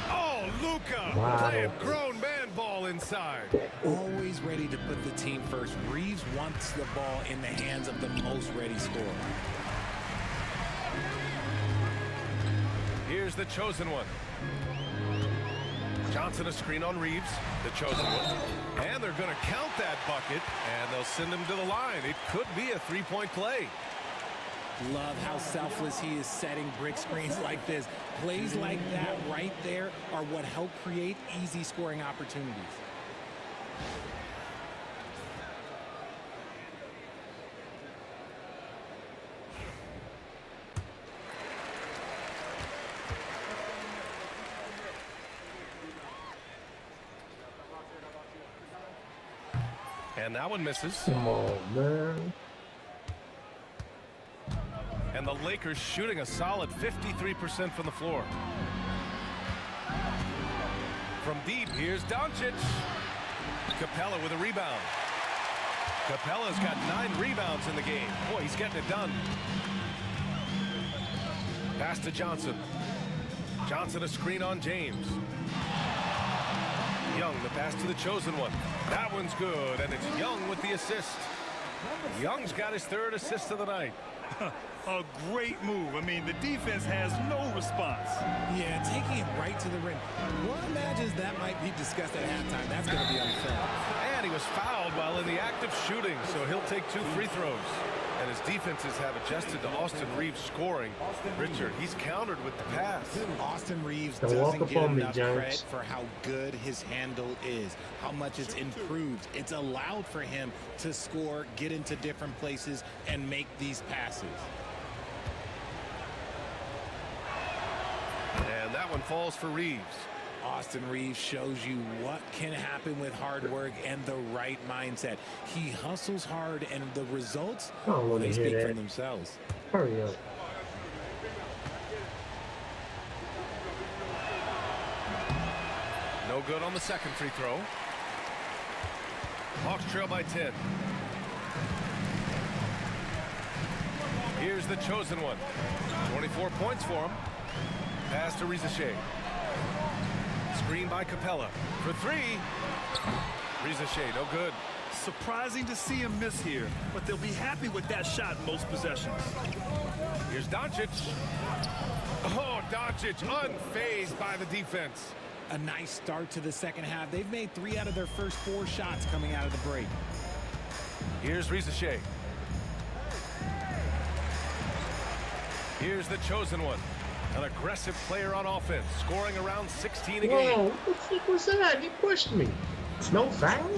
Speaker 20: Oh, Luka playing grown man ball inside.
Speaker 22: Always ready to put the team first. Reeves wants the ball in the hands of the most ready scorer.
Speaker 20: Here's the chosen one. Johnson a screen on Reeves, the chosen one. And they're going to count that bucket, and they'll send him to the line. It could be a three-point play.
Speaker 22: Love how selfless he is setting brick screens like this. Plays like that right there are what help create easy scoring opportunities.
Speaker 20: And that one misses.
Speaker 5: Come on, man.
Speaker 20: And the Lakers shooting a solid 53% from the floor. From deep, here's Doncic. Capella with a rebound. Capella's got 9 rebounds in the game. Boy, he's getting it done. Pass to Johnson. Johnson a screen on James. Young, the pass to the chosen one. That one's good, and it's Young with the assist. Young's got his 3rd assist of the night.
Speaker 21: A great move. I mean, the defense has no response.
Speaker 22: Yeah, taking it right to the rim. One imagines that might be discussed at halftime. That's going to be on film.
Speaker 20: And he was fouled while in the act of shooting, so he'll take 2 free throws. And his defenses have adjusted to Austin Reeves scoring. Richard, he's countered with the pass.
Speaker 22: Austin Reeves
Speaker 5: Don't walk
Speaker 22: doesn't
Speaker 5: up
Speaker 22: get
Speaker 5: on me,
Speaker 22: enough
Speaker 5: James.
Speaker 22: credit for how good his handle is, how much it's improved. It's allowed for him to score, get into different places, and make these passes.
Speaker 20: And that one falls for Reeves.
Speaker 22: Austin Reeves shows you what can happen with hard work and the right mindset. He hustles hard, and the results, they speak for themselves.
Speaker 5: Hurry up.
Speaker 20: No good on the second free throw. Hawks trail by 10. Here's the chosen one. 24 points for him. Pass to Rizachet. Screen by Capella for three. Rizachet, no good.
Speaker 21: Surprising to see him miss here, but they'll be happy with that shot in most possessions.
Speaker 20: Here's Doncic. Oh, Doncic unfazed by the defense.
Speaker 22: A nice start to the second half. They've made 3 out of their first 4 shots coming out of the break.
Speaker 20: Here's Rizachet. Here's the chosen one. An aggressive player on offense, scoring around 16 a game.
Speaker 5: Whoa, what the fuck was that? He pushed me. It's no foul?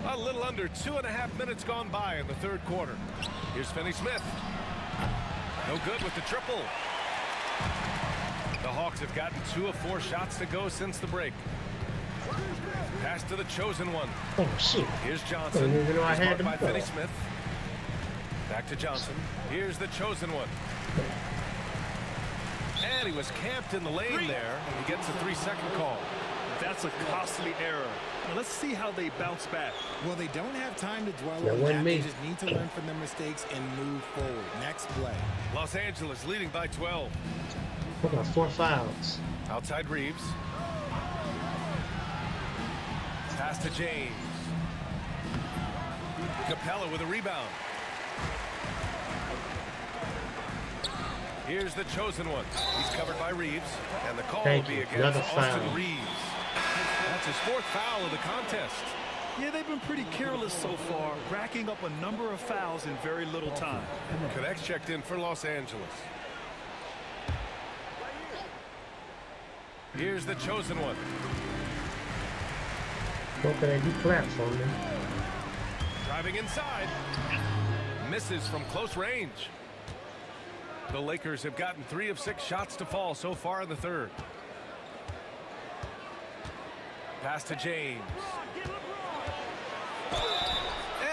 Speaker 20: A little under 2.5 minutes gone by in the third quarter. Here's Finney-Smith. No good with the triple. The Hawks have gotten 2 of 4 shots to go since the break. Pass to the chosen one.
Speaker 5: Oh, shit.
Speaker 20: Here's Johnson.
Speaker 5: I didn't even know I
Speaker 20: He's
Speaker 5: had
Speaker 20: marked
Speaker 5: him.
Speaker 20: by Finney-Smith. Back to Johnson. Here's the chosen one. And he was camped in the lane there. He gets a 3-second call.
Speaker 21: That's a costly error. Now let's see how they bounce back.
Speaker 22: Well, they don't have time to dwell
Speaker 5: That
Speaker 22: on
Speaker 5: wasn't
Speaker 22: that.
Speaker 5: me.
Speaker 22: They just need to learn from their mistakes and move forward. Next play.
Speaker 20: Los Angeles leading by 12.
Speaker 5: I got 4 fouls.
Speaker 20: Outside Reeves. Pass to James. Capella with a rebound. Here's the chosen one. He's covered by Reeves, and the call will be against Austin Reeves. That's his 4th foul of the contest.
Speaker 21: Yeah, they've been pretty careless so far, racking up a number of fouls in very little time.
Speaker 20: Connects checked in for Los Angeles. Here's the chosen one.
Speaker 5: What can I do claps on me?
Speaker 20: Driving inside. Misses from close range. The Lakers have gotten 3 of 6 shots to fall so far in the third. Pass to James.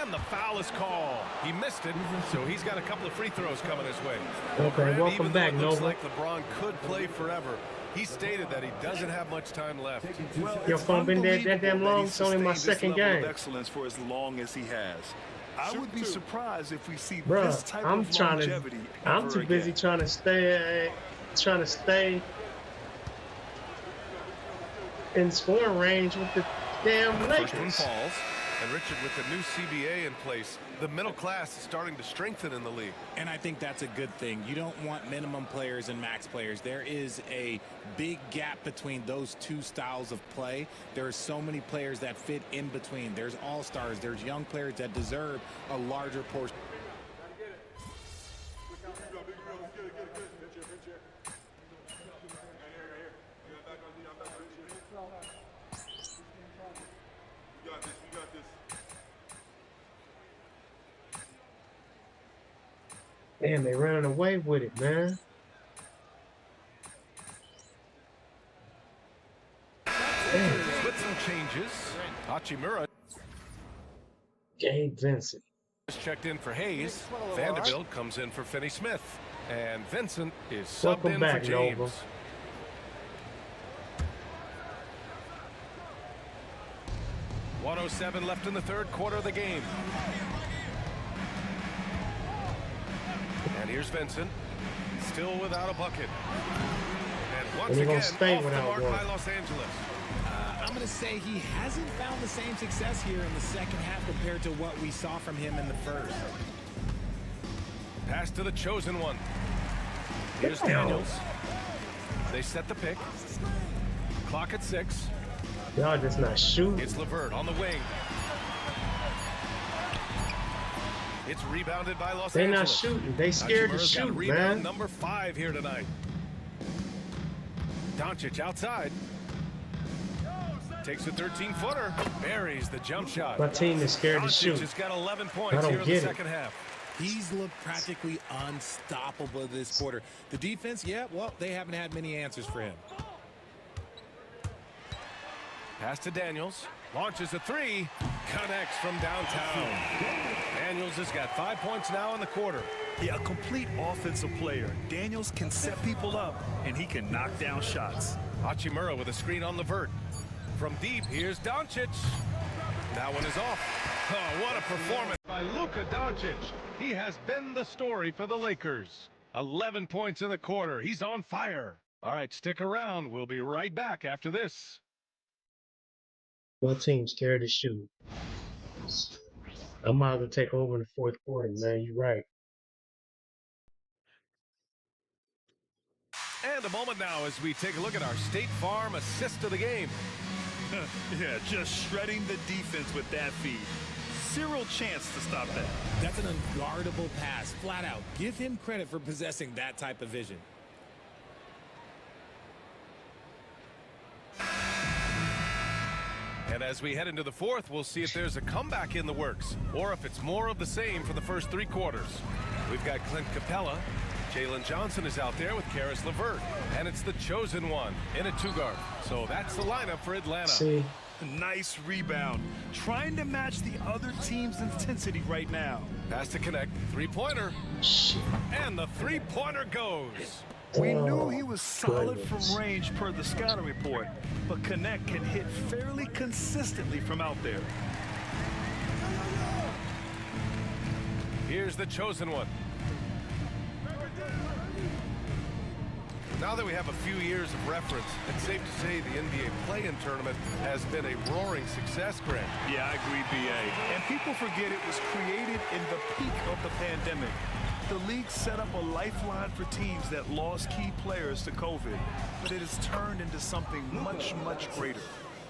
Speaker 20: And the foul is called. He missed it, so he's got a couple of free throws coming his way.
Speaker 5: Okay,
Speaker 20: Grant,
Speaker 5: welcome
Speaker 20: even though
Speaker 5: back,
Speaker 20: it looks
Speaker 5: Nova.
Speaker 20: like LeBron could play forever, he stated that he doesn't have much time left.
Speaker 21: Well,
Speaker 5: Your
Speaker 21: it's
Speaker 5: phone been dead that damn
Speaker 21: unbelievable
Speaker 5: long?
Speaker 21: that
Speaker 5: It's only my
Speaker 21: he's sustained
Speaker 5: second
Speaker 21: this level
Speaker 5: game.
Speaker 21: of excellence for as long as he has. I would be surprised if we see
Speaker 5: Bruh,
Speaker 21: this type
Speaker 5: I'm
Speaker 21: of
Speaker 5: trying
Speaker 21: longevity
Speaker 5: to. I'm
Speaker 21: ever
Speaker 5: too busy
Speaker 21: again.
Speaker 5: trying to stay in scoring range with the damn
Speaker 20: The first one
Speaker 5: Lakers.
Speaker 20: falls, and Richard, with the new CBA in place, the middle class is starting to strengthen in the league.
Speaker 22: And I think that's a good thing. You don't want minimum players and max players. There is a big gap between those 2 styles of play. There are so many players that fit in between. There's all-stars. There's young players that deserve a larger portion.
Speaker 5: Damn, they running away with it, man.
Speaker 20: With some changes, Hachimura
Speaker 5: Gabe Vincent.
Speaker 20: is checked in for Hayes. Vanderbilt comes in for Finney-Smith. And Vincent is subbed
Speaker 5: Welcome
Speaker 20: in
Speaker 5: back,
Speaker 20: for James.
Speaker 5: Nova.
Speaker 20: .107 left in the third quarter of the game. And here's Vincent, still without a bucket. And once
Speaker 5: And he gonna
Speaker 20: again,
Speaker 5: stay
Speaker 20: off the
Speaker 5: without
Speaker 20: mark
Speaker 5: one.
Speaker 20: by Los Angeles.
Speaker 22: I'm going to say he hasn't found the same success here in the second half compared to what we saw from him in the first.
Speaker 20: Pass to the chosen one. Here's Daniels. They set the pick. Clock at 6.
Speaker 5: Y'all just not shooting.
Speaker 20: It's LeVert on the wing. It's rebounded by Los
Speaker 5: They're not
Speaker 20: Angeles.
Speaker 5: shooting. They scared to
Speaker 20: Hachimura's got
Speaker 5: shoot,
Speaker 20: rebound
Speaker 5: man.
Speaker 20: number 5 here tonight. Doncic outside. Takes a 13-footer. Buries the jump shot.
Speaker 5: My team is scared to
Speaker 20: Doncic
Speaker 5: shoot.
Speaker 20: has got 11
Speaker 5: I
Speaker 20: points
Speaker 5: don't
Speaker 20: here in the
Speaker 5: get it.
Speaker 20: second half.
Speaker 22: He's looked practically unstoppable this quarter. The defense, yeah, well, they haven't had many answers for him.
Speaker 20: Pass to Daniels. Launches a 3. Connects from downtown. Daniels has got 5 points now in the quarter.
Speaker 21: Yeah, a complete offensive player. Daniels can set people up, and he can knock down shots.
Speaker 20: Hachimura with a screen on Levert. From deep, here's Doncic. That one is off. Oh, what a performance by Luka Doncic. He has been the story for the Lakers. 11 points in the quarter. He's on fire. All right, stick around. We'll be right back after this.
Speaker 5: My team's scared to shoot. I might as well take over in the fourth quarter, man. You're right.
Speaker 20: And a moment now as we take a look at our State Farm assist of the game.
Speaker 21: Yeah, just shredding the defense with that feed. Zero chance to stop that.
Speaker 22: That's an unguardable pass, flat out. Give him credit for possessing that type of vision.
Speaker 20: And as we head into the fourth, we'll see if there's a comeback in the works or if it's more of the same for the first 3 quarters. We've got Clint Capella. Jalen Johnson is out there with Karis LeVert. And it's the chosen one in a 2-guard. So that's the lineup for Atlanta.
Speaker 5: See?
Speaker 21: Nice rebound. Trying to match the other team's intensity right now.
Speaker 20: Pass to connect. 3-pointer. And the 3-pointer goes.
Speaker 21: We knew he was solid from range per the scouting report, but Connect can hit fairly consistently from out there.
Speaker 20: Here's the chosen one. Now that we have a few years of reference, it's safe to say the NBA play-in tournament has been a roaring success, Grant.
Speaker 21: Yeah, I agree, B.A. And people forget it was created in the peak of the pandemic. The league set up a lifeline for teams that lost key players to COVID, but it has turned into something much, much greater.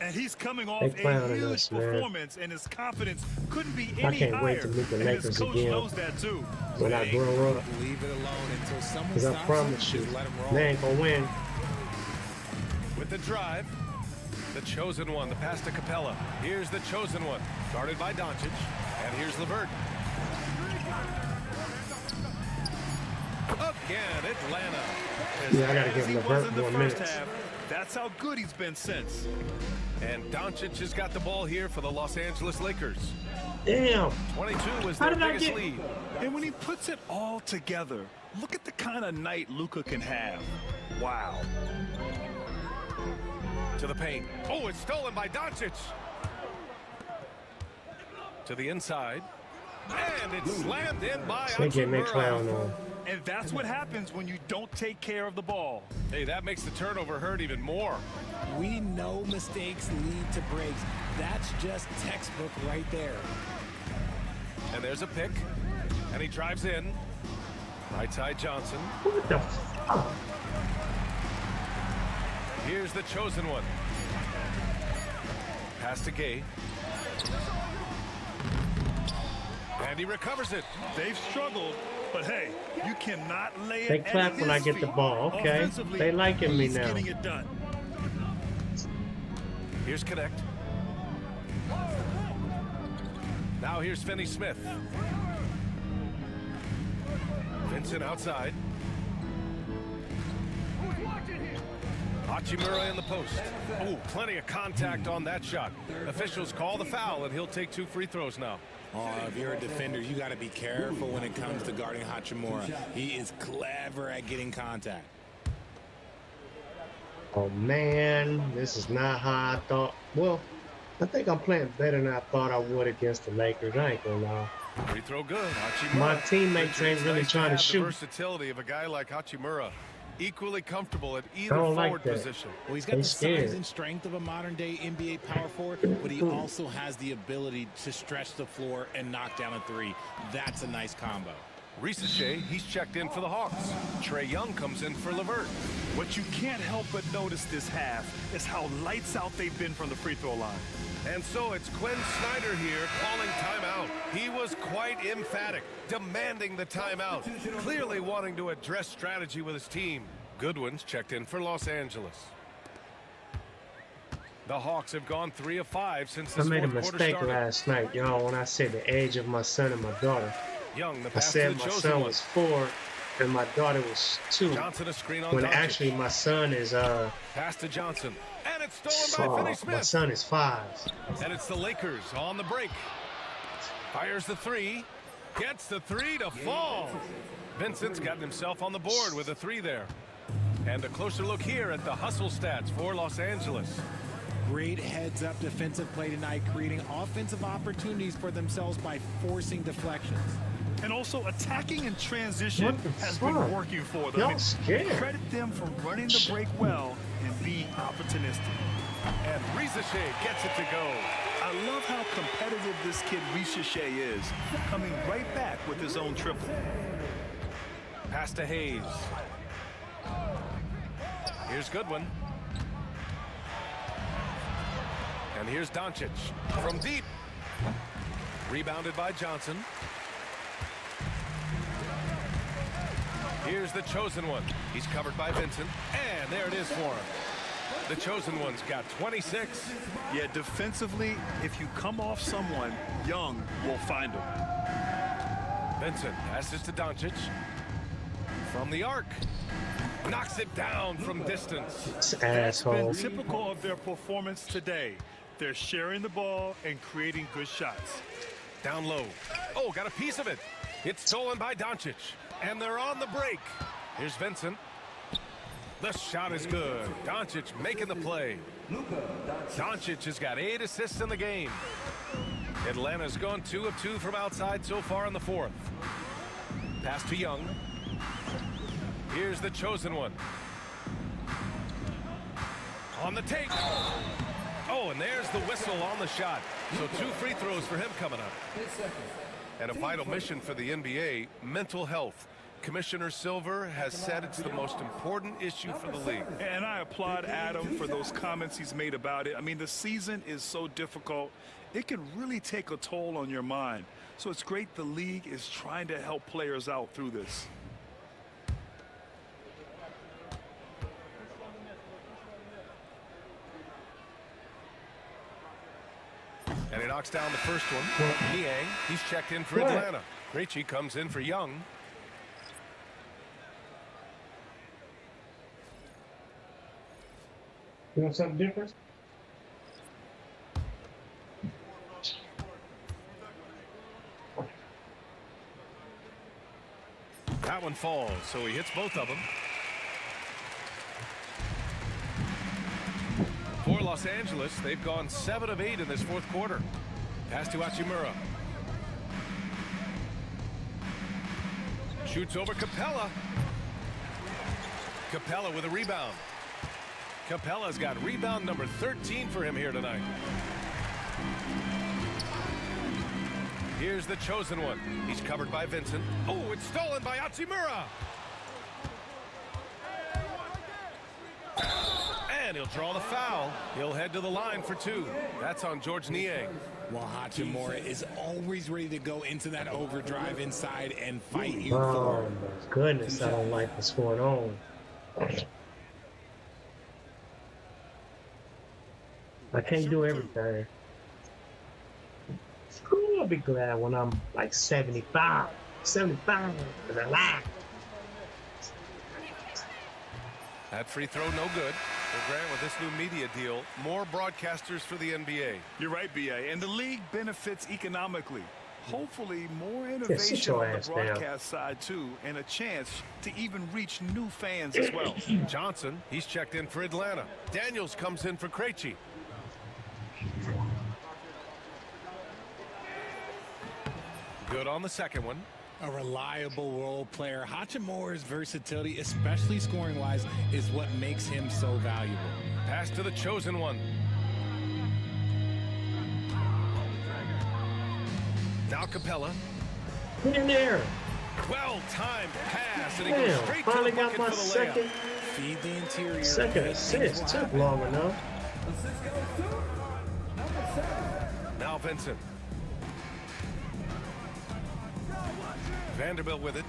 Speaker 21: And he's coming off a huge performance, and his confidence couldn't be any higher.
Speaker 5: I can't wait to meet the Lakers
Speaker 21: his coach
Speaker 5: again.
Speaker 21: knows that too.
Speaker 5: When I grow up.
Speaker 22: Leave it alone until someone
Speaker 5: Because I
Speaker 22: stops
Speaker 5: promise
Speaker 22: him,
Speaker 5: you,
Speaker 22: just let him roll.
Speaker 5: they ain't gonna win.
Speaker 20: With the drive, the chosen one, the pass to Capella. Here's the chosen one, guarded by Doncic. And here's LeVert. Again, Atlanta.
Speaker 5: Yeah, I gotta give LeVert more minutes.
Speaker 21: That's how good he's been since.
Speaker 20: And Doncic has got the ball here for the Los Angeles Lakers.
Speaker 5: Damn.
Speaker 20: 22 was
Speaker 5: How
Speaker 20: their
Speaker 5: did I
Speaker 20: biggest
Speaker 5: get-
Speaker 20: lead.
Speaker 21: And when he puts it all together, look at the kind of night Luka can have. Wow.
Speaker 20: To the paint. Oh, it's stolen by Doncic. To the inside. And it's slammed in by
Speaker 5: They getting their
Speaker 20: Hachimura.
Speaker 5: clown on.
Speaker 21: And that's what happens when you don't take care of the ball.
Speaker 20: Hey, that makes the turnover hurt even more.
Speaker 22: We know mistakes lead to breaks. That's just textbook right there.
Speaker 20: And there's a pick. And he drives in. Right side Johnson.
Speaker 5: What the fuck?
Speaker 20: Here's the chosen one. Pass to Gay. And he recovers it.
Speaker 21: They've struggled, but hey, you cannot lay it
Speaker 5: They
Speaker 21: at
Speaker 5: clap
Speaker 21: his
Speaker 5: when I get the
Speaker 21: feet.
Speaker 5: ball. Okay.
Speaker 21: Offensively,
Speaker 5: They liking me
Speaker 21: he's
Speaker 5: now.
Speaker 21: getting it done.
Speaker 20: Here's Connect. Now here's Finney Smith. Vincent outside. Hachimura in the post. Oh, plenty of contact on that shot. Officials call the foul, and he'll take 2 free throws now.
Speaker 22: Oh, if you're a defender, you got to be careful when it comes to guarding Hachimura. He is clever at getting contact.
Speaker 5: Oh man, this is not how I thought. Well, I think I'm playing better than I thought I would against the Lakers. I ain't gonna lie.
Speaker 20: Free throw good. Hachimura.
Speaker 5: My teammates ain't
Speaker 20: It's
Speaker 5: really
Speaker 20: nice
Speaker 5: trying to
Speaker 20: have
Speaker 5: shoot.
Speaker 20: The versatility of a guy like Hachimura. Equally comfortable at
Speaker 5: I
Speaker 20: either
Speaker 5: don't
Speaker 20: forward
Speaker 5: like that.
Speaker 20: position.
Speaker 22: Well, he's got
Speaker 5: They
Speaker 22: the
Speaker 5: scared.
Speaker 22: size and strength of a modern-day NBA power forward, but he also has the ability to stretch the floor and knock down a 3. That's a nice combo.
Speaker 20: Risache, he's checked in for the Hawks. Trey Young comes in for LeVert.
Speaker 21: What you can't help but notice this half is how lights out they've been from the free throw line.
Speaker 20: And so it's Quinn Snyder here calling timeout. He was quite emphatic, demanding the timeout, clearly wanting to address strategy with his team. Goodwin's checked in for Los Angeles. The Hawks have gone 3 of 5 since this
Speaker 5: I made a
Speaker 20: fourth quarter
Speaker 5: mistake
Speaker 20: started.
Speaker 5: last night, y'all, when I said the age of my son and my daughter.
Speaker 20: Young, the
Speaker 5: I
Speaker 20: pass to
Speaker 5: said
Speaker 20: the
Speaker 5: my
Speaker 20: chosen
Speaker 5: son
Speaker 20: one.
Speaker 5: was 4 and my daughter was 2.
Speaker 20: Johnson a screen on
Speaker 5: When
Speaker 20: Doncic.
Speaker 5: actually my son is
Speaker 20: Pass to Johnson. And it's stolen by Finney
Speaker 5: my
Speaker 20: Smith.
Speaker 5: son is 5.
Speaker 20: And it's the Lakers on the break. Fires the 3. Gets the 3 to fall. Vincent's gotten himself on the board with a 3 there. And a closer look here at the hustle stats for Los Angeles.
Speaker 22: Great heads-up defensive play tonight, creating offensive opportunities for themselves by forcing deflections.
Speaker 21: And also attacking in transition
Speaker 5: What the
Speaker 21: has
Speaker 5: fuck?
Speaker 21: been working for them.
Speaker 5: Y'all scared.
Speaker 21: Credit them for running the break well and being opportunistic.
Speaker 20: And Rizachet gets it to go.
Speaker 21: I love how competitive this kid Rizachet is, coming right back with his own triple.
Speaker 20: Pass to Hayes. Here's Goodwin. And here's Doncic from deep. Rebounded by Johnson. Here's the chosen one. He's covered by Vincent. And there it is for him. The chosen one's got 26.
Speaker 21: Yeah, defensively, if you come off someone, Young will find him.
Speaker 20: Vincent passes to Doncic. From the arc. Knocks it down from distance.
Speaker 5: This
Speaker 21: That's been
Speaker 5: asshole.
Speaker 21: typical of their performance today. They're sharing the ball and creating good shots.
Speaker 20: Down low. Oh, got a piece of it. It's stolen by Doncic. And they're on the break. Here's Vincent. The shot is good. Doncic making the play. Doncic has got 8 assists in the game. Atlanta's gone 2 of 2 from outside so far in the 4th. Pass to Young. Here's the chosen one. On the take. Oh, and there's the whistle on the shot. So 2 free throws for him coming up. And a final mission for the NBA, mental health. Commissioner Silver has said it's the most important issue for the league.
Speaker 21: And I applaud Adam for those comments he's made about it. I mean, the season is so difficult. It can really take a toll on your mind. So it's great the league is trying to help players out through this.
Speaker 20: And he knocks down the first one. Niang, he's checked in for
Speaker 5: What?
Speaker 20: Atlanta. Krejci comes in for Young.
Speaker 5: You want something different?
Speaker 20: That one falls, so he hits both of them. For Los Angeles, they've gone 7 of 8 in this 4th quarter. Pass to Hachimura. Shoots over Capella. Capella with a rebound. Capella's got rebound number 13 for him here tonight. Here's the chosen one. He's covered by Vincent. Oh, it's stolen by Hachimura. And he'll draw the foul. He'll head to the line for 2. That's on George Niang.
Speaker 22: While Hachimura is always ready to go into that overdrive inside and fight you
Speaker 5: Oh
Speaker 22: for.
Speaker 5: my goodness, I don't like what's going on. I can't do everything. Ooh, I'll be glad when I'm like 75 and alive.
Speaker 20: That free throw no good. Well, Grant, with this new media deal, more broadcasters for the NBA.
Speaker 21: You're right, BA. And the league benefits economically. Hopefully, more
Speaker 5: sit
Speaker 21: innovation
Speaker 5: your
Speaker 21: on the
Speaker 5: ass down.
Speaker 21: broadcast side, too, and a chance to even reach new fans as well.
Speaker 20: Johnson, he's checked in for Atlanta. Daniels comes in for Krejci. Good on the second one.
Speaker 22: A reliable role player. Hachimura's versatility, especially scoring-wise, is what makes him so valuable.
Speaker 20: Pass to the chosen one. Now Capella.
Speaker 5: Get in there.
Speaker 20: Well-timed pass, and he goes
Speaker 5: Damn,
Speaker 20: straight to
Speaker 5: finally
Speaker 20: the
Speaker 5: got
Speaker 20: bucket
Speaker 5: my
Speaker 20: for the layup.
Speaker 5: second,
Speaker 22: Feed the interior.
Speaker 5: second assist. Took long enough.
Speaker 20: Now Vincent. Vanderbilt with it.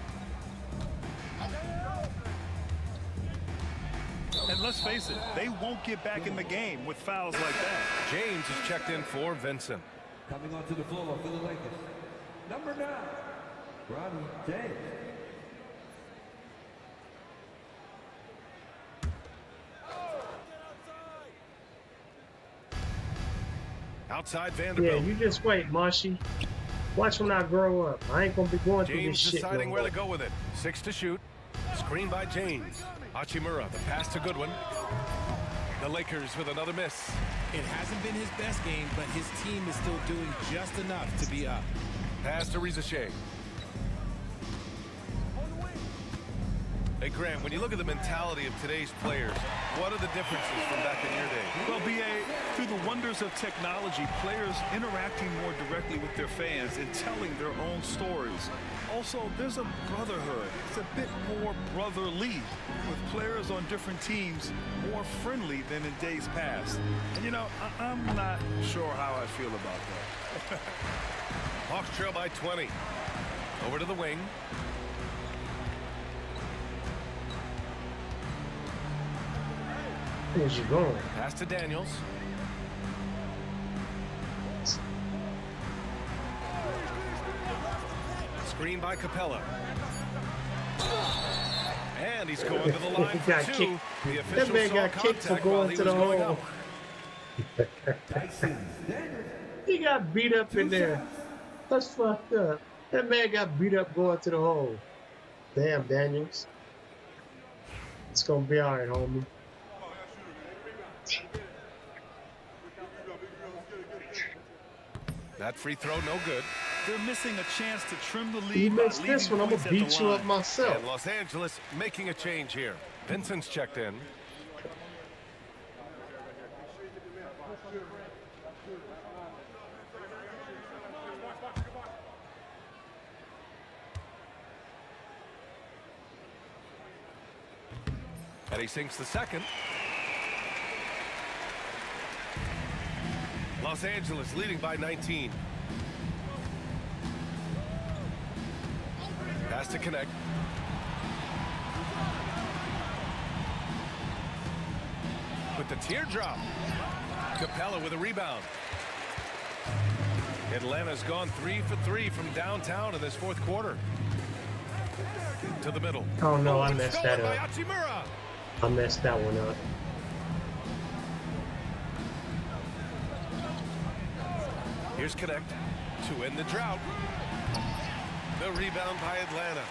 Speaker 21: And let's face it, they won't get back in the game with fouls like that.
Speaker 20: James is checked in for Vincent.
Speaker 2: Coming onto the floor for the Lakers. Number 9, Ronnie James.
Speaker 20: Outside
Speaker 5: Yeah,
Speaker 20: Vanderbilt.
Speaker 5: you just wait, Marshy. Watch when I grow up. I ain't gonna be going through this
Speaker 20: James
Speaker 5: shit
Speaker 20: deciding
Speaker 5: no
Speaker 20: where
Speaker 5: more.
Speaker 20: to go with it. 6 to shoot. Screen by James. Hachimura, the pass to Goodwin. The Lakers with another miss.
Speaker 22: It hasn't been his best game, but his team is still doing just enough to be up.
Speaker 20: Pass to Rizachet. Hey, Grant, when you look at the mentality of today's players, what are the differences from back in your day?
Speaker 21: Well, BA, through the wonders of technology, players interacting more directly with their fans and telling their own stories. Also, there's a brotherhood. It's a bit more brotherly, with players on different teams more friendly than in days past. And, you know, I'm not sure how I feel about that.
Speaker 20: Hawks trail by 20. Over to the wing.
Speaker 5: Where's you going?
Speaker 20: Pass to Daniels. Screen by Capella. And he's going to the line
Speaker 5: He
Speaker 20: for
Speaker 5: got
Speaker 20: 2.
Speaker 5: kicked.
Speaker 20: The
Speaker 5: That
Speaker 20: official
Speaker 5: man
Speaker 20: saw
Speaker 5: got kicked for
Speaker 20: contact while
Speaker 5: going
Speaker 20: he
Speaker 5: to
Speaker 20: was
Speaker 5: the
Speaker 20: going
Speaker 5: hole.
Speaker 20: out.
Speaker 5: He got beat up in there. That's fucked up. That man got beat up going to the hole. Damn, Daniels. It's gonna be all right, homie.
Speaker 20: That free throw, no good.
Speaker 21: They're missing a chance to trim the lead.
Speaker 5: You
Speaker 21: by
Speaker 5: miss this
Speaker 21: leaving
Speaker 5: one, I'm
Speaker 21: points
Speaker 5: gonna
Speaker 21: at the
Speaker 5: beat you up
Speaker 21: line.
Speaker 5: myself.
Speaker 20: And Los Angeles making a change here. Vincent's checked in. And he sinks the second. Los Angeles leading by 19. Has to connect. With the teardrop. Capella with a rebound. Atlanta's gone 3 for 3 from downtown in this fourth quarter. To the middle.
Speaker 5: Oh no, I
Speaker 20: It's
Speaker 5: messed
Speaker 20: stolen
Speaker 5: that
Speaker 20: by
Speaker 5: up.
Speaker 20: Hachimura.
Speaker 5: I messed that one up.
Speaker 20: Here's Connect to end the drought. The rebound by Atlanta.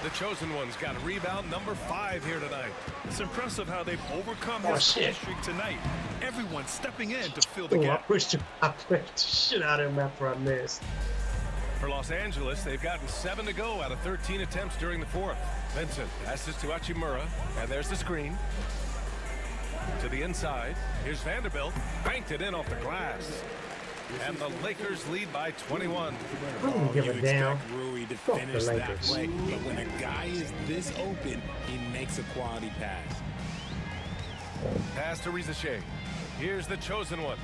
Speaker 20: The chosen one's got a rebound number 5 here tonight.
Speaker 21: It's impressive how they've overcome
Speaker 5: Oh,
Speaker 21: this cold
Speaker 5: shit.
Speaker 21: streak tonight. Everyone stepping in to fill the
Speaker 5: Oh, I
Speaker 21: gap.
Speaker 5: pushed the shit out of him after I missed.
Speaker 20: For Los Angeles, they've gotten 7 to go out of 13 attempts during the fourth. Vincent passes to Hachimura, and there's the screen. To the inside, here's Vanderbilt, banked it in off the glass. And the Lakers lead by 21.
Speaker 5: I don't give
Speaker 22: You
Speaker 5: a damn.
Speaker 22: expect Rui to
Speaker 5: Fuck the
Speaker 22: finish that
Speaker 5: Lakers.
Speaker 22: play, but when a guy is this open, he makes a quality pass.
Speaker 20: Pass to Rizachet. Here's the chosen one.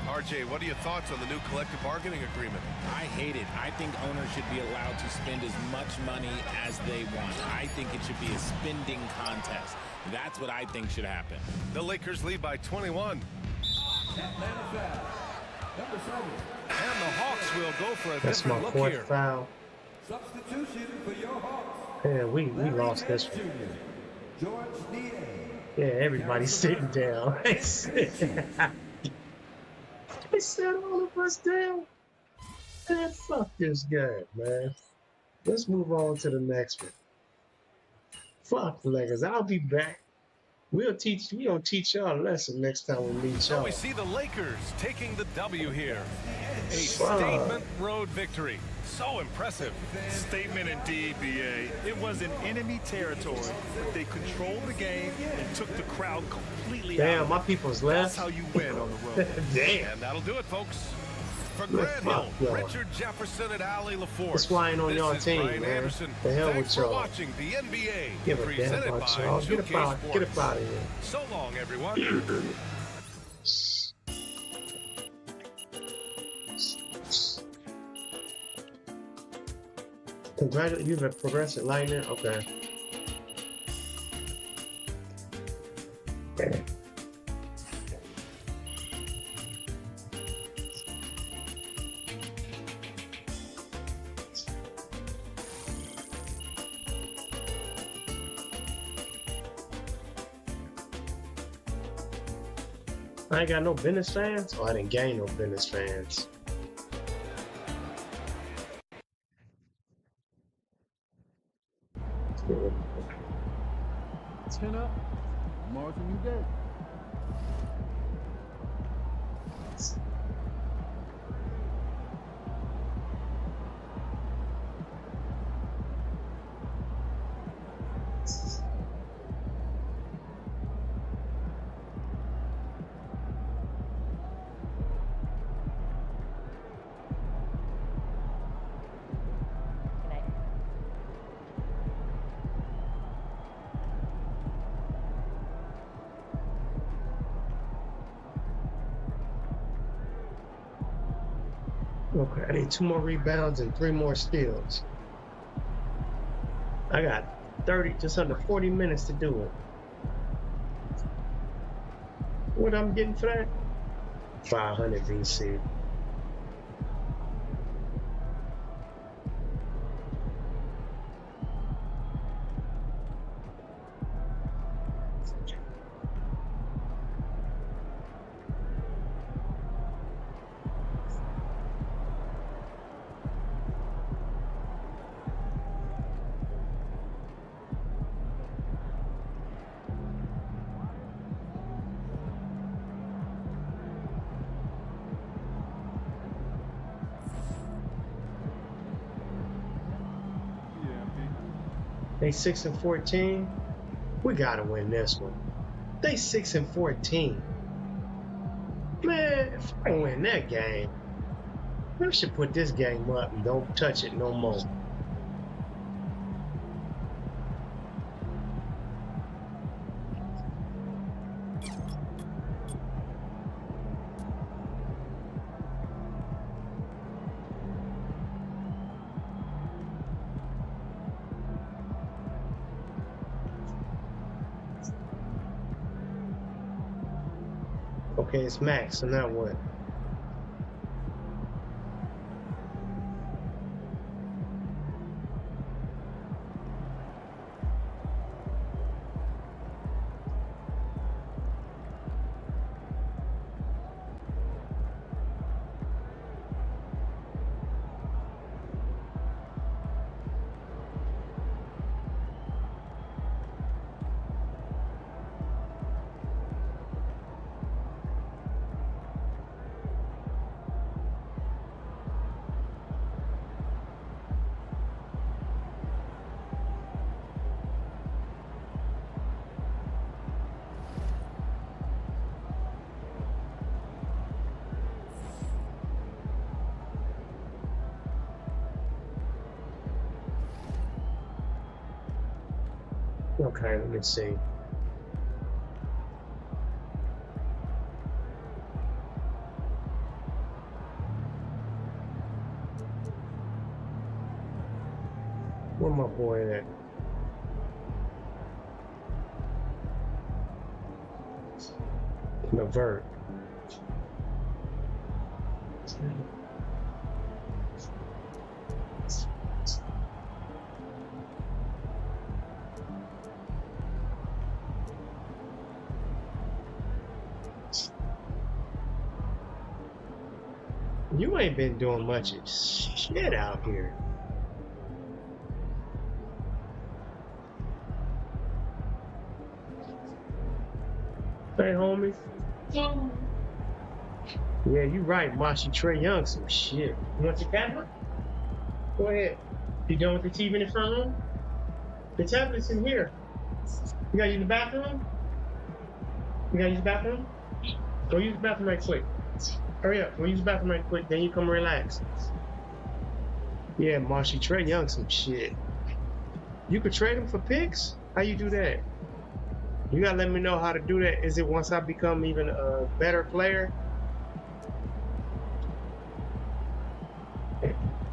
Speaker 20: RJ, what are your thoughts on the new collective bargaining agreement?
Speaker 22: I hate it. I think owners should be allowed to spend as much money as they want. I think it should be a spending contest. That's what I think should happen.
Speaker 20: The Lakers lead by 21.
Speaker 2: Atlanta foul. Number 7.
Speaker 20: And the Hawks will go for a
Speaker 5: That's my
Speaker 20: different look here.
Speaker 5: fourth foul.
Speaker 2: Substitution for your Hawks.
Speaker 5: Man, we lost this one.
Speaker 2: George Nier.
Speaker 5: Yeah, everybody's sitting down. They set all of us down. Man, fuck this guy, man. Let's move on to the next one. Fuck the Lakers. I'll be back. We gonna teach y'all a lesson next time we meet
Speaker 20: So
Speaker 5: y'all.
Speaker 20: we see the Lakers taking the W here. A
Speaker 5: Fuck.
Speaker 20: statement road victory. So impressive.
Speaker 21: Statement indeed, BA. It was in enemy territory, but they controlled the game and took the crowd completely out.
Speaker 5: Damn, my people's
Speaker 21: That's
Speaker 5: left.
Speaker 21: how you win on the road.
Speaker 5: Damn.
Speaker 20: And that'll do it, folks. For Grant Hill, Richard Jefferson, and Allie LaForce.
Speaker 5: It's flying on your team,
Speaker 20: Brian
Speaker 5: man.
Speaker 20: Anderson.
Speaker 5: The hell
Speaker 20: Thanks
Speaker 5: with
Speaker 20: for
Speaker 5: y'all.
Speaker 20: watching the NBA.
Speaker 5: Give a damn
Speaker 20: Presented
Speaker 5: about
Speaker 20: by
Speaker 5: y'all.
Speaker 20: 2K
Speaker 5: Get up
Speaker 20: Sports.
Speaker 5: out of here.
Speaker 20: So long, everyone.
Speaker 5: Congratulations, you've been progressive lightning. Okay. I ain't got no business fans? Oh, I didn't gain no business fans.
Speaker 15: Chin up. More than you get.
Speaker 5: Okay, I need 2 more rebounds and 3 more steals. I got 30, just under 40 minutes to do it. What I'm getting for that? 500 VC. They 6-14. We gotta win this one. They 6-14. Man, if I win that game, we should put this game up and don't touch it no more. Okay, it's max, so now what? Okay, let me see. Where my boy at? Levert. You ain't been doing much of shit out here. Hey, homie.
Speaker 18: Yeah.
Speaker 5: Yeah, you right, Mashi. Trey Young, some shit. You want your camera? Go ahead. You done with the TV in the front room? The tablet's in here. You gotta use the bathroom? You gotta use the bathroom? Go use the bathroom right quick. Hurry up. We'll use the bathroom right quick. Then you come relax. Yeah, Marshy, Trey Young some shit. You could trade him for picks? How you do that? You gotta let me know how to do that. Is it once I become even a better player?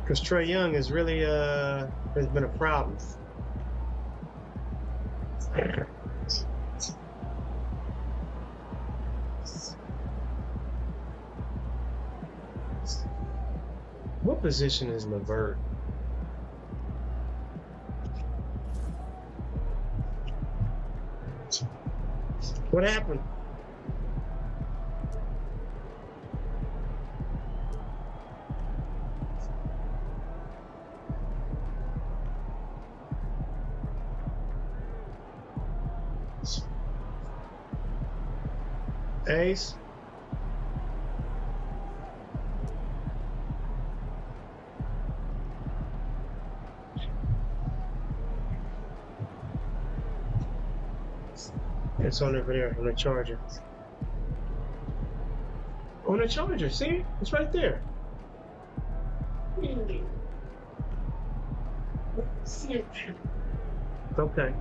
Speaker 5: Because Trey Young is really has been a problem. What position is Levert? What happened? Ace? It's on over there on the charger. On the charger, see? It's right there. Okay.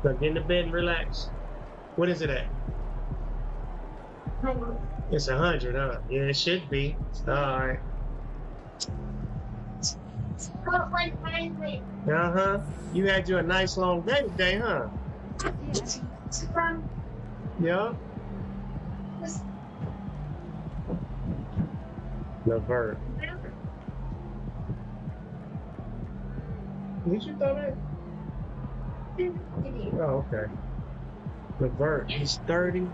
Speaker 5: Now get in the bed and relax. What is it at? It's 100, huh? Yeah, it should be. Alright. Uh-huh. You had you a nice long day today, huh? Yeah. Levert. Did you throw that? Oh, okay. Levert, he's 30.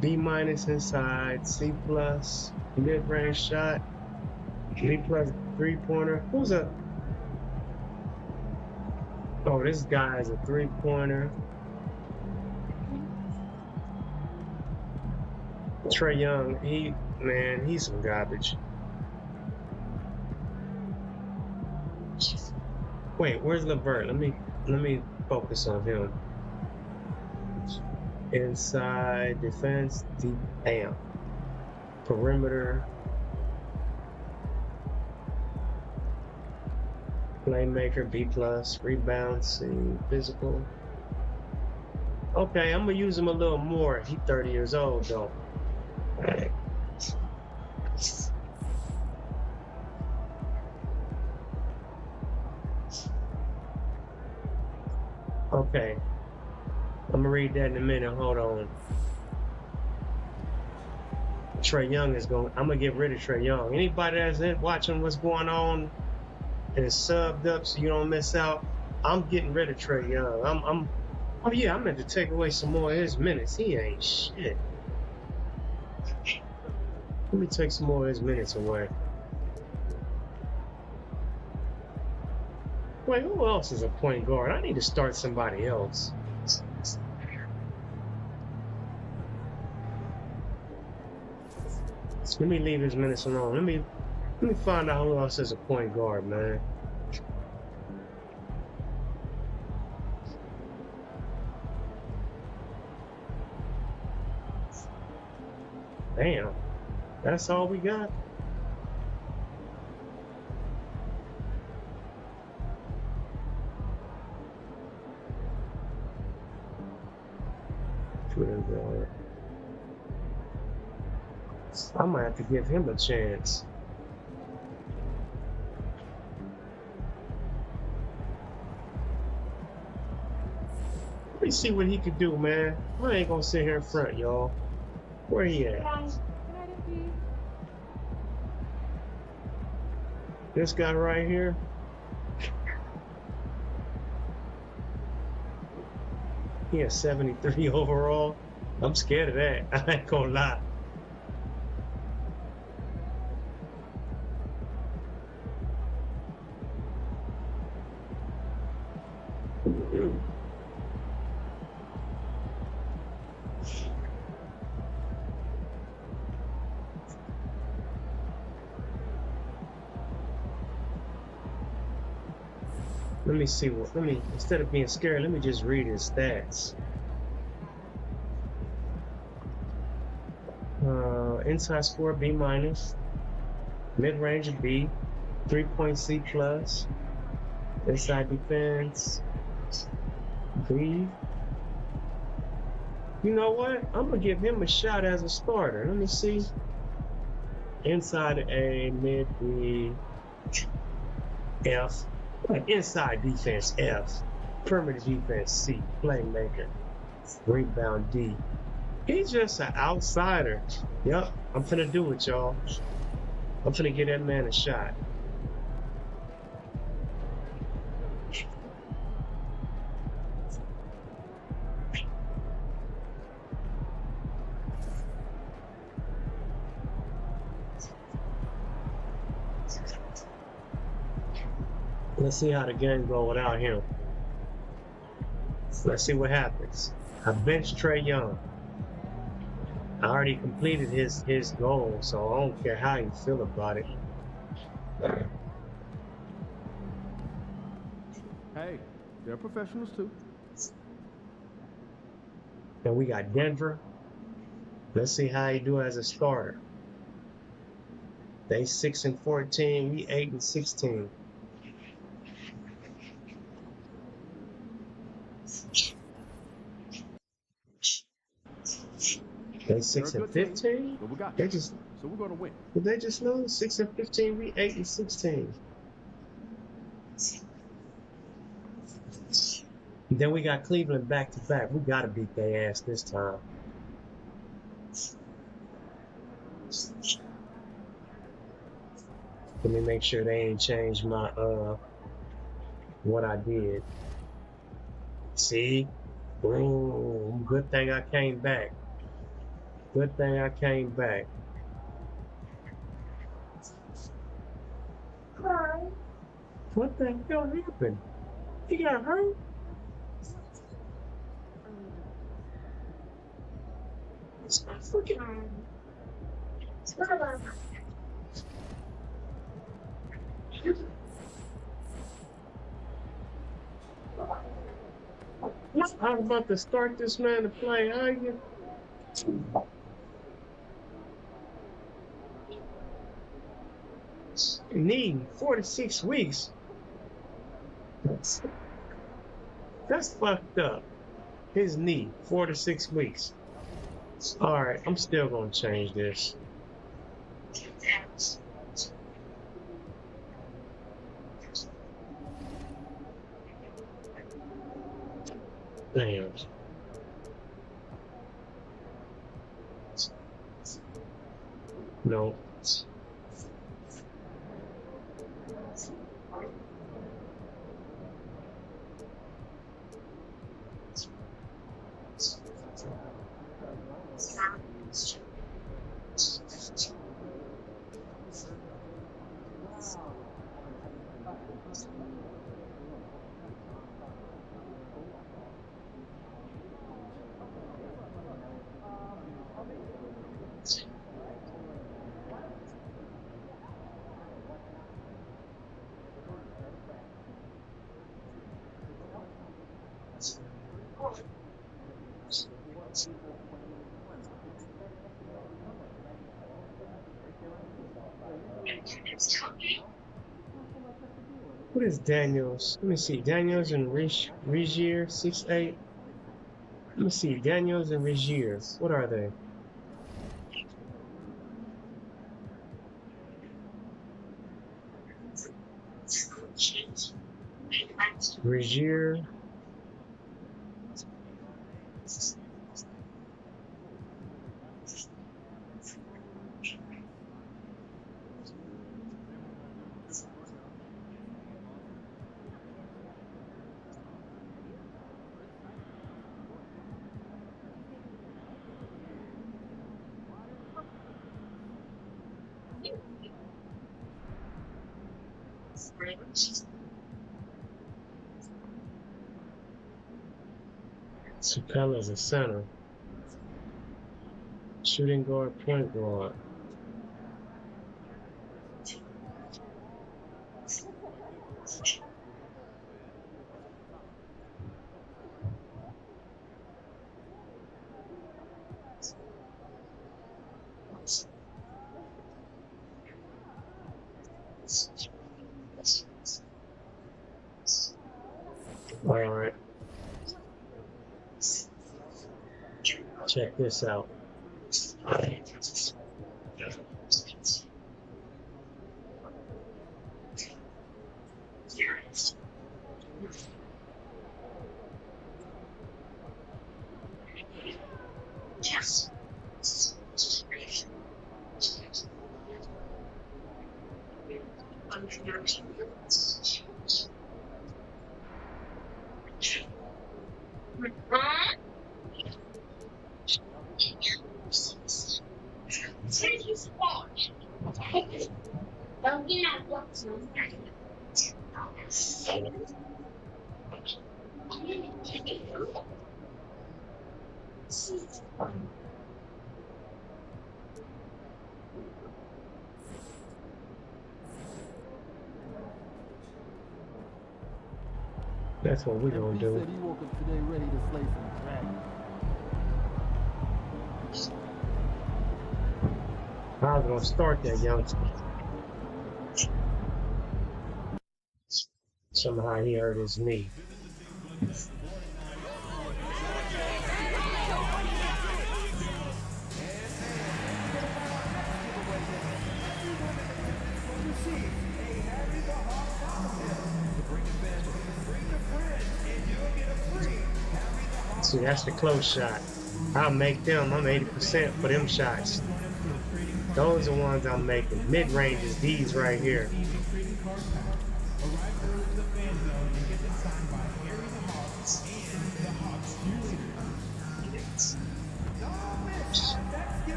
Speaker 5: B- inside, C+, mid-range shot, B+ three-pointer. Who's a... Oh, this guy is a three-pointer. Trey Young, he's some garbage. Wait, where's Levert? Let me focus on him. Inside defense, deep, damn. Perimeter. Playmaker, B+, rebound, C, physical. Okay, I'm gonna use him a little more. He's 30 years old though. Okay. I'm gonna read that in a minute. Hold on. Trey Young is going. I'm gonna get rid of Trey Young. Anybody that's watching what's going on and is subbed up so you don't miss out, I'm getting rid of Trey Young. Oh yeah, I meant to take away some more of his minutes. He ain't shit. Let me take some more of his minutes away. Wait, who else is a point guard? I need to start somebody else. Let me leave his minutes alone. Let me find out who else is a point guard, man. Damn, that's all we got. I might have to give him a chance. Let me see what he could do, man. I ain't gonna sit here in front, y'all. Where he at? This guy right here. He has 73 overall. I'm scared of that. I ain't gonna lie. Let me see what, instead of being scared, let me just read his stats. inside score B minus, mid range B, 3-point C plus, inside defense B. You know what? I'm gonna give him a shot as a starter. Let me see. Inside A, mid B, F, inside defense F, perimeter defense C, playmaker, rebound D. He's just an outsider. Yep, I'm finna do it, y'all. I'm finna give that man a shot. Let's see how the game go without him. Let's see what happens. I benched Trey Young. I already completed his goal, so I don't care how you feel about it.
Speaker 15: Hey, they're professionals too.
Speaker 5: Then we got Denver. Let's see how he do as a starter. They 6-14, we 8-16. They 6-15.
Speaker 15: So we got
Speaker 5: They just
Speaker 15: so we're gonna win.
Speaker 5: did they just lose 6-15? We 8-16. Then we got Cleveland back to back. We gotta beat their ass this time. Let me make sure they ain't changed my what I did. See? Boom. Good thing I came back. Good thing I came back. What the hell happened? He got hurt? It's my freaking... I'm about to start this man to play, are you? Need 4 to 6 weeks. That's fucked up. His knee, 4 to 6 weeks. Alright, I'm still gonna change this. Damn. No. What is Daniels? Let me see. Daniels and Regier, 6'8". Let me see. Daniels and Regier. What are they? Regier. Chapella's a center. Shooting guard, point guard. All right. Check this out.
Speaker 18: Yes. Don't get out of box.
Speaker 5: That's what we're gonna do.
Speaker 15: Said he woke up today ready to slay some dragons.
Speaker 5: I was gonna start that youngster. Somehow he hurt his knee. See, that's the close shot. I'll make them. I'm 80% for them shots. Those are ones I'm making. Mid-range is these right here.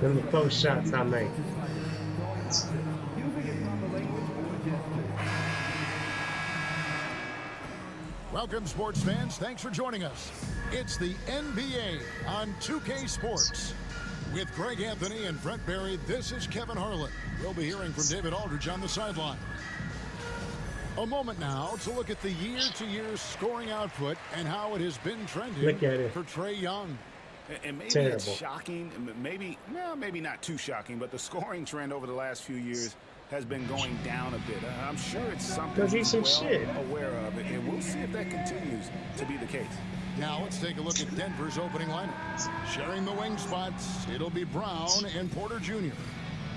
Speaker 5: Them the close shots I make.
Speaker 8: Welcome, sports fans. Thanks for joining us. It's the NBA on 2K Sports. With Greg Anthony and Brent Barry, this is Kevin Harlan. We'll be hearing from David Aldridge on the sideline. A moment now to look at the year-to-year scoring output and how it has been trending for Trae Young.
Speaker 10: And maybe
Speaker 5: Terrible.
Speaker 10: it's shocking, maybe not too shocking, but the scoring trend over the last few years has been going down a bit. I'm sure it's something he's aware of, and we'll see if that continues to be the case.
Speaker 8: Now let's take a look at Denver's opening lineup. Sharing the wing spots, it'll be Brown and Porter Jr.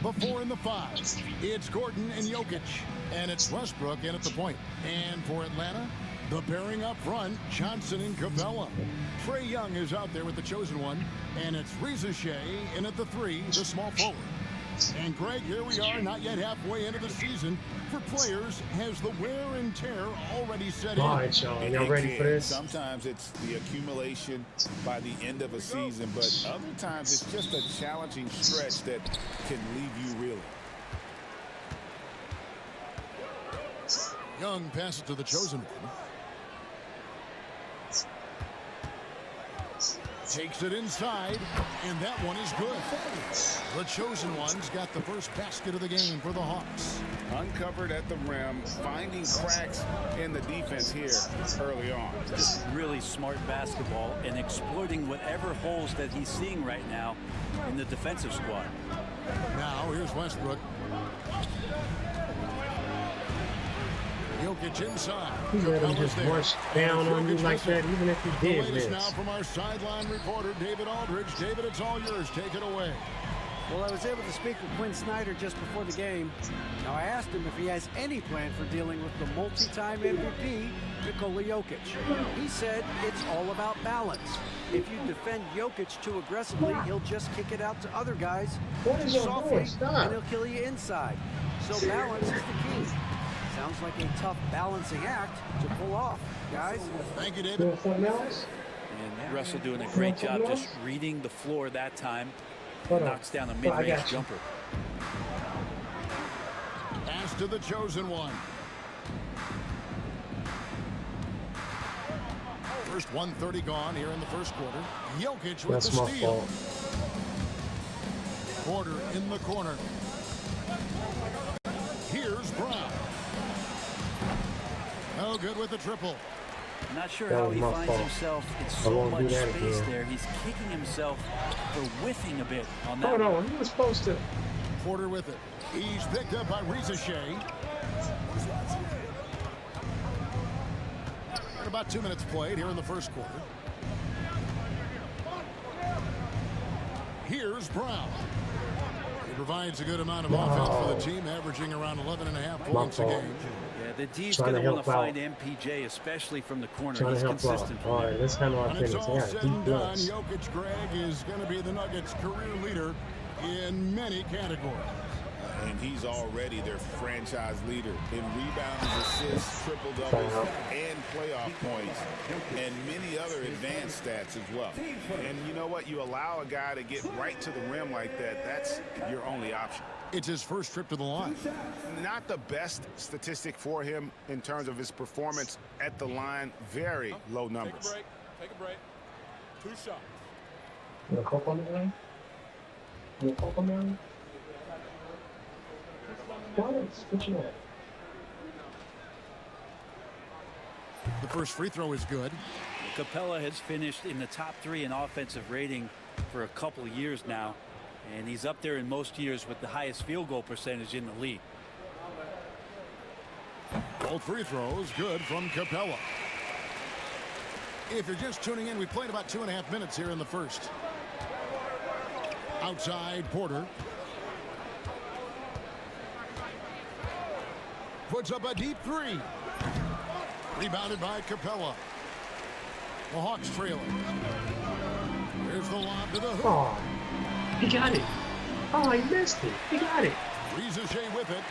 Speaker 8: Before in the 5, it's Gordon and Jokic, and it's Westbrook in at the point. And for Atlanta, the pairing up front, Johnson and Capella. Trae Young is out there with the chosen one, and it's Reza Shea in at the 3, the small forward. And Greg, here we are, not yet halfway into the season. For players, has the wear and tear already set in?
Speaker 5: All right, y'all. Y'all ready for this?
Speaker 10: Sometimes it's the accumulation by the end of a season, but other times it's just a challenging stretch that can leave you reeling.
Speaker 8: Young passes to the chosen one. Takes it inside, and that one is good. The chosen one's got the first basket of the game for the Hawks.
Speaker 10: Uncovered at the rim, finding cracks in the defense here early on.
Speaker 3: Just really smart basketball and exploiting whatever holes that he's seeing right now in the defensive squad.
Speaker 8: Now here's Westbrook. Jokic inside.
Speaker 5: He let him just rush down on you like that, even if he did miss.
Speaker 8: Now from our sideline reporter, David Aldridge. David, it's all yours. Take it away.
Speaker 11: Well, I was able to speak with Quinn Snyder just before the game. Now, I asked him if he has any plan for dealing with the multi-time MVP, Nikola Jokic. He said it's all about balance. If you defend Jokic too aggressively, he'll just kick it out to other guys softly, and he'll kill you inside. So balance is the key. Sounds like a tough balancing act to pull off, guys.
Speaker 8: Thank you, David.
Speaker 3: And Russell doing a great job just reading the floor that time. Knocks down a mid-range jumper.
Speaker 8: Pass to the chosen one. First 1:30 gone here in the first quarter. Jokic with the steal. Porter in the corner. Here's Brown. No good with the triple.
Speaker 3: I'm not sure
Speaker 5: That
Speaker 3: how
Speaker 5: was
Speaker 3: he
Speaker 5: my
Speaker 3: finds
Speaker 5: fault.
Speaker 3: himself in
Speaker 5: I
Speaker 3: so
Speaker 5: won't do
Speaker 3: much
Speaker 5: that
Speaker 3: space
Speaker 5: again.
Speaker 3: there. He's kicking himself for whiffing a bit on that
Speaker 5: Hold
Speaker 3: one.
Speaker 5: on, he was supposed to.
Speaker 8: Porter with it. He's picked up by Reza Shea. And about 2 minutes played here in the first quarter. Here's Brown. He provides a good amount of offense for the team, averaging around 11.5 points a game.
Speaker 3: Yeah, the D's
Speaker 5: Trying
Speaker 3: going
Speaker 5: to
Speaker 3: to want to
Speaker 5: help
Speaker 3: find MPJ, especially from the corner.
Speaker 5: Trying to
Speaker 3: He's
Speaker 5: help out.
Speaker 3: consistent from
Speaker 5: All
Speaker 3: there.
Speaker 5: right, let's handle our
Speaker 8: When it's
Speaker 5: business.
Speaker 8: all
Speaker 5: Yeah,
Speaker 8: said
Speaker 5: deep
Speaker 8: and done,
Speaker 5: nuts.
Speaker 8: Jokic, Greg, is going to be the Nuggets' career leader in many categories.
Speaker 7: And he's already their franchise leader in rebounds, assists, triple-doubles, and playoff points, and many other advanced stats as well.
Speaker 10: And you know what? You allow a guy to get right to the rim like that, that's your only option.
Speaker 8: It's his first trip to the line.
Speaker 10: Not the best statistic for him in terms of his performance at the line. Very low numbers.
Speaker 12: Take a break. 2 shots.
Speaker 5: You want Coke on the line? You want Coke on the line? What you want?
Speaker 8: The first free throw is good.
Speaker 3: Capella has finished in the top 3 in offensive rating for a couple years now, and he's up there in most years with the highest field goal percentage in the league.
Speaker 8: Both free throws good from Capella. If you're just tuning in, we played about 2.5 minutes here in the first. Outside Porter. Puts up a deep 3. Rebounded by Capella. The Hawks trailing. There's the lob to the hoop.
Speaker 5: Oh, he got it. Oh, he missed it. He got it.
Speaker 8: Reza Shea with it.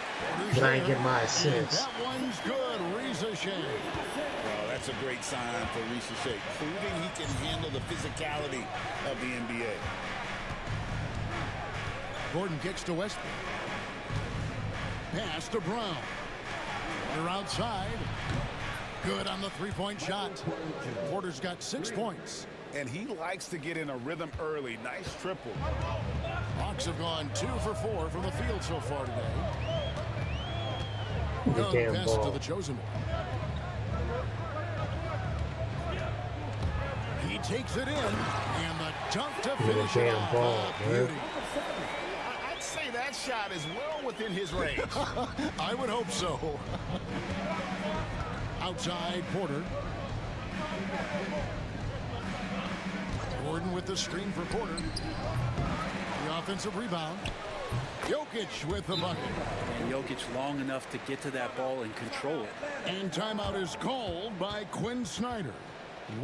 Speaker 5: But I didn't get my assist.
Speaker 8: That one's good. Reza Shea.
Speaker 7: Well, that's a great sign for Reza Shea, proving he can handle the physicality of the NBA.
Speaker 8: Gordon kicks to Westbrook. Pass to Brown. They're outside. Good on the three-point shot. Porter's got 6 points.
Speaker 10: And he likes to get in a rhythm early. Nice triple.
Speaker 8: Hawks have gone 2 for 4 from the field so far today.
Speaker 5: The damn
Speaker 8: Pass
Speaker 5: ball.
Speaker 8: to the chosen one. He takes it in, and the dunk to finish it off.
Speaker 5: Ball,
Speaker 8: Beauty.
Speaker 10: I'd say that shot is well within his range.
Speaker 8: I would hope so. Outside Porter. Gordon with the screen for Porter. The offensive rebound. Jokic with the bucket.
Speaker 3: And Jokic long enough to get to that ball and control it.
Speaker 8: And timeout is called by Quinn Snyder.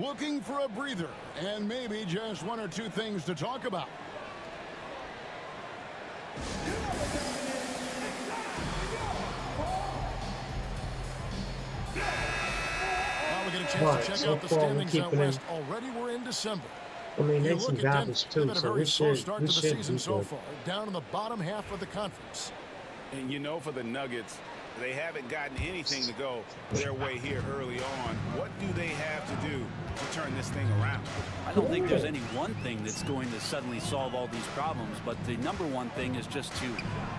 Speaker 8: Looking for a breather and maybe just 1 or 2 things to talk about. Now we get a chance to check out the standings out west. Already we're in December.
Speaker 5: I mean,
Speaker 8: You
Speaker 5: they some
Speaker 8: look at
Speaker 5: garbage
Speaker 8: Denver,
Speaker 5: too,
Speaker 8: they've had a
Speaker 5: so
Speaker 8: very
Speaker 5: we
Speaker 8: slow
Speaker 5: should
Speaker 8: start to the
Speaker 5: be
Speaker 8: season so
Speaker 5: good.
Speaker 8: far, down in the bottom half of the conference.
Speaker 10: And you know, for the Nuggets, they haven't gotten anything to go their way here early on. What do they have to do to turn this thing around?
Speaker 3: I don't think there's any one thing that's going to suddenly solve all these problems, but the number one thing is just to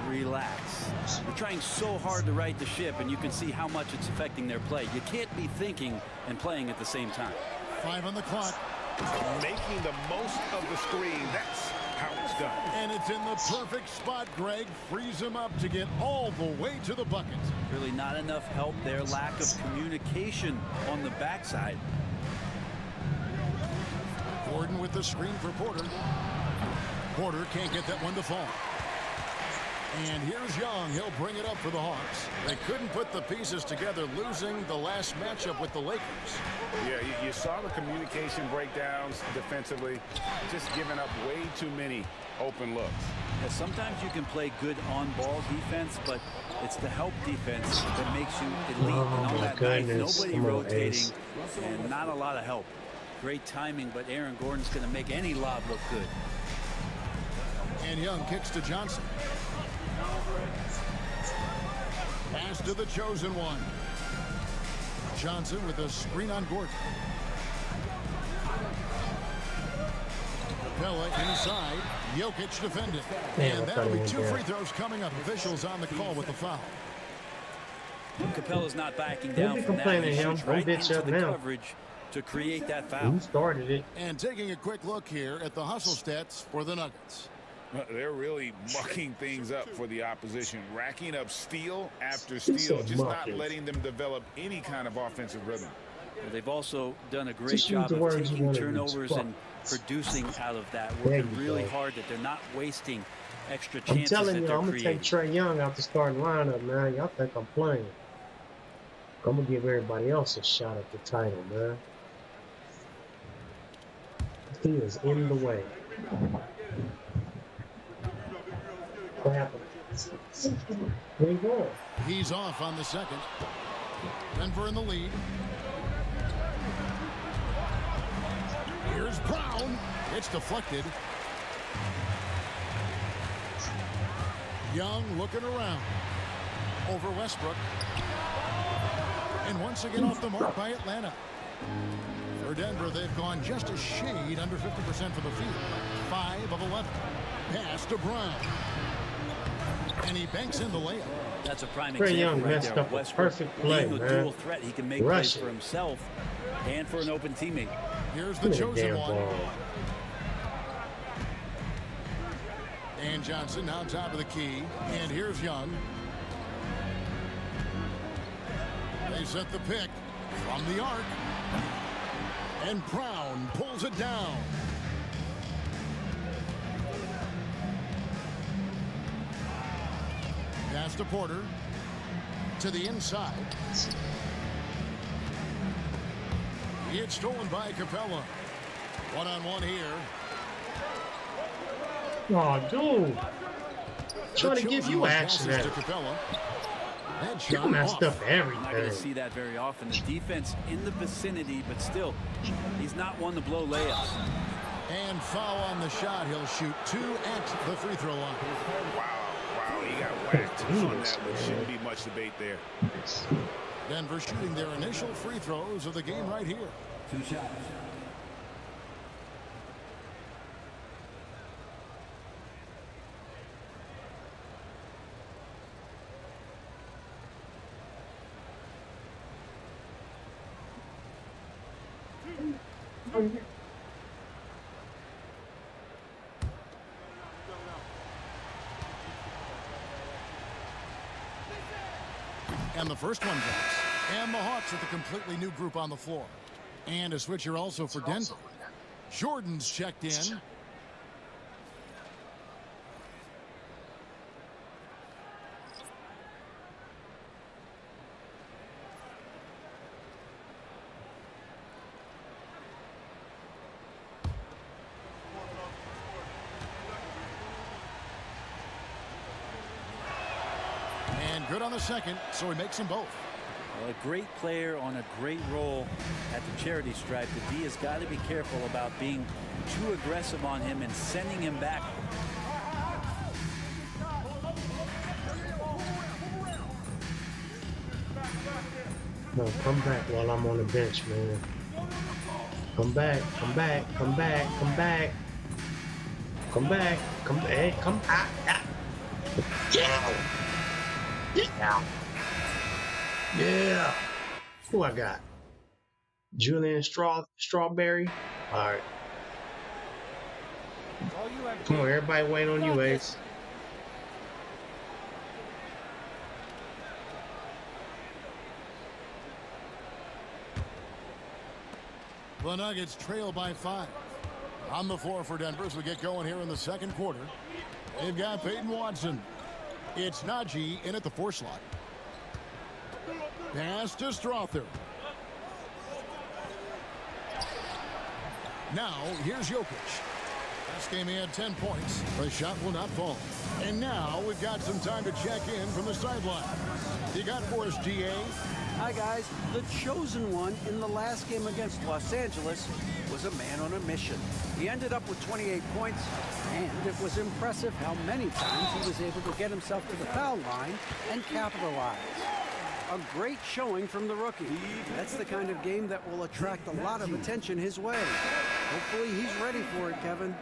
Speaker 3: relax. We're trying so hard to right the ship, and you can see how much it's affecting their play. You can't be thinking and playing at the same time.
Speaker 8: 5 on the clock.
Speaker 10: Making the most of the screen. That's how it's done.
Speaker 8: And it's in the perfect spot, Greg. Frees him up to get all the way to the bucket.
Speaker 3: Really not enough help there. Lack of communication on the backside.
Speaker 8: Gordon with the screen for Porter. Porter can't get that one to fall. And here's Young. He'll bring it up for the Hawks. They couldn't put the pieces together, losing the last matchup with the Lakers.
Speaker 10: Yeah, you saw the communication breakdowns defensively, just giving up way too many open looks.
Speaker 3: Yeah, sometimes you can play good on-ball defense, but it's the help defense that makes you elite. And on that night, nobody rotating and not a lot of help. Great timing, but Aaron Gordon's going to make any lob look good.
Speaker 8: And Young kicks to Johnson. Pass to the chosen one. Johnson with a screen on Gordon. Capella inside. Jokic defended. And that'll be 2 free throws coming up. Officials on the call with the foul.
Speaker 3: Capella's not backing
Speaker 5: Don't
Speaker 3: down
Speaker 5: be
Speaker 3: from that.
Speaker 5: complaining,
Speaker 3: He
Speaker 5: him.
Speaker 3: shoots
Speaker 5: Don't
Speaker 3: right
Speaker 5: bitch
Speaker 3: into
Speaker 5: up
Speaker 3: the
Speaker 5: now.
Speaker 3: coverage to create that foul.
Speaker 5: Who started it?
Speaker 8: And taking a quick look here at the hustle stats for the Nuggets.
Speaker 7: They're really mucking things up for the opposition, racking up steal after
Speaker 5: He
Speaker 7: steal,
Speaker 5: said
Speaker 7: just
Speaker 5: mucking.
Speaker 7: not letting them develop any kind of offensive rhythm.
Speaker 3: Well, they've also done a great
Speaker 5: Just use
Speaker 3: job
Speaker 5: the
Speaker 3: of
Speaker 5: words you
Speaker 3: taking
Speaker 5: wanna use.
Speaker 3: turnovers
Speaker 5: Fuck.
Speaker 3: and producing out of that,
Speaker 5: There
Speaker 3: working
Speaker 5: you
Speaker 3: really
Speaker 5: go.
Speaker 3: hard that they're not wasting extra
Speaker 5: I'm
Speaker 3: chances
Speaker 5: telling
Speaker 3: that
Speaker 5: you,
Speaker 3: they're
Speaker 5: I'm gonna
Speaker 3: creating.
Speaker 5: take Trae Young out the starting lineup, man. Y'all think I'm playing? I'm gonna give everybody else a shot at the title, man. He is in the way. What happened? Where you going?
Speaker 8: He's off on the second. Denver in the lead. Here's Brown. It's deflected. Young looking around. Over Westbrook. And once again off the mark by Atlanta. For Denver, they've gone just a shade under 50% from the field. 5 of 11. Pass to Brown. And he banks in the layup.
Speaker 3: That's a prime
Speaker 5: Trae Young
Speaker 3: example right
Speaker 5: messed
Speaker 3: there.
Speaker 5: up a
Speaker 3: Westbrook
Speaker 5: perfect play,
Speaker 3: being a
Speaker 5: man.
Speaker 3: dual threat. He can make
Speaker 5: Rush
Speaker 3: plays
Speaker 5: it.
Speaker 3: for himself and for an open teammate.
Speaker 8: Here's the
Speaker 5: Give me
Speaker 8: chosen
Speaker 5: damn
Speaker 8: one.
Speaker 5: ball.
Speaker 8: And Johnson now top of the key. And here's Young. They set the pick from the arc. And Brown pulls it down. Pass to Porter. To the inside. It's stolen by Capella. One-on-one here.
Speaker 5: Oh, dude. Trying to give you action at
Speaker 8: to
Speaker 5: it.
Speaker 8: Capella. That
Speaker 5: You
Speaker 8: shot
Speaker 5: messed
Speaker 8: off.
Speaker 5: up
Speaker 3: You're not going to
Speaker 5: everything.
Speaker 3: see that very often. The defense in the vicinity, but still, he's not one to blow layups.
Speaker 8: And foul on the shot. He'll shoot 2 at the free throw line.
Speaker 7: Wow, he got whacked on that one. Shouldn't be much debate there.
Speaker 8: Denver shooting their initial free throws of the game right here.
Speaker 2: 2 shots.
Speaker 8: And the first one drops. And the Hawks with a completely new group on the floor. And a switcher also for Denver. Jordan's checked in. And good on the second, so he makes them both.
Speaker 3: Well, a great player on a great role at the charity stripe. The D has got to be careful about being too aggressive on him and sending him back.
Speaker 5: No, come back while I'm on the bench, man. Come back, come back, come back, come back. Come back, come back, come back. Yeah. Yeah. Yeah. Who I got? Julian Strawberry? Alright. Come on, everybody waiting on you, Ace.
Speaker 8: The Nuggets trail by 5. On the floor for Denver as we get going here in the second quarter. They've got Peyton Watson. It's Najee in at the 4 slot. Pass to Strother. Now, here's Jokic. Last game he had 10 points. The shot will not fall. And now we've got some time to check in from the sideline. You got for us, GA?
Speaker 11: Hi, guys. The chosen one in the last game against Los Angeles was a man on a mission. He ended up with 28 points, and it was impressive how many times he was able to get himself to the foul line and capitalize. A great showing from the rookie. That's the kind of game that will attract a lot of attention his way. Hopefully he's ready for it, Kevin.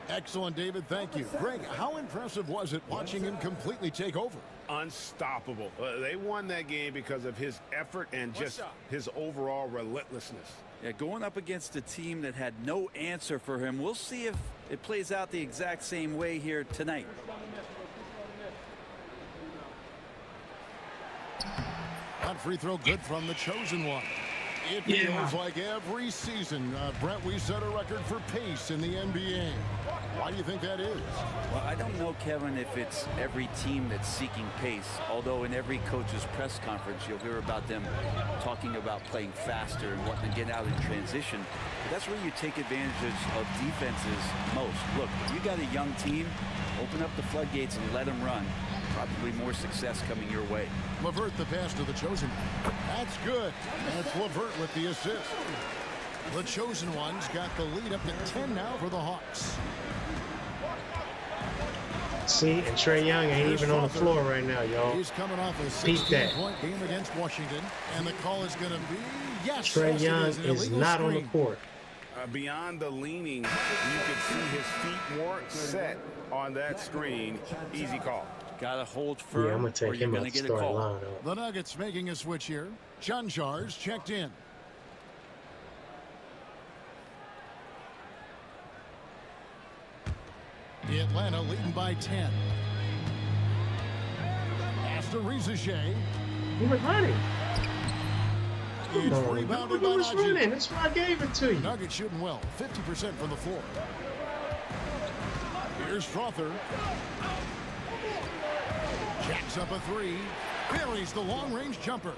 Speaker 8: Excellent, David. Thank you. Greg, how impressive was it watching him completely take over?
Speaker 10: Unstoppable. They won that game because of his effort and just his overall relentlessness.
Speaker 3: Yeah, going up against a team that had no answer for him. We'll see if it plays out the exact same way here tonight.
Speaker 8: That free throw good from the chosen one. It feels like every season, Brent, we set a record for pace in the NBA. Why do you think that is?
Speaker 3: Well, I don't know, Kevin, if it's every team that's seeking pace, although in every coach's press conference you'll hear about them talking about playing faster and wanting to get out in transition. But that's where you take advantage of defenses most. Look, if you got a young team, open up the floodgates and let them run. Probably more success coming your way.
Speaker 8: LeVert the pass to the chosen one. That's good. And it's LeVert with the assist. The chosen one's got the lead up to 10 now for the Hawks.
Speaker 5: See, and Trae Young ain't even on the floor right now, y'all.
Speaker 8: He's coming off a 16-point game against Washington, and the call is going to be yes.
Speaker 5: Trae Young is not on the court.
Speaker 10: Beyond the leaning, you could see his feet weren't set on that screen. Easy call.
Speaker 3: Got to hold firm.
Speaker 5: Yeah, I'm going to take him out the starting line.
Speaker 8: The Nuggets making a switch here. Chanjar's checked in. Atlanta leading by 10. Pass to Rizache.
Speaker 5: He was running.
Speaker 8: It's rebounded by
Speaker 5: running. That's why I gave it to you.
Speaker 8: Nuggets shooting well. 50% from the floor. Here's Strother. Jacks up a three. Buries the long-range jumper.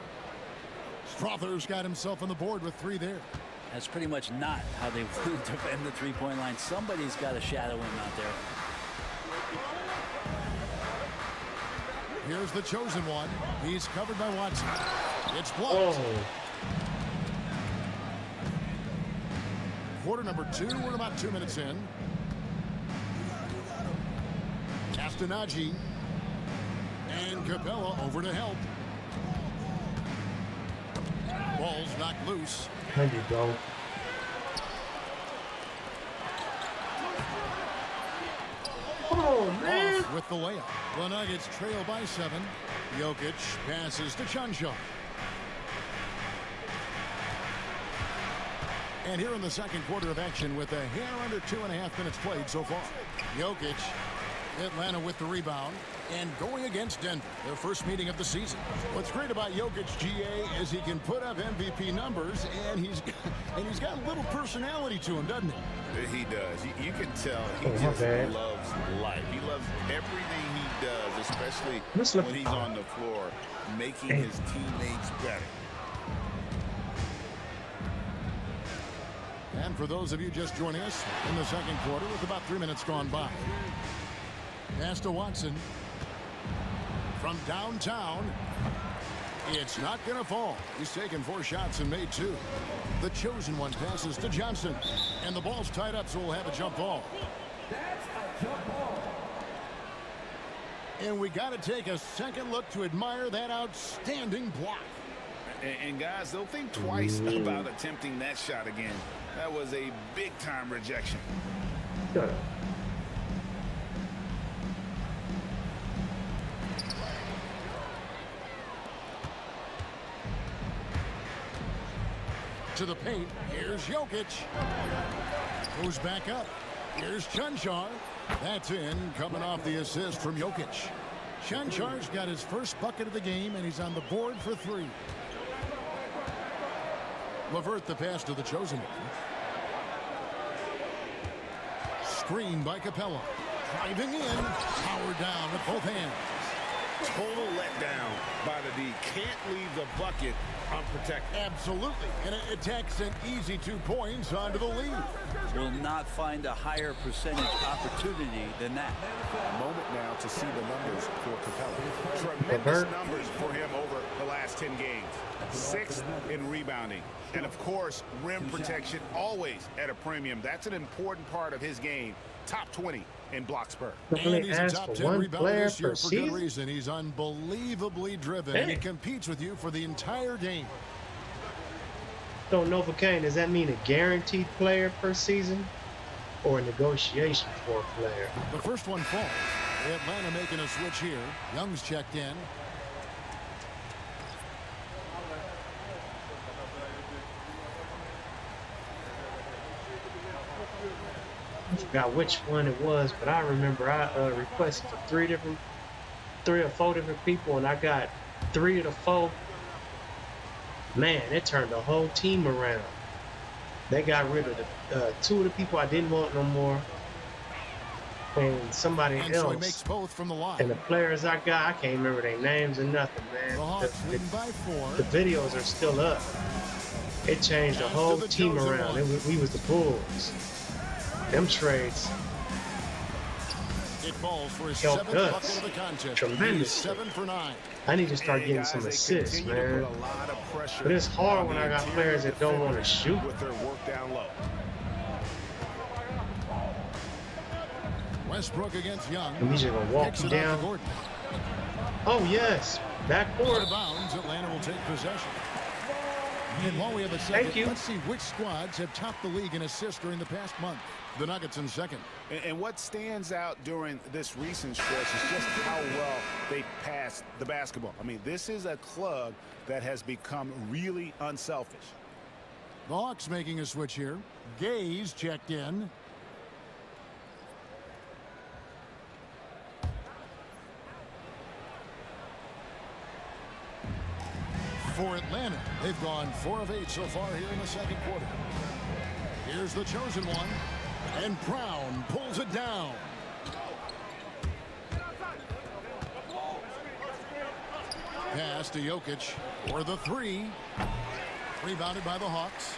Speaker 8: Strother's got himself on the board with 3 there.
Speaker 3: That's pretty much not how they want to defend the three-point line. Somebody's got to shadow him out there.
Speaker 8: Here's the chosen one. He's covered by Watson. It's blocked.
Speaker 5: Oh.
Speaker 8: Quarter number 2. We're about 2 minutes in. Castanagi. And Capella over to help. Ball's knocked loose.
Speaker 5: There you go. Oh, man.
Speaker 8: Off with the layup. The Nuggets trail by 7. Jokic passes to Chanjar. And here in the second quarter of action with a hair under 2.5 minutes played so far. Jokic, Atlanta with the rebound. And going against Denver, their first meeting of the season. What's great about Jokic, GA, is he can put up MVP numbers, and he's got a little personality to him, doesn't he?
Speaker 10: He does. You can tell he just loves life. He loves everything he does, especially when he's on the floor, making his teammates better.
Speaker 8: And for those of you just joining us in the second quarter with about 3 minutes gone by. Pass to Watson. From downtown, it's not going to fall. He's taken 4 shots and made 2. The chosen one passes to Johnson. And the ball's tied up, so we'll have a jump ball.
Speaker 2: That's a jump ball.
Speaker 8: And we got to take a second look to admire that outstanding block.
Speaker 10: And guys, they'll think twice about attempting that shot again. That was a big-time rejection.
Speaker 5: Good.
Speaker 8: To the paint. Here's Jokic. Goes back up. Here's Chanjar. That's in, coming off the assist from Jokic. Chanjar's got his first bucket of the game, and he's on the board for 3. LeVert the pass to the chosen one. Screen by Capella. Driving in. Power down with both hands.
Speaker 10: Total letdown by the D. Can't leave the bucket unprotected.
Speaker 8: Absolutely. And it takes an easy 2 points onto the lead.
Speaker 3: Will not find a higher percentage opportunity than that.
Speaker 10: A moment now to see the numbers for Capella. Tremendous numbers for him over the last 10 games. 6th in rebounding. And of course, rim protection always at a premium. That's an important part of his game. Top 20 in block spur.
Speaker 8: And he's a top 10 rebounder this year for good reason. He's unbelievably driven, and he competes with you for the entire game.
Speaker 5: So, Novocaine, does that mean a guaranteed player per season? or a negotiation for a player.
Speaker 8: The first one falls. Atlanta making a switch here. Young's checked in.
Speaker 5: I forgot which one it was, but I remember I requested for three or four different people, and I got 3 of the 4. Man, it turned the whole team around. They got rid of the 2 of the people I didn't want no more, and somebody else.
Speaker 8: So he makes both from the line.
Speaker 5: And the players I got, I can't remember their names or nothing, man.
Speaker 8: The Hawks leading by 4.
Speaker 5: The videos are still up. It changed the whole team around. We was the Bulls. Them trades
Speaker 8: It falls for his
Speaker 5: helped
Speaker 8: 7th bucket
Speaker 5: us
Speaker 8: of the contest.
Speaker 5: tremendously.
Speaker 8: He's 7 for 9.
Speaker 5: I need to start getting some assists, man. But it's hard when I got players that don't want to shoot.
Speaker 10: With their work down low.
Speaker 8: Westbrook against Young.
Speaker 5: And he's just gonna walk
Speaker 8: Kicks
Speaker 5: you
Speaker 8: it out to
Speaker 5: down.
Speaker 8: Gordon.
Speaker 5: Oh yes, backboard.
Speaker 8: Out of bounds, Atlanta will take possession. And while we have a second, let's see which squads have topped the league in assists during the past month. The Nuggets in second.
Speaker 7: And what stands out during this recent stretch is just how well they passed the basketball. I mean, this is a club that has become really unselfish.
Speaker 8: The Hawks making a switch here. Gaze checked in. For Atlanta, they've gone 4 of 8 so far here in the second quarter. Here's the chosen one, and Brown pulls it down. Pass to Jokic for the 3. Rebounded by the Hawks.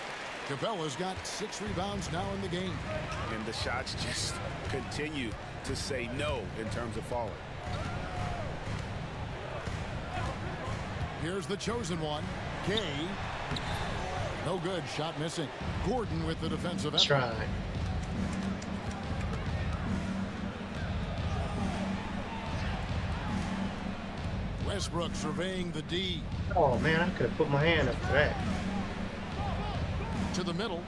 Speaker 8: Capella's got 6 rebounds now in the game.
Speaker 7: And the shots just continue to say no in terms of falling.
Speaker 8: Here's the chosen one. Kay. No good. Shot missing. Gordon with the defensive effort.
Speaker 5: Try.
Speaker 8: Westbrook surveying the D.
Speaker 5: Oh man, I could have put my hand up for that.
Speaker 8: To the middle.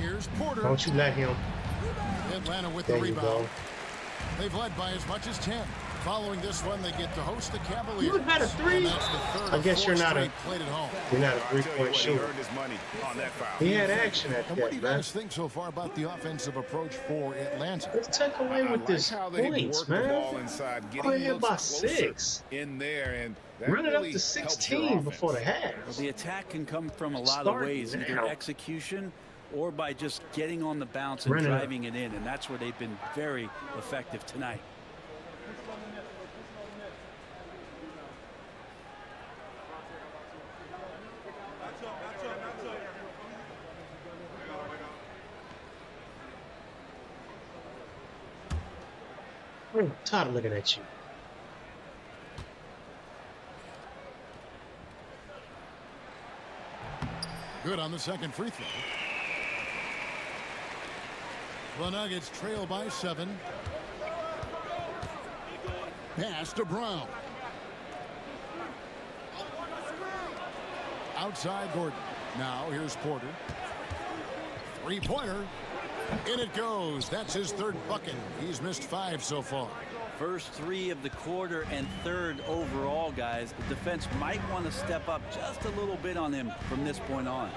Speaker 8: Here's Porter.
Speaker 5: Don't you let him.
Speaker 8: Atlanta with
Speaker 5: There
Speaker 8: the
Speaker 5: you
Speaker 8: rebound.
Speaker 5: go.
Speaker 8: They've led by as much as 10. Following this one, they get to host the Cavaliers.
Speaker 5: You had a 3.
Speaker 8: And that's the third
Speaker 5: I guess
Speaker 8: of
Speaker 5: you're
Speaker 8: 4
Speaker 5: not a.
Speaker 8: straight played at home.
Speaker 5: You're not a 3-point shooter.
Speaker 7: He earned his money on that foul.
Speaker 5: He had action at
Speaker 8: And what do
Speaker 5: that,
Speaker 8: you
Speaker 5: man.
Speaker 8: guys think so far about the offensive approach for Atlanta?
Speaker 5: Let's take away with this
Speaker 7: how they
Speaker 5: points,
Speaker 7: work the
Speaker 5: man.
Speaker 7: ball inside,
Speaker 5: Go
Speaker 7: getting
Speaker 5: ahead by
Speaker 7: closer
Speaker 5: 6.
Speaker 7: in there, and that
Speaker 5: Run it up
Speaker 7: really
Speaker 5: to
Speaker 7: helps your
Speaker 5: 16 before the half.
Speaker 3: Well, the attack can come from a lot
Speaker 5: Start
Speaker 3: of ways, either
Speaker 5: now.
Speaker 3: execution or by just getting on the bounce and
Speaker 5: Run it up.
Speaker 3: driving it in, and that's where they've been very effective tonight.
Speaker 5: I'm tired of looking at you.
Speaker 8: Good on the second free throw. The Nuggets trail by 7. Pass to Brown. Outside Gordon. Now here's Porter. 3-pointer. In it goes. That's his 3rd bucket. He's missed 5 so far.
Speaker 3: First 3 of the quarter and 3rd overall, guys. The defense might want to step up just a little bit on him from this point on.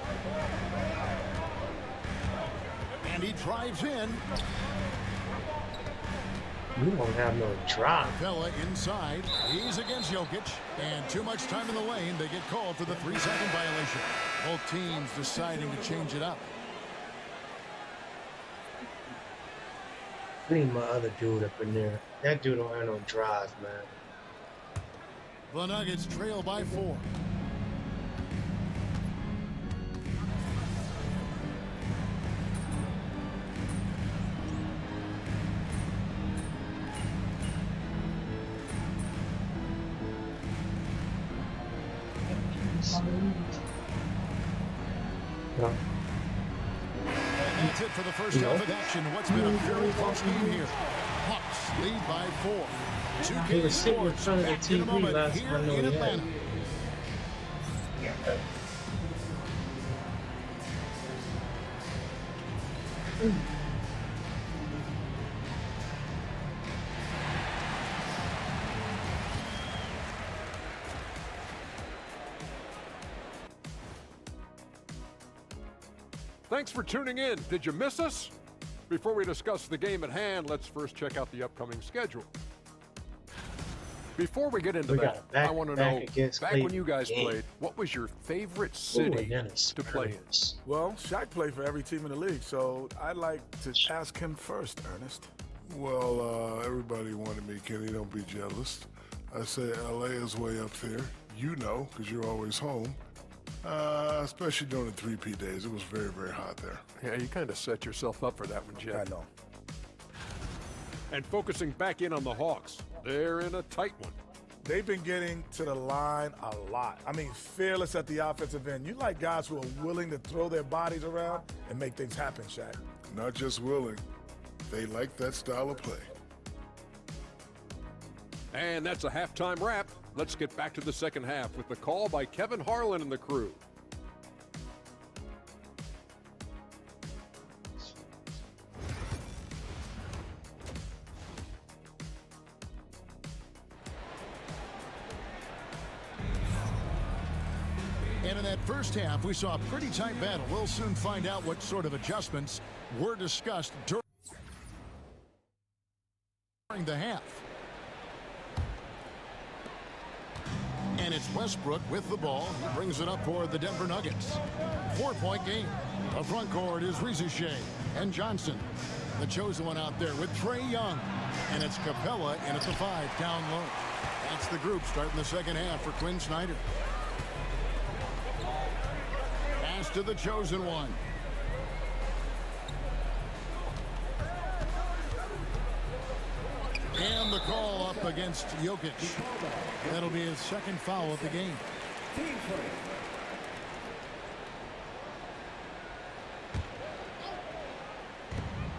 Speaker 8: And he drives in.
Speaker 5: You won't have no drive.
Speaker 8: Capella inside. He's against Jokic. And too much time in the lane. They get called for the 3-second violation. Both teams deciding to change it up.
Speaker 5: I need my other dude up in there. That dude don't have no drive, man.
Speaker 8: The Nuggets trail by 4.
Speaker 5: No.
Speaker 8: That's it for the first half of action. What's been a very close game here. Hawks lead by 4. 2K
Speaker 5: He was sitting in
Speaker 8: Sports
Speaker 5: front of the
Speaker 8: back in a
Speaker 5: TV
Speaker 8: moment
Speaker 5: last
Speaker 8: here
Speaker 5: time I know
Speaker 8: in
Speaker 5: he had.
Speaker 8: Atlanta.
Speaker 12: Thanks for tuning in. Did you miss us? Before we discuss the game at hand, let's first check out the upcoming schedule. Before we get into that, I want to know, back when you guys played, what was your favorite city to play in?
Speaker 14: Well, Shaq played for every team in the league, so I'd like to ask him first, Ernest.
Speaker 6: Well, everybody wanted me, Kenny. Don't be jealous. I say LA is way up there. You know, because you're always home. Especially during the 3P days. It was very, very hot there.
Speaker 12: Yeah, you kind of set yourself up for that one, Jeff.
Speaker 14: I know.
Speaker 12: And focusing back in on the Hawks, they're in a tight one.
Speaker 14: They've been getting to the line a lot. I mean, fearless at the offensive end. You like guys who are willing to throw their bodies around and make things happen, Shaq.
Speaker 6: Not just willing. They like that style of play.
Speaker 12: And that's a halftime wrap. Let's get back to the second half with the call by Kevin Harlan and the crew.
Speaker 8: And in that first half, we saw a pretty tight battle. We'll soon find out what sort of adjustments were discussed during the half. And it's Westbrook with the ball. He brings it up for the Denver Nuggets. 4-point game. The front court is Rizushea and Johnson. The chosen one out there with Trae Young. And it's Capella in at the 5 down low. That's the group starting the second half for Quinn Snyder. Pass to the chosen one. And the call up against Jokic. That'll be his second foul of the game.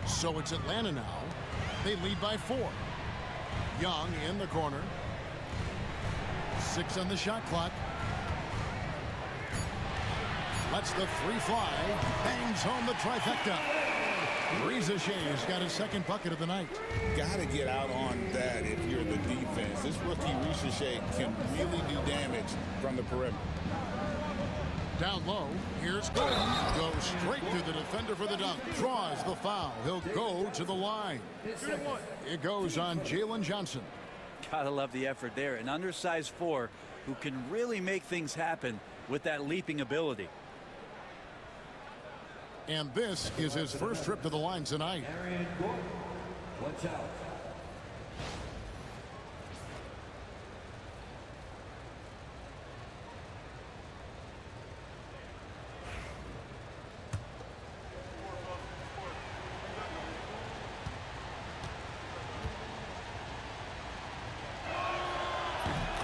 Speaker 8: So it's Atlanta now. They lead by 4. Young in the corner. 6 on the shot clock. Lets the 3 fly. Bangs home the trifecta. Rizushea got his second bucket of the night.
Speaker 10: Got to get out on that if you're the defense. This rookie Rizushea can really do damage from the perimeter.
Speaker 8: Down low, here's Gordon. Goes straight through the defender for the dunk. Draws the foul. He'll go to the line. It goes on Jalen Johnson.
Speaker 3: Gotta love the effort there. An undersized 4 who can really make things happen with that leaping ability.
Speaker 8: And this is his first trip to the line tonight.
Speaker 2: Watch out.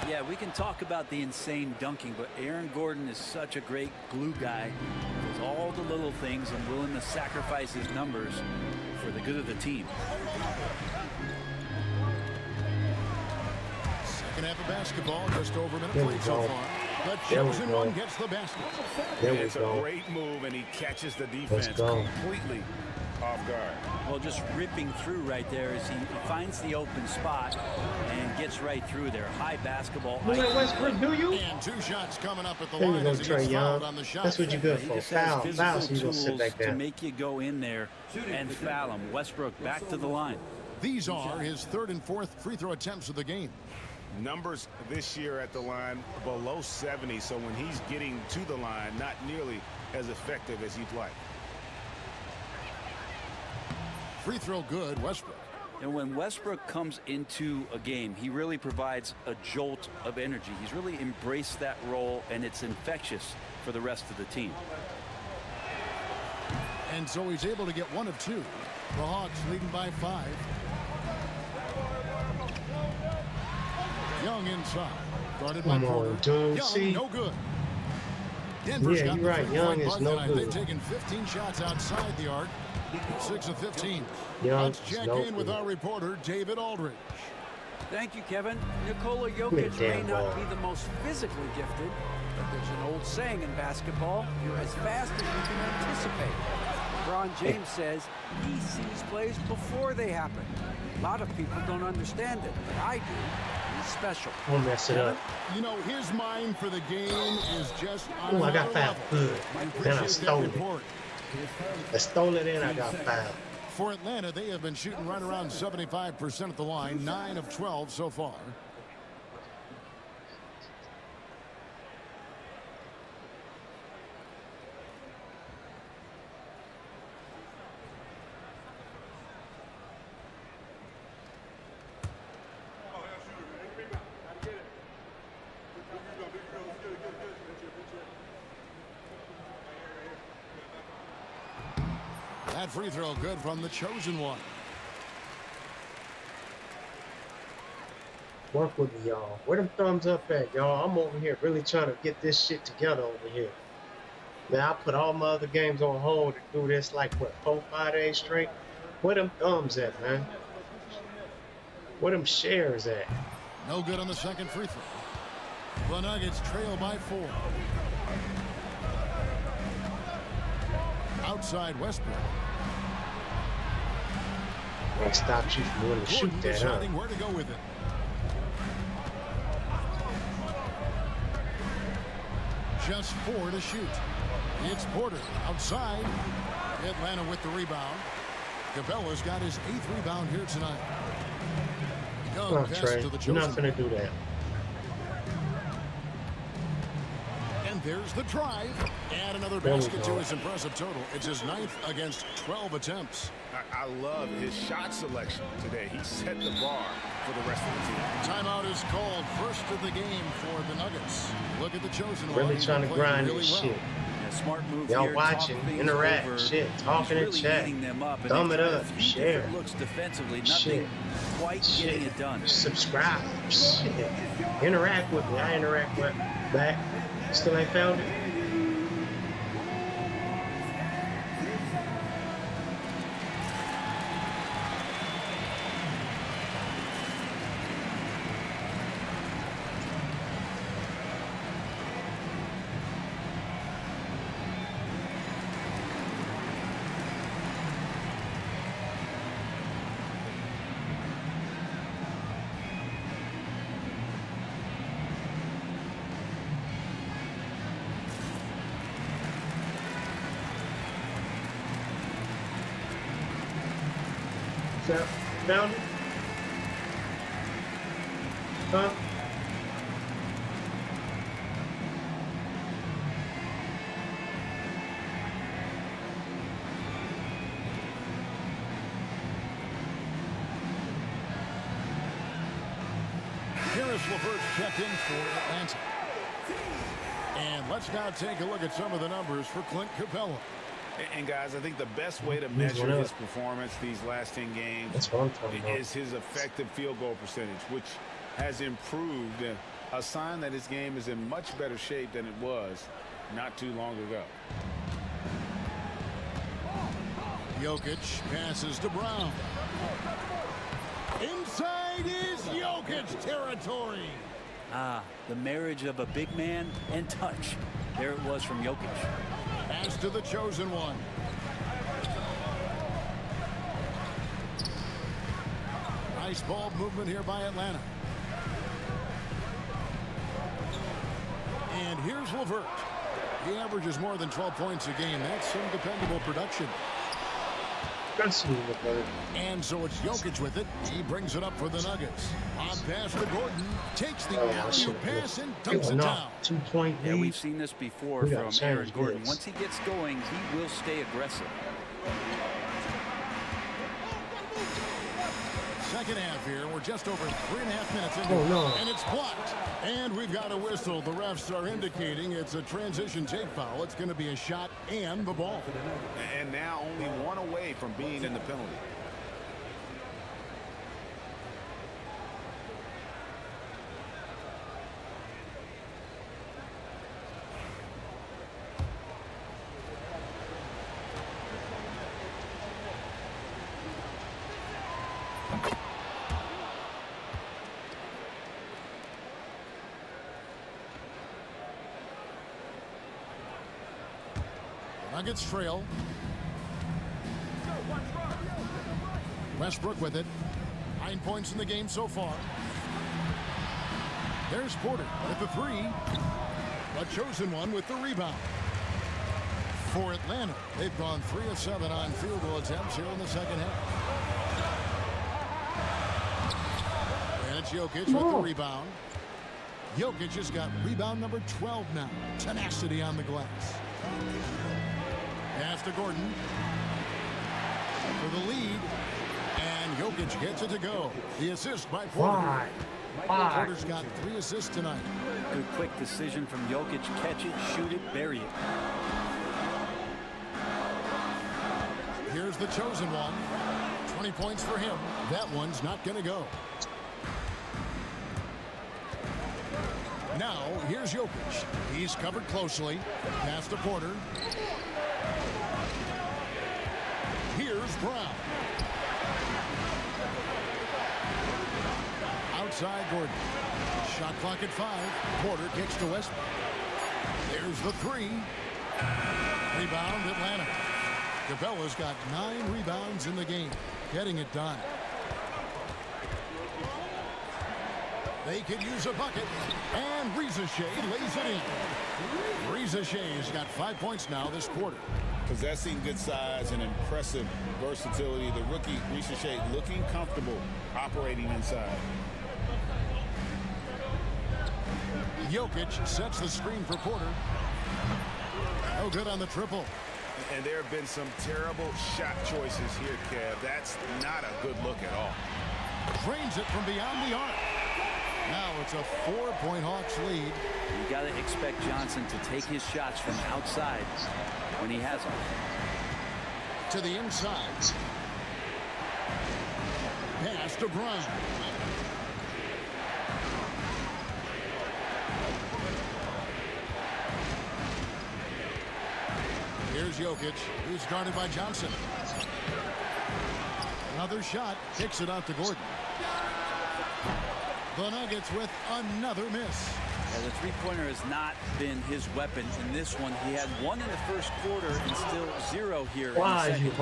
Speaker 3: Yeah, we can talk about the insane dunking, but Aaron Gordon is such a great glue guy. Does all the little things and willing to sacrifice his numbers for the good of the team.
Speaker 8: Second half of basketball, just over a minute played so far. The chosen one gets the basket.
Speaker 10: It's a great move, and he catches the defense completely off guard.
Speaker 3: Well, just ripping through right there as he finds the open spot and gets right through there. High basketball.
Speaker 8: Westbrook, do you? And 2 shots coming up at the line as he gets fouled on the shot.
Speaker 5: That's what you're good for. Foul, foul, so you don't sit back
Speaker 3: to
Speaker 5: down.
Speaker 3: make you go in there and foul him. Westbrook back to the line.
Speaker 8: These are his 3rd and 4th free throw attempts of the game.
Speaker 10: Numbers this year at the line below 70, so when he's getting to the line, not nearly as effective as he'd like.
Speaker 8: Free throw good, Westbrook.
Speaker 3: And when Westbrook comes into a game, he really provides a jolt of energy. He's really embraced that role, and it's infectious for the rest of the team.
Speaker 8: And so he's able to get 1 of 2. The Hawks leading by 5. Young inside. Guarded by Porter. Young, no good. Denver's got
Speaker 5: you're right. Young is no good.
Speaker 8: They've taken 15 shots outside the arc. 6 of 15.
Speaker 5: Let's
Speaker 8: check in with our reporter, David Aldridge.
Speaker 11: Thank you, Kevin. Nikola Jokic may not be the most physically gifted, but there's an old saying in basketball, you're as fast as you can anticipate. LeBron James says he sees plays before they happen. A lot of people don't understand it, but I do. He's special.
Speaker 5: Don't mess it up.
Speaker 8: You know, his mind for the game is just
Speaker 5: Oh, I got fouled. Good. Then I stole it. I stole it in, I got fouled.
Speaker 8: For Atlanta, they have been shooting right around 75% at the line, 9 of 12 so far. That free throw good from the chosen one.
Speaker 5: Work with me, y'all. Where them thumbs up at, y'all? I'm over here really trying to get this shit together over here. Man, I put all my other games on hold to do this like, what, 4-5 days straight? Where them thumbs at, man? Where them shares at?
Speaker 8: No good on the second free throw. The Nuggets trail by 4. Outside Westbrook.
Speaker 5: That stops you from wanting to shoot that, huh?
Speaker 8: Deciding where to go with it. Just 4 to shoot. It's Porter outside. Atlanta with the rebound. Capella's got his 8th rebound here tonight. Young pass
Speaker 5: Trey,
Speaker 8: to the
Speaker 5: you're not
Speaker 8: chosen.
Speaker 5: gonna do that.
Speaker 8: And there's the drive. Add another
Speaker 5: There we
Speaker 8: basket to
Speaker 5: go.
Speaker 8: his impressive total. It's his 9th against 12 attempts.
Speaker 10: I love his shot selection today. He set the bar for the rest of the team.
Speaker 8: Timeout is called, first of the game for the Nuggets. Look at the chosen one.
Speaker 5: Really
Speaker 8: He's
Speaker 5: trying to
Speaker 8: playing
Speaker 5: grind
Speaker 8: really
Speaker 5: this
Speaker 8: well.
Speaker 5: shit.
Speaker 3: Smart move
Speaker 5: Y'all
Speaker 3: here,
Speaker 5: watching,
Speaker 3: talk things
Speaker 5: interact,
Speaker 3: over.
Speaker 5: shit,
Speaker 3: He's
Speaker 5: talking in
Speaker 3: really
Speaker 5: chat.
Speaker 3: eating them up, and
Speaker 5: Thumb
Speaker 3: they've
Speaker 5: it
Speaker 3: tried a
Speaker 5: up,
Speaker 3: few
Speaker 5: share.
Speaker 3: different looks defensively, nothing
Speaker 5: Shit.
Speaker 3: quite getting it done.
Speaker 5: Subscribe. Shit. Interact with me. I interact with back. Still ain't found it. Found it? Huh?
Speaker 8: Harris LeVert checked in for Atlanta. And let's now take a look at some of the numbers for Clint Capella.
Speaker 10: And guys, I think the best way to measure his performance these last 10 games is his effective field goal percentage, which has improved, a sign that his game is in much better shape than it was not too long ago.
Speaker 8: Jokic passes to Brown. Inside is Jokic territory.
Speaker 3: Ah, the marriage of a big man and touch. There it was from Jokic.
Speaker 8: Pass to the chosen one. Nice ball movement here by Atlanta. And here's LeVert. He averages more than 12 points a game. That's some dependable production. And so it's Jokic with it. He brings it up for the Nuggets. On pass to Gordon. Takes the alley-oop pass and dunks it down.
Speaker 5: 2-point lead.
Speaker 3: Yeah, we've seen this before from Aaron Gordon. Once he gets going, he will stay aggressive.
Speaker 8: Second half here. We're just over 3.5 minutes into
Speaker 5: Oh, no.
Speaker 8: and it's blocked. And we've got a whistle. The refs are indicating it's a transition take foul. It's going to be a shot and the ball.
Speaker 10: And now only one away from being in the penalty.
Speaker 8: Nuggets trail. Westbrook with it. 9 points in the game so far. There's Porter with the 3. The chosen one with the rebound. For Atlanta, they've gone 3 of 7 on field goal attempts here in the second half. And it's Jokic with the rebound. Jokic has got rebound number 12 now. Tenacity on the glass. Pass to Gordon for the lead. And Jokic gets it to go. The assist by Porter. Porter's got 3 assists tonight.
Speaker 3: Good quick decision from Jokic. Catch it, shoot it, bury it.
Speaker 8: Here's the chosen one. 20 points for him. That one's not going to go. Now, here's Jokic. He's covered closely. Pass to Porter. Here's Brown. Outside Gordon. Shot clock at 5. Porter kicks to Westbrook. There's the 3. Rebound Atlanta. Capella's got 9 rebounds in the game. Getting it done. They could use a bucket. And Shea lays it in. Shea's got 5 points now this quarter.
Speaker 7: Possessing good size and impressive versatility. The rookie Shea looking comfortable operating inside.
Speaker 8: Jokic sets the screen for Porter. No good on the triple.
Speaker 7: And there have been some terrible shot choices here, Kev. That's not a good look at all.
Speaker 8: Drains it from beyond the arc. Now it's a 4-point Hawks lead.
Speaker 3: You got to expect Johnson to take his shots from outside when he has them.
Speaker 8: To the inside. Pass to Brown. Here's Jokic. He's guarded by Johnson. Another shot. Kicks it out to Gordon. The Nuggets with another miss.
Speaker 3: Yeah, the three-pointer has not been his weapon in this one. He had 1 in the first quarter and still 0 here in the second.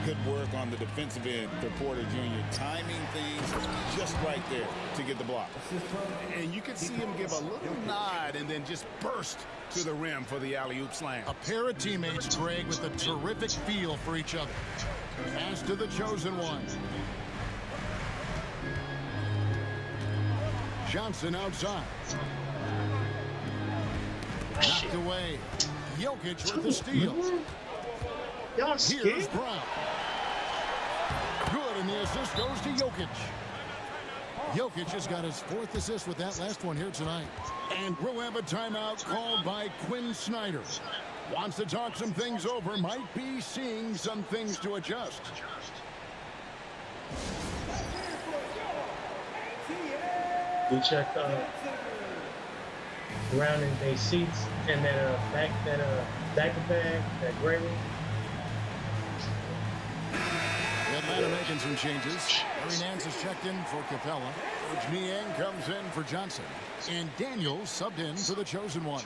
Speaker 7: Good work on the defensive end for Porter Jr. Timing things just right there to get the block.
Speaker 10: And you could see him give a little nod and then just burst to the rim for the alley-oop slam.
Speaker 8: A pair of teammates, Greg, with a terrific feel for each other. Pass to the chosen one. Johnson outside. Knocked away. Jokic with the steal. Here's Brown. Good, and the assist goes to Jokic. Jokic has got his 4th assist with that last one here tonight. And we'll have a timeout called by Quinn Snyder. Wants to talk some things over. Might be seeing some things to adjust.
Speaker 5: We checked around in their seats and that back bag, that gray room.
Speaker 8: Atlanta making some changes. Larry Nance is checked in for Capella. Coach Niang comes in for Johnson. And Daniels subbed in for the chosen one.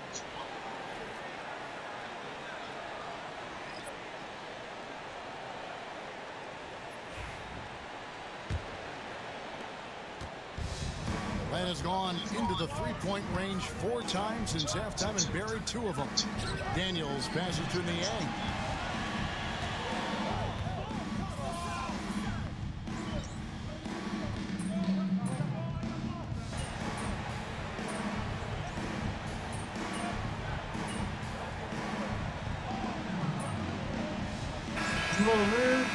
Speaker 8: Atlanta's gone into the three-point range 4 times since halftime and buried 2 of them. Daniels passes to Niang.
Speaker 5: Come on, man.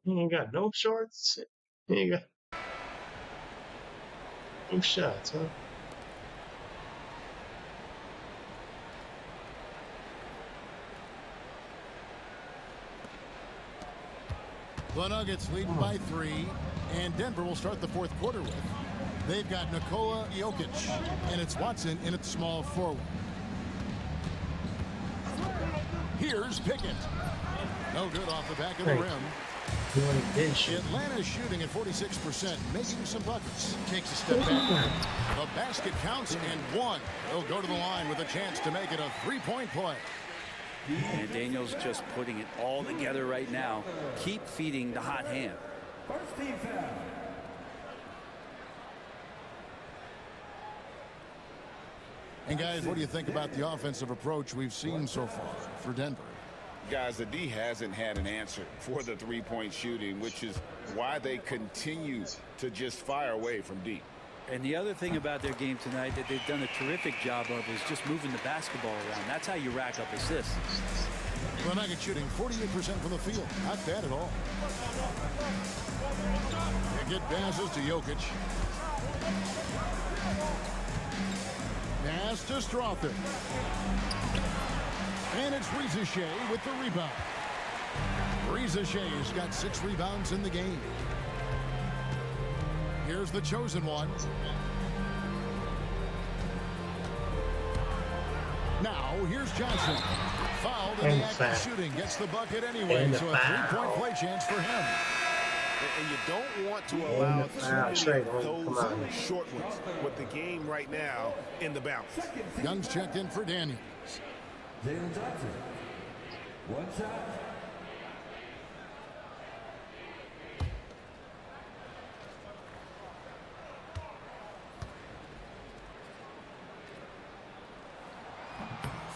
Speaker 5: He ain't got no shorts. He ain't got no shots, huh?
Speaker 8: The Nuggets lead by 3, and Denver will start the 4th quarter with. They've got Nikola Jokic, and it's Watson in at small forward. Here's Pickett. No good off the back of the rim. Atlanta's shooting at 46%, making some buckets. Takes a step back. The basket counts and 1. They'll go to the line with a chance to make it a 3-point play.
Speaker 3: And Daniels just putting it all together right now. Keep feeding the hot hand.
Speaker 2: First team foul.
Speaker 8: And guys, what do you think about the offensive approach we've seen so far for Denver?
Speaker 10: Guys, the D hasn't had an answer for the three-point shooting, which is why they continue to just fire away from deep.
Speaker 3: And the other thing about their game tonight that they've done a terrific job of is just moving the basketball around. That's how you rack up assists.
Speaker 8: The Nuggets shooting 48% from the field. Not bad at all. They get passes to Jokic. Pass to Strother. And it's Riza with the rebound. Riza has got 6 rebounds in the game. Here's the chosen one. Now, here's Johnson. Fouled in the act of shooting. Gets the bucket anyway, so a 3-point play chance for him.
Speaker 10: And you don't want to allow too many of those short ones with the game right now in the balance.
Speaker 8: Young's checked in for Daniels.
Speaker 2: Jalen Johnson. One shot.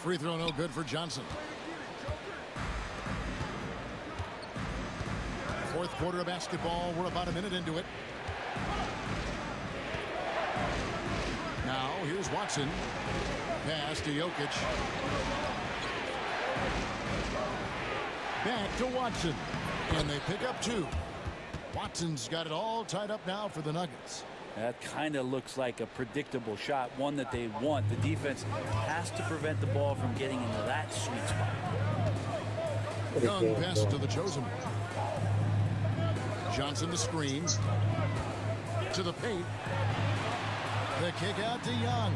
Speaker 8: Free throw no good for Johnson. Fourth quarter of basketball. We're about a minute into it. Now here's Watson. Pass to Jokic. Back to Watson. And they pick up 2. Watson's got it all tied up now for the Nuggets.
Speaker 3: That kind of looks like a predictable shot, one that they want. The defense has to prevent the ball from getting into that sweet spot.
Speaker 8: Young passes to the chosen one. Johnson the screen. To the paint. The kick out to Young.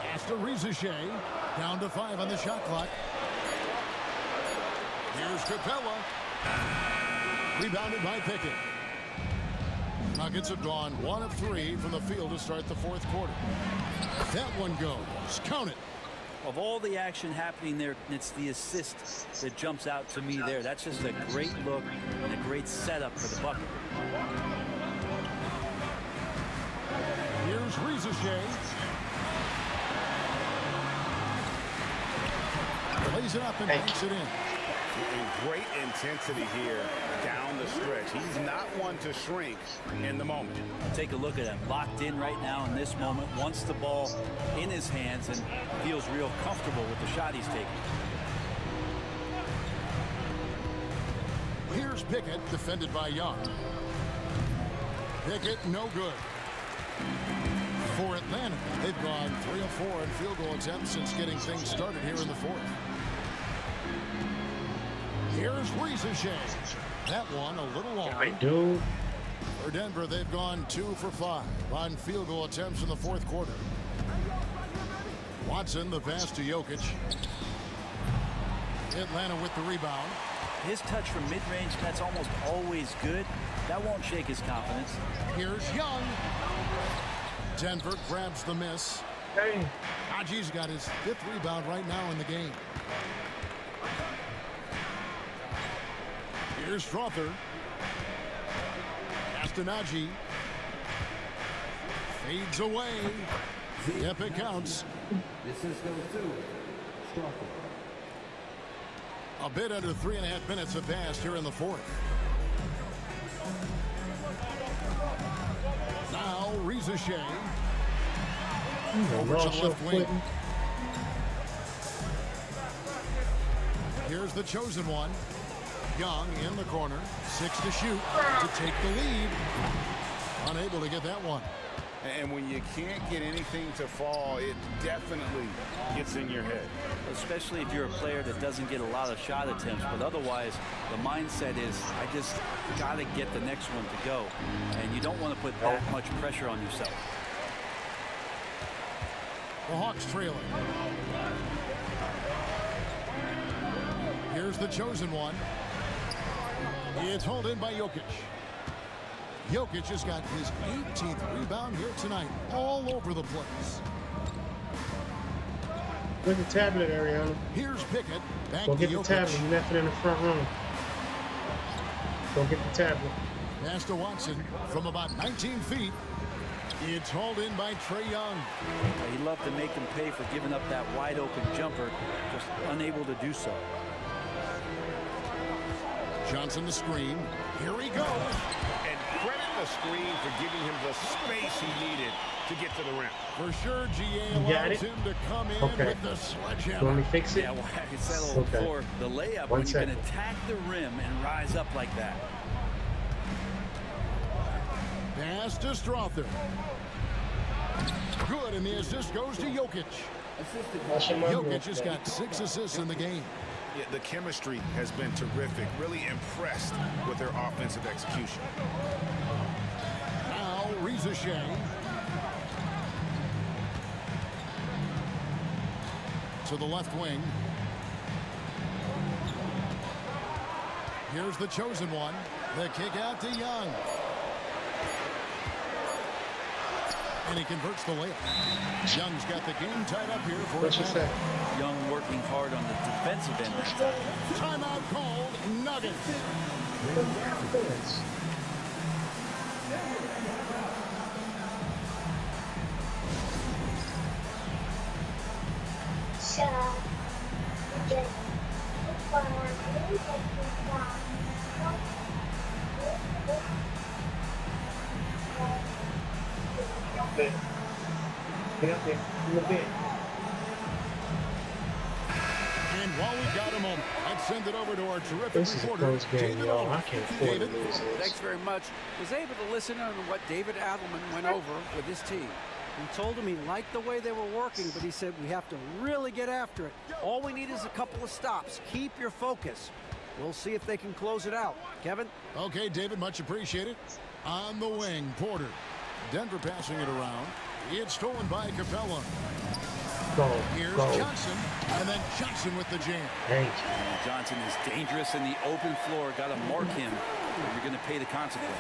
Speaker 8: Pass to Riza. Down to 5 on the shot clock. Here's Capella. Rebounded by Pickett. Nuggets have gone 1 of 3 from the field to start the fourth quarter. That one goes. Count it.
Speaker 3: Of all the action happening there, it's the assist that jumps out to me there. That's just a great look and a great setup for the bucket.
Speaker 8: Here's Riza. Lays it up and banks it in.
Speaker 10: Great intensity here down the stretch. He's not one to shrink in the moment.
Speaker 3: Take a look at him. Locked in right now in this moment. Wants the ball in his hands and feels real comfortable with the shot he's taking.
Speaker 8: Here's Pickett, defended by Young. Pickett, no good. For Atlanta, they've gone 3 of 4 in field goal attempts since getting things started here in the fourth. Here's Riza. That one a little long. For Denver, they've gone 2 for 5 on field goal attempts in the fourth quarter. Watson, the pass to Jokic. Atlanta with the rebound.
Speaker 3: His touch from mid-range, that's almost always good. That won't shake his confidence.
Speaker 8: Here's Young. Denver grabs the miss. Haji's got his 5th rebound right now in the game. Here's Strother. Pass to Najee. Fades away. Yep, it counts.
Speaker 2: This is number 2. Strother.
Speaker 8: A bit under 3.5 minutes have passed here in the fourth. Now Riza. Over to the left wing. Here's the chosen one. Young in the corner. 6 to shoot to take the lead. Unable to get that one.
Speaker 10: And when you can't get anything to fall, it definitely gets in your head.
Speaker 3: Especially if you're a player that doesn't get a lot of shot attempts, but otherwise the mindset is, I just got to get the next one to go. And you don't want to put that much pressure on yourself.
Speaker 8: The Hawks trailing. Here's the chosen one. It's hauled in by Jokic. Jokic has got his 18th rebound here tonight, all over the place.
Speaker 5: Look at the tablet, Ariana.
Speaker 8: Here's Pickett. Back
Speaker 5: Go
Speaker 8: to
Speaker 5: get
Speaker 8: Jokic.
Speaker 5: the tablet. You left it in the front room. Go get the tablet.
Speaker 8: Pass to Watson from about 19 feet. It's hauled in by Trae Young.
Speaker 3: He loved to make him pay for giving up that wide open jumper, just unable to do so.
Speaker 8: Johnson the screen. Here he goes.
Speaker 10: And credit the screen for giving him the space he needed to get to the rim.
Speaker 8: For sure, GA
Speaker 5: You got
Speaker 8: allows
Speaker 5: it?
Speaker 8: him to come in
Speaker 5: Okay.
Speaker 8: with the sledgehammer.
Speaker 5: You want me to fix it?
Speaker 3: Yeah, well, I said
Speaker 5: Okay.
Speaker 3: before, the layup,
Speaker 5: One
Speaker 3: when you can
Speaker 5: second.
Speaker 3: attack the rim and rise up like that.
Speaker 8: Pass to Strother. Good, and the assist goes to Jokic. Jokic has got 6 assists in the game.
Speaker 10: Yeah, the chemistry has been terrific. Really impressed with their offensive execution.
Speaker 8: Now, Reza Shea. To the left wing. Here's the chosen one. The kick out to Young. And he converts the layup. Young's got the game tied up here for
Speaker 5: What you say?
Speaker 3: Young working hard on the defensive end this time.
Speaker 8: Timeout called. Nuggets. And while we got a moment, I'd send it over to our terrific
Speaker 5: This is a
Speaker 8: reporter,
Speaker 5: close game,
Speaker 8: David
Speaker 5: y'all.
Speaker 8: Owen.
Speaker 5: I can't afford to
Speaker 8: David?
Speaker 5: lose this.
Speaker 11: Thanks very much. Was able to listen in on what David Adelman went over with his team. He told him he liked the way they were working, but he said we have to really get after it. All we need is a couple of stops. Keep your focus. We'll see if they can close it out. Kevin?
Speaker 8: Okay, David, much appreciated. On the wing, Porter. Denver passing it around. It's stolen by Capella.
Speaker 5: Go,
Speaker 8: Here's
Speaker 5: go.
Speaker 8: Johnson, and then Johnson with the jam.
Speaker 5: Thank you.
Speaker 3: Johnson is dangerous in the open floor. Got to mark him, or you're going to pay the consequences.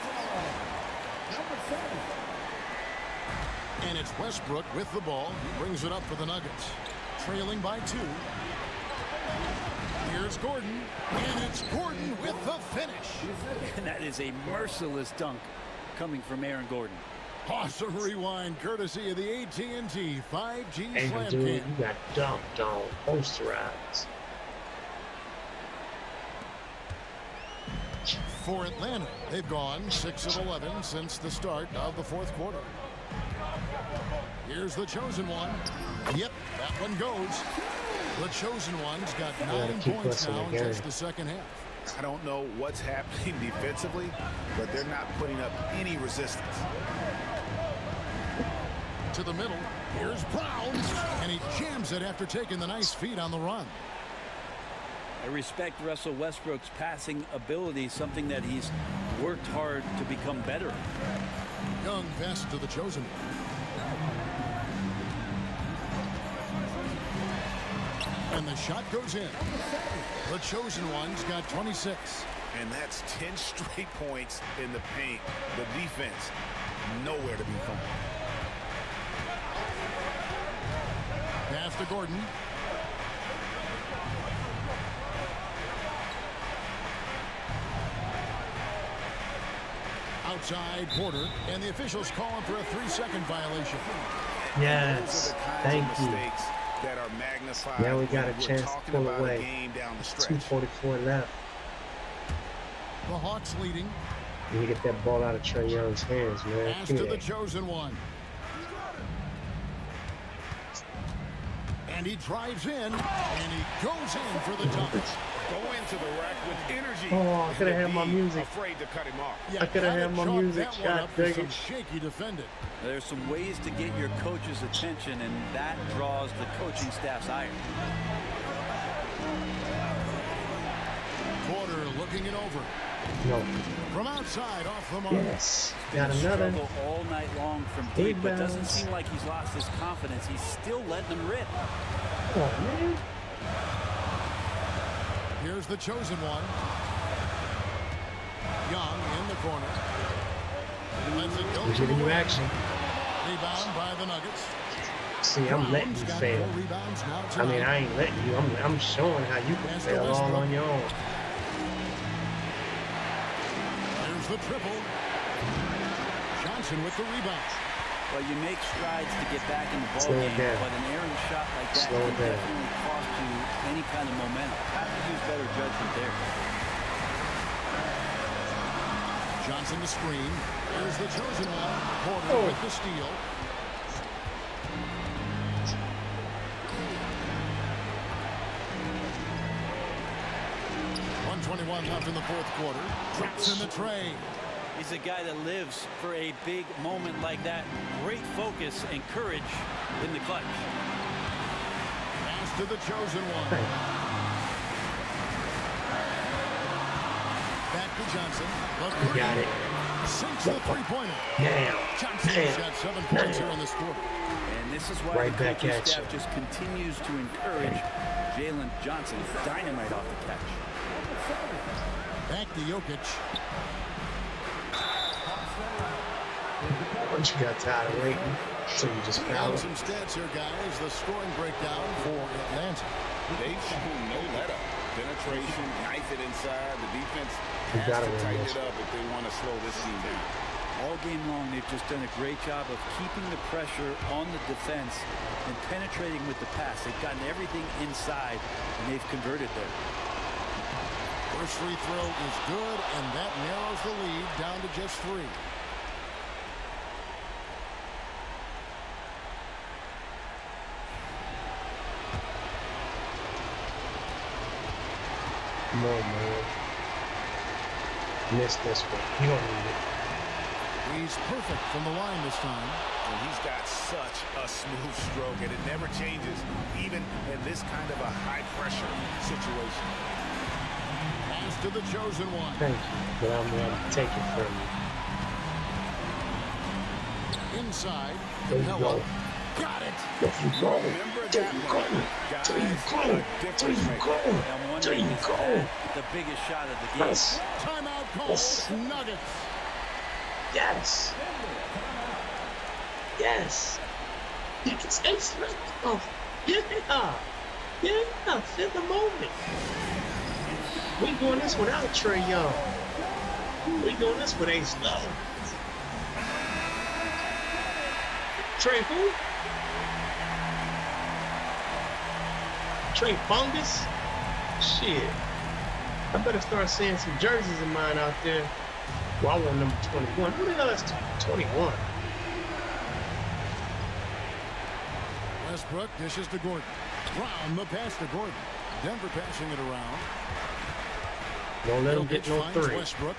Speaker 8: And it's Westbrook with the ball. He brings it up for the Nuggets. Trailing by 2. Here's Gordon, and it's Gordon with the finish.
Speaker 3: And that is a merciless dunk coming from Aaron Gordon.
Speaker 8: Awesome rewind, courtesy of the AT&T 5G
Speaker 5: Hey,
Speaker 8: Slam
Speaker 5: dude,
Speaker 8: Cam.
Speaker 5: you got dumped on, posterized.
Speaker 8: For Atlanta, they've gone 6 of 11 since the start of the 4th quarter. Here's the chosen one. Yep, that one goes. The chosen one's got 9 points now in just the second half.
Speaker 10: I don't know what's happening defensively, but they're not putting up any resistance.
Speaker 8: To the middle, here's Brown, and he jams it after taking the nice feed on the run.
Speaker 3: I respect Russell Westbrook's passing ability, something that he's worked hard to become better at.
Speaker 8: Young pass to the chosen one. And the shot goes in. The chosen one's got 26.
Speaker 10: And that's 10 straight points in the paint. The defense, nowhere to be found.
Speaker 8: Pass to Gordon. Outside Porter, and the officials calling for a 3-second violation.
Speaker 5: Yes, thank you.
Speaker 10: That are magnified.
Speaker 5: Now we got a chance to pull away.
Speaker 10: Game down the stretch.
Speaker 5: 2:44 left.
Speaker 8: The Hawks leading.
Speaker 5: You get that ball out of Trae Young's hands, man.
Speaker 8: Pass to the chosen one. And he drives in, and he goes in for the dunk.
Speaker 10: Go into the rack with energy.
Speaker 5: Oh, I could have had my music.
Speaker 10: Afraid to cut him off.
Speaker 8: Yeah,
Speaker 5: I could have had my
Speaker 8: chalk
Speaker 5: music.
Speaker 8: that one
Speaker 5: God
Speaker 8: up for
Speaker 5: dang
Speaker 8: some
Speaker 5: it.
Speaker 8: shaky defending.
Speaker 3: There's some ways to get your coach's attention, and that draws the coaching staff's ire.
Speaker 8: Porter looking it over.
Speaker 5: No.
Speaker 8: From outside, off the mark.
Speaker 5: Yes. Got another.
Speaker 3: Struggle all night long from deep, but doesn't
Speaker 5: Rebounds.
Speaker 3: seem like he's lost his confidence. He's still letting them rip.
Speaker 5: Come on, man.
Speaker 8: Here's the chosen one. Young in the corner. Lets it go
Speaker 5: I'm giving you action.
Speaker 8: Rebound by the Nuggets.
Speaker 5: See, I'm letting you
Speaker 8: Brown's got
Speaker 5: fail.
Speaker 8: 4 rebounds now
Speaker 5: I mean,
Speaker 8: tonight.
Speaker 5: I ain't letting you. I'm showing how you can
Speaker 8: Pass to
Speaker 5: fail all
Speaker 8: Westbrook.
Speaker 5: on your own.
Speaker 8: There's the triple. Johnson with the rebound.
Speaker 3: Well, you make strides to get back in the ball
Speaker 5: Slow
Speaker 3: game,
Speaker 5: down.
Speaker 3: but an errant shot like that
Speaker 5: Slow
Speaker 3: can
Speaker 5: down.
Speaker 3: definitely cost you any kind of momentum. Have to use better judgment there.
Speaker 8: Johnson the screen. Here's the chosen one. Porter with the steal. .121 left in the fourth quarter. Drops in the tray.
Speaker 3: He's a guy that lives for a big moment like that. Great focus and courage in the clutch.
Speaker 8: Pass to the chosen one. Back to Johnson.
Speaker 5: You got it.
Speaker 8: Sinks the three-pointer.
Speaker 5: Damn.
Speaker 8: Johnson's got 7 points here in this quarter.
Speaker 3: And this is why
Speaker 5: Right
Speaker 3: the
Speaker 5: back
Speaker 3: coaching
Speaker 5: at
Speaker 3: staff
Speaker 5: you.
Speaker 3: just continues to encourage Jalen Johnson. Dynamite off the catch.
Speaker 8: Back to Jokic.
Speaker 5: Once you got tired of waiting, so you just fouled.
Speaker 8: Some stats here, guys. The scoring breakdown for Atlanta.
Speaker 7: They've shown no let-up. Penetration, knife it inside. The defense
Speaker 5: You
Speaker 7: has
Speaker 5: gotta
Speaker 7: to
Speaker 5: win
Speaker 7: tighten
Speaker 5: this.
Speaker 7: it up if they want to slow this team down.
Speaker 3: All game long, they've just done a great job of keeping the pressure on the defense and penetrating with the pass. They've gotten everything inside, and they've converted there.
Speaker 8: First free throw is good, and that narrows the lead down to just 3.
Speaker 5: Come on, man. Miss this one. You don't need it.
Speaker 8: He's perfect from the line this time.
Speaker 10: And he's got such a smooth stroke, and it never changes, even in this kind of a high-pressure situation.
Speaker 8: Pass to the chosen one.
Speaker 5: Thank you, but I'm going to take it from you.
Speaker 8: Inside.
Speaker 5: There you
Speaker 8: Capella.
Speaker 5: go.
Speaker 8: Got it.
Speaker 5: There you go.
Speaker 7: Remember
Speaker 5: There
Speaker 7: that
Speaker 5: you
Speaker 7: one.
Speaker 5: go.
Speaker 7: Guys,
Speaker 5: There you go.
Speaker 7: a
Speaker 5: There
Speaker 7: difference
Speaker 5: you
Speaker 7: maker.
Speaker 5: go.
Speaker 3: I'm
Speaker 5: There
Speaker 3: wondering,
Speaker 5: you
Speaker 3: is
Speaker 5: go.
Speaker 3: that the biggest shot of the game?
Speaker 5: Yes.
Speaker 8: Timeout call.
Speaker 5: Yes.
Speaker 8: Nuggets.
Speaker 5: Yes. Yes. You can say something. Oh, yeah. Yeah. Feel the moment. We doing this without Trae Young. We doing this with Ace Love. Trey who? Trey Fungus? Shit. I better start seeing some jerseys of mine out there. Well, I want number 21. Who the hell is 21?
Speaker 8: Westbrook dishes to Gordon. Brown the pass to Gordon. Denver passing it around.
Speaker 5: Don't let him get no
Speaker 8: finds
Speaker 5: three.
Speaker 8: Westbrook.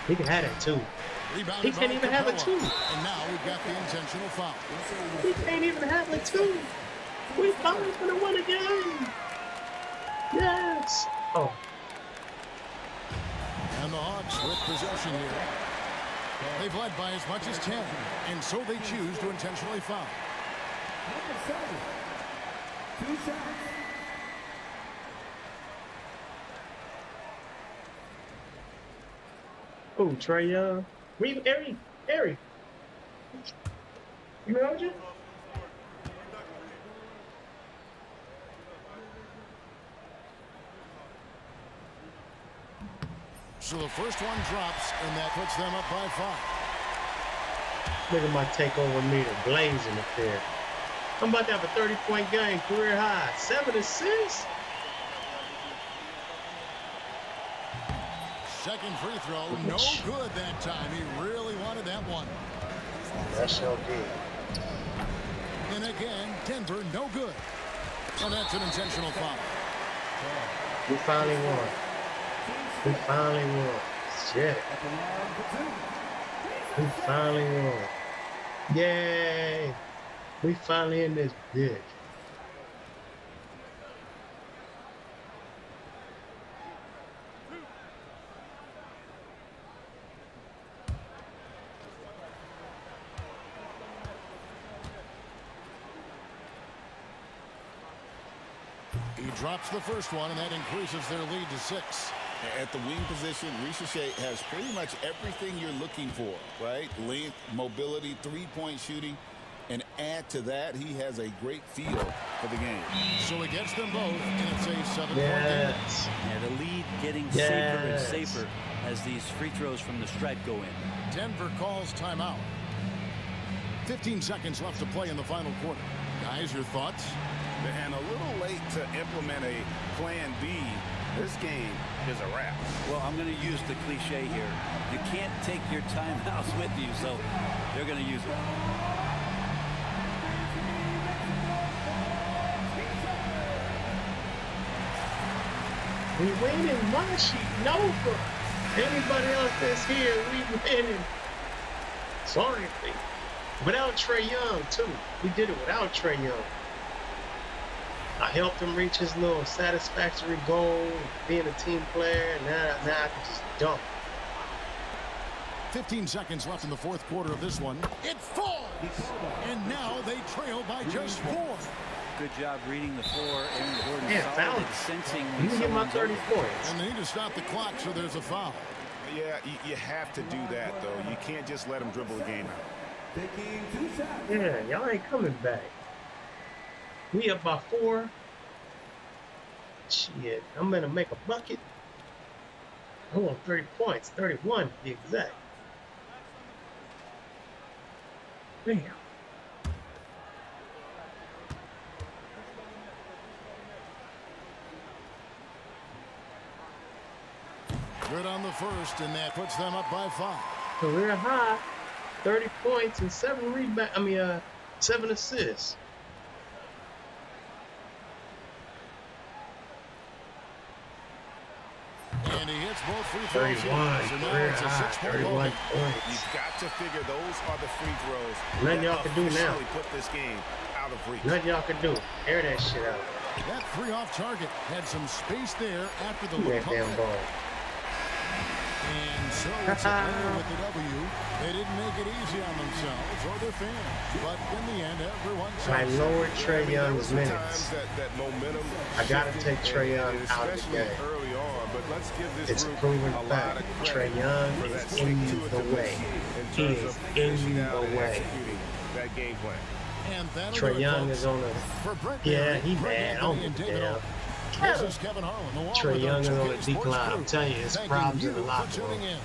Speaker 5: He can have that too.
Speaker 8: Rebounded
Speaker 5: He can't
Speaker 8: by
Speaker 5: even have a
Speaker 8: Capella.
Speaker 5: two.
Speaker 8: And now we've got the intentional foul.
Speaker 5: He can't even have a two. We finally gonna win a game. Yes. Oh.
Speaker 8: And the Hawks with possession here. They've led by as much as 10, and so they choose to intentionally foul.
Speaker 2: Number 7. 2 shots.
Speaker 5: Oh, Trae Young. Harry. You heard you?
Speaker 8: So the first one drops, and that puts them up by 5.
Speaker 5: Look at my takeover meter blazing up there. I'm about to have a 30-point game, career high. 7 assists.
Speaker 8: Second free throw, no good that time. He really wanted that one.
Speaker 5: That sure did.
Speaker 8: And again, Denver, no good. And that's an intentional foul.
Speaker 5: We finally won. We finally won. Shit. We finally won. Yay. We finally in this bitch.
Speaker 8: He drops the first one, and that increases their lead to 6.
Speaker 7: At the wing position, Ricochet has pretty much everything you're looking for, right? Length, mobility, three-point shooting. And add to that, he has a great feel for the game.
Speaker 8: So he gets them both, and it's a 7-point game.
Speaker 5: Yes.
Speaker 3: Yeah, the lead getting safer and safer as these free throws from the stripe go in.
Speaker 8: Denver calls timeout. 15 seconds left to play in the final quarter. Guys, your thoughts?
Speaker 10: And a little late to implement a plan B. This game is a wrap.
Speaker 3: Well, I'm going to use the cliche here. You can't take your timeouts with you, so they're going to use it.
Speaker 5: We winning. Why is she Nova? Anybody else that's here, we winning. Sorry. Without Trae Young, too. We did it without Trae Young. I helped him reach his little satisfactory goal, being a team player, and now I can just dunk.
Speaker 8: 15 seconds left in the fourth quarter of this one. It falls! And now they trail by just 4.
Speaker 3: Good job reading the floor. Aaron Gordon
Speaker 5: Yeah, foul.
Speaker 3: solid, sensing
Speaker 5: You
Speaker 3: when
Speaker 5: can get my
Speaker 3: someone's
Speaker 5: 30
Speaker 3: over.
Speaker 5: points.
Speaker 8: And they need to stop the clock, so there's a foul.
Speaker 10: Yeah, you have to do that, though. You can't just let them dribble the game out.
Speaker 2: Taking 2 shots.
Speaker 5: Yeah, y'all ain't coming back. We up by 4. Shit, I'm gonna make a bucket. I want 30 points, 31 to be exact. Damn.
Speaker 8: Good on the first, and that puts them up by 5.
Speaker 5: Career high, 30 points and 7 rebounds. 7 assists.
Speaker 8: And he hits both free throws.
Speaker 5: 31,
Speaker 8: So now
Speaker 5: career
Speaker 8: it's a
Speaker 5: high,
Speaker 8: 6-point
Speaker 5: 31
Speaker 8: ball game.
Speaker 5: points.
Speaker 10: You've got to figure those are the free throws.
Speaker 5: Nothing
Speaker 10: that
Speaker 5: y'all can do now.
Speaker 10: officially put this game out of reach.
Speaker 5: Nothing y'all can do. Air that shit out.
Speaker 8: That 3 off target had some space there after the
Speaker 5: That
Speaker 8: look
Speaker 5: damn ball.
Speaker 8: And so it's Atlanta with the W. They didn't make it easy on themselves or their fans. But in the end, everyone
Speaker 5: I
Speaker 8: says
Speaker 5: lowered Trae Young's
Speaker 10: Sometimes
Speaker 5: minutes.
Speaker 10: that momentum
Speaker 5: I gotta
Speaker 10: shifted,
Speaker 5: take Trae Young
Speaker 10: and
Speaker 5: out of the
Speaker 10: especially
Speaker 5: game.
Speaker 10: early on. But let's give this
Speaker 5: It's a
Speaker 10: group
Speaker 5: proven
Speaker 10: a lot
Speaker 5: fact.
Speaker 10: of
Speaker 5: Trae
Speaker 10: credit
Speaker 5: Young
Speaker 10: for that
Speaker 5: is in the
Speaker 10: stick-to-itiveness
Speaker 5: way.
Speaker 10: in
Speaker 5: He
Speaker 10: terms
Speaker 5: is
Speaker 10: of
Speaker 5: in
Speaker 10: finishing out
Speaker 5: the
Speaker 10: and
Speaker 5: way.
Speaker 10: executing that game plan.
Speaker 8: And that'll do
Speaker 5: Trae
Speaker 8: it,
Speaker 5: Young
Speaker 8: folks.
Speaker 5: is on
Speaker 8: For
Speaker 5: a.
Speaker 8: Brett
Speaker 5: Yeah,
Speaker 8: Barry,
Speaker 5: he
Speaker 8: Greg
Speaker 5: bad. I
Speaker 8: Anthony,
Speaker 5: don't
Speaker 8: and
Speaker 5: give a
Speaker 8: David
Speaker 5: damn.
Speaker 8: Oak. This is Kevin Harlan, along
Speaker 5: Trae
Speaker 8: with
Speaker 5: Young is
Speaker 8: our
Speaker 5: on
Speaker 8: 2K
Speaker 5: a
Speaker 8: Sports
Speaker 5: decline.
Speaker 8: crew.
Speaker 5: I'm telling you, his
Speaker 8: Thanking
Speaker 5: problems in the
Speaker 8: you for
Speaker 5: locker
Speaker 8: tuning
Speaker 5: room.
Speaker 8: in.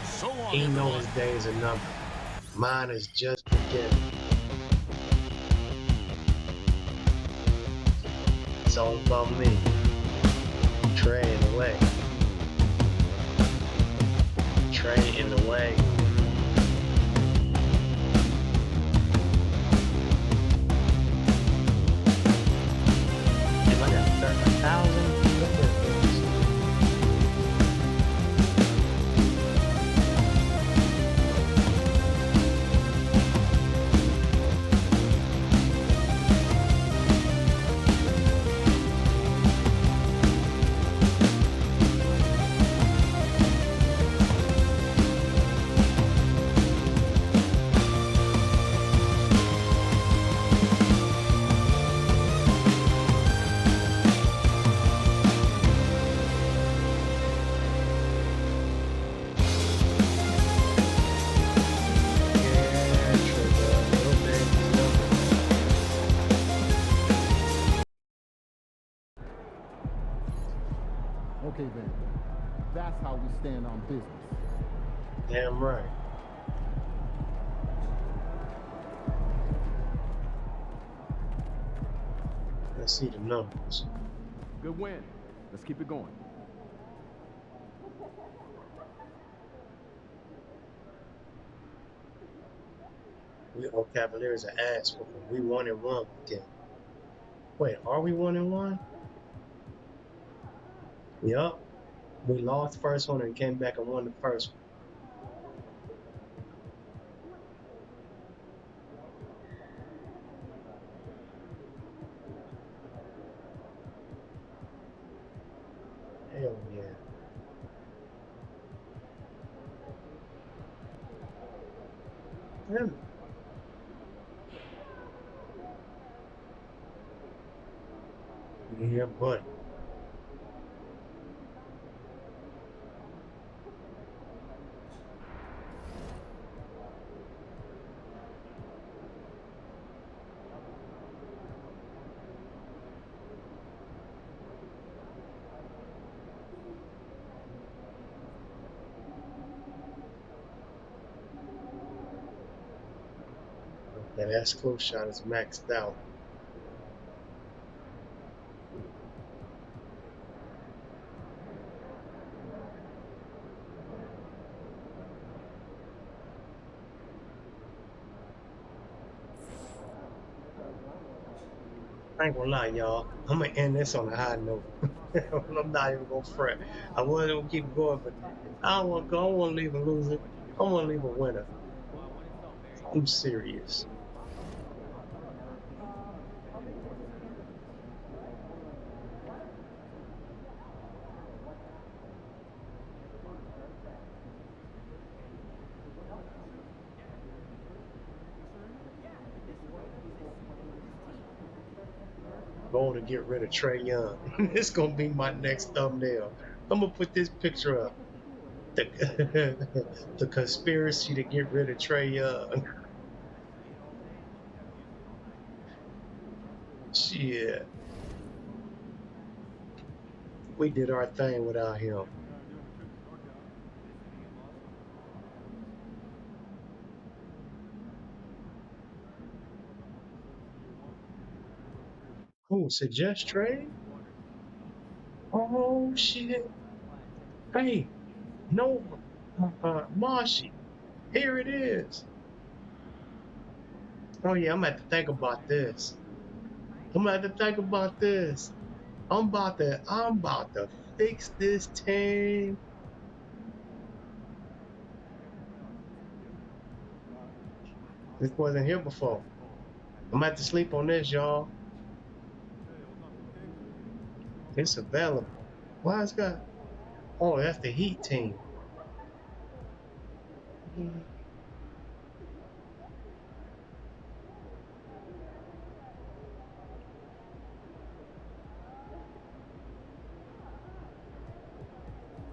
Speaker 8: So long,
Speaker 5: He knows
Speaker 8: everyone.
Speaker 5: his days are numbered. Mine is just beginning. It's all about me. Trae in the way. Trae in the way. If I got 30,000,
Speaker 15: Okay, then. That's how we stand on business.
Speaker 5: damn right. Let's see the numbers.
Speaker 15: Good win. Let's keep it going.
Speaker 5: We all Cavaliers are ass whooping. We 1-1 with them. Wait, are we 1-1? Yup. We lost the first one and came back and won the first one. Hell yeah. Damn. Yeah, buddy. And that close shot is maxed out. I ain't gonna lie, y'all. I'm gonna end this on a high note. I'm not even gonna fret. I was gonna keep going, but I don't want to go. I don't want to leave a loser. I want to leave a winner. I'm serious. Goal to get rid of Trey Young. It's gonna be my next thumbnail. I'm gonna put this picture up. The conspiracy to get rid of Trey Young. Shit. We did our thing without him. Oh, suggest trade? Oh shit. Hey, no, Marshy. Here it is. Oh yeah, I'm gonna have to think about this. I'm gonna have to think about this. I'm about to fix this team. This wasn't here before. I'm gonna have to sleep on this, y'all. It's available. Why it's got? Oh, that's the Heat team.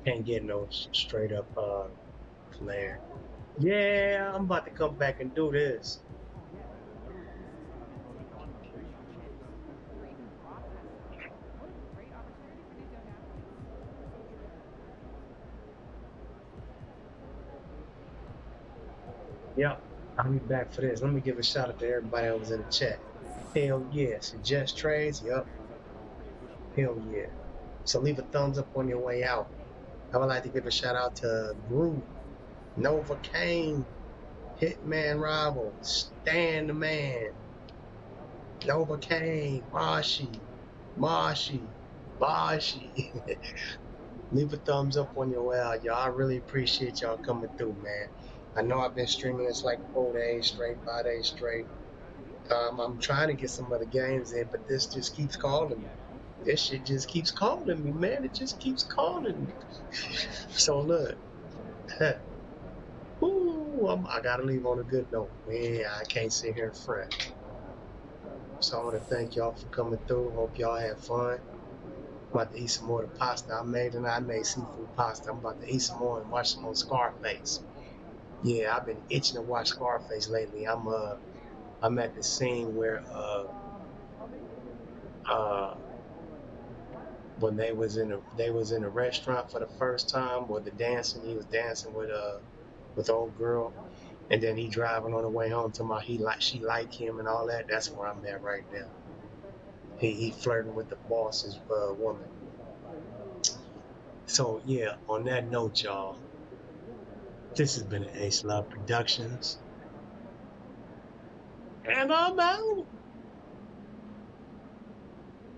Speaker 5: Can't get no straight up flare. Yeah, I'm about to come back and do this. Yep, I'll be back for this. Let me give a shout out to everybody that was in the chat. Hell yeah. Suggest trades? Yep. Hell yeah. So leave a thumbs up on your way out. I would like to give a shout out to Groot, Nova Kane, Hitman Rival, Stan the Man, Nova Kane, Marshy. Leave a thumbs up on your way out, y'all. I really appreciate y'all coming through, man. I know I've been streaming this like 4 days straight, 5 days straight. I'm trying to get some other games in, but this just keeps calling me. This shit just keeps calling me, man. It just keeps calling me. So look, ooh, I gotta leave on a good note. Man, I can't sit here and fret. So I want to thank y'all for coming through. Hope y'all had fun. I'm about to eat some more of the pasta I made, and I made seafood pasta. I'm about to eat some more and watch some more Scarface. Yeah, I've been itching to watch Scarface lately. I'm at the scene where when they was in a restaurant for the first time, where he was dancing with the old girl, and then he driving on the way home to she like him and all that. That's where I'm at right now. He flirting with the boss's woman. So yeah, on that note, y'all, this has been an Ace Love Productions, and I'm out.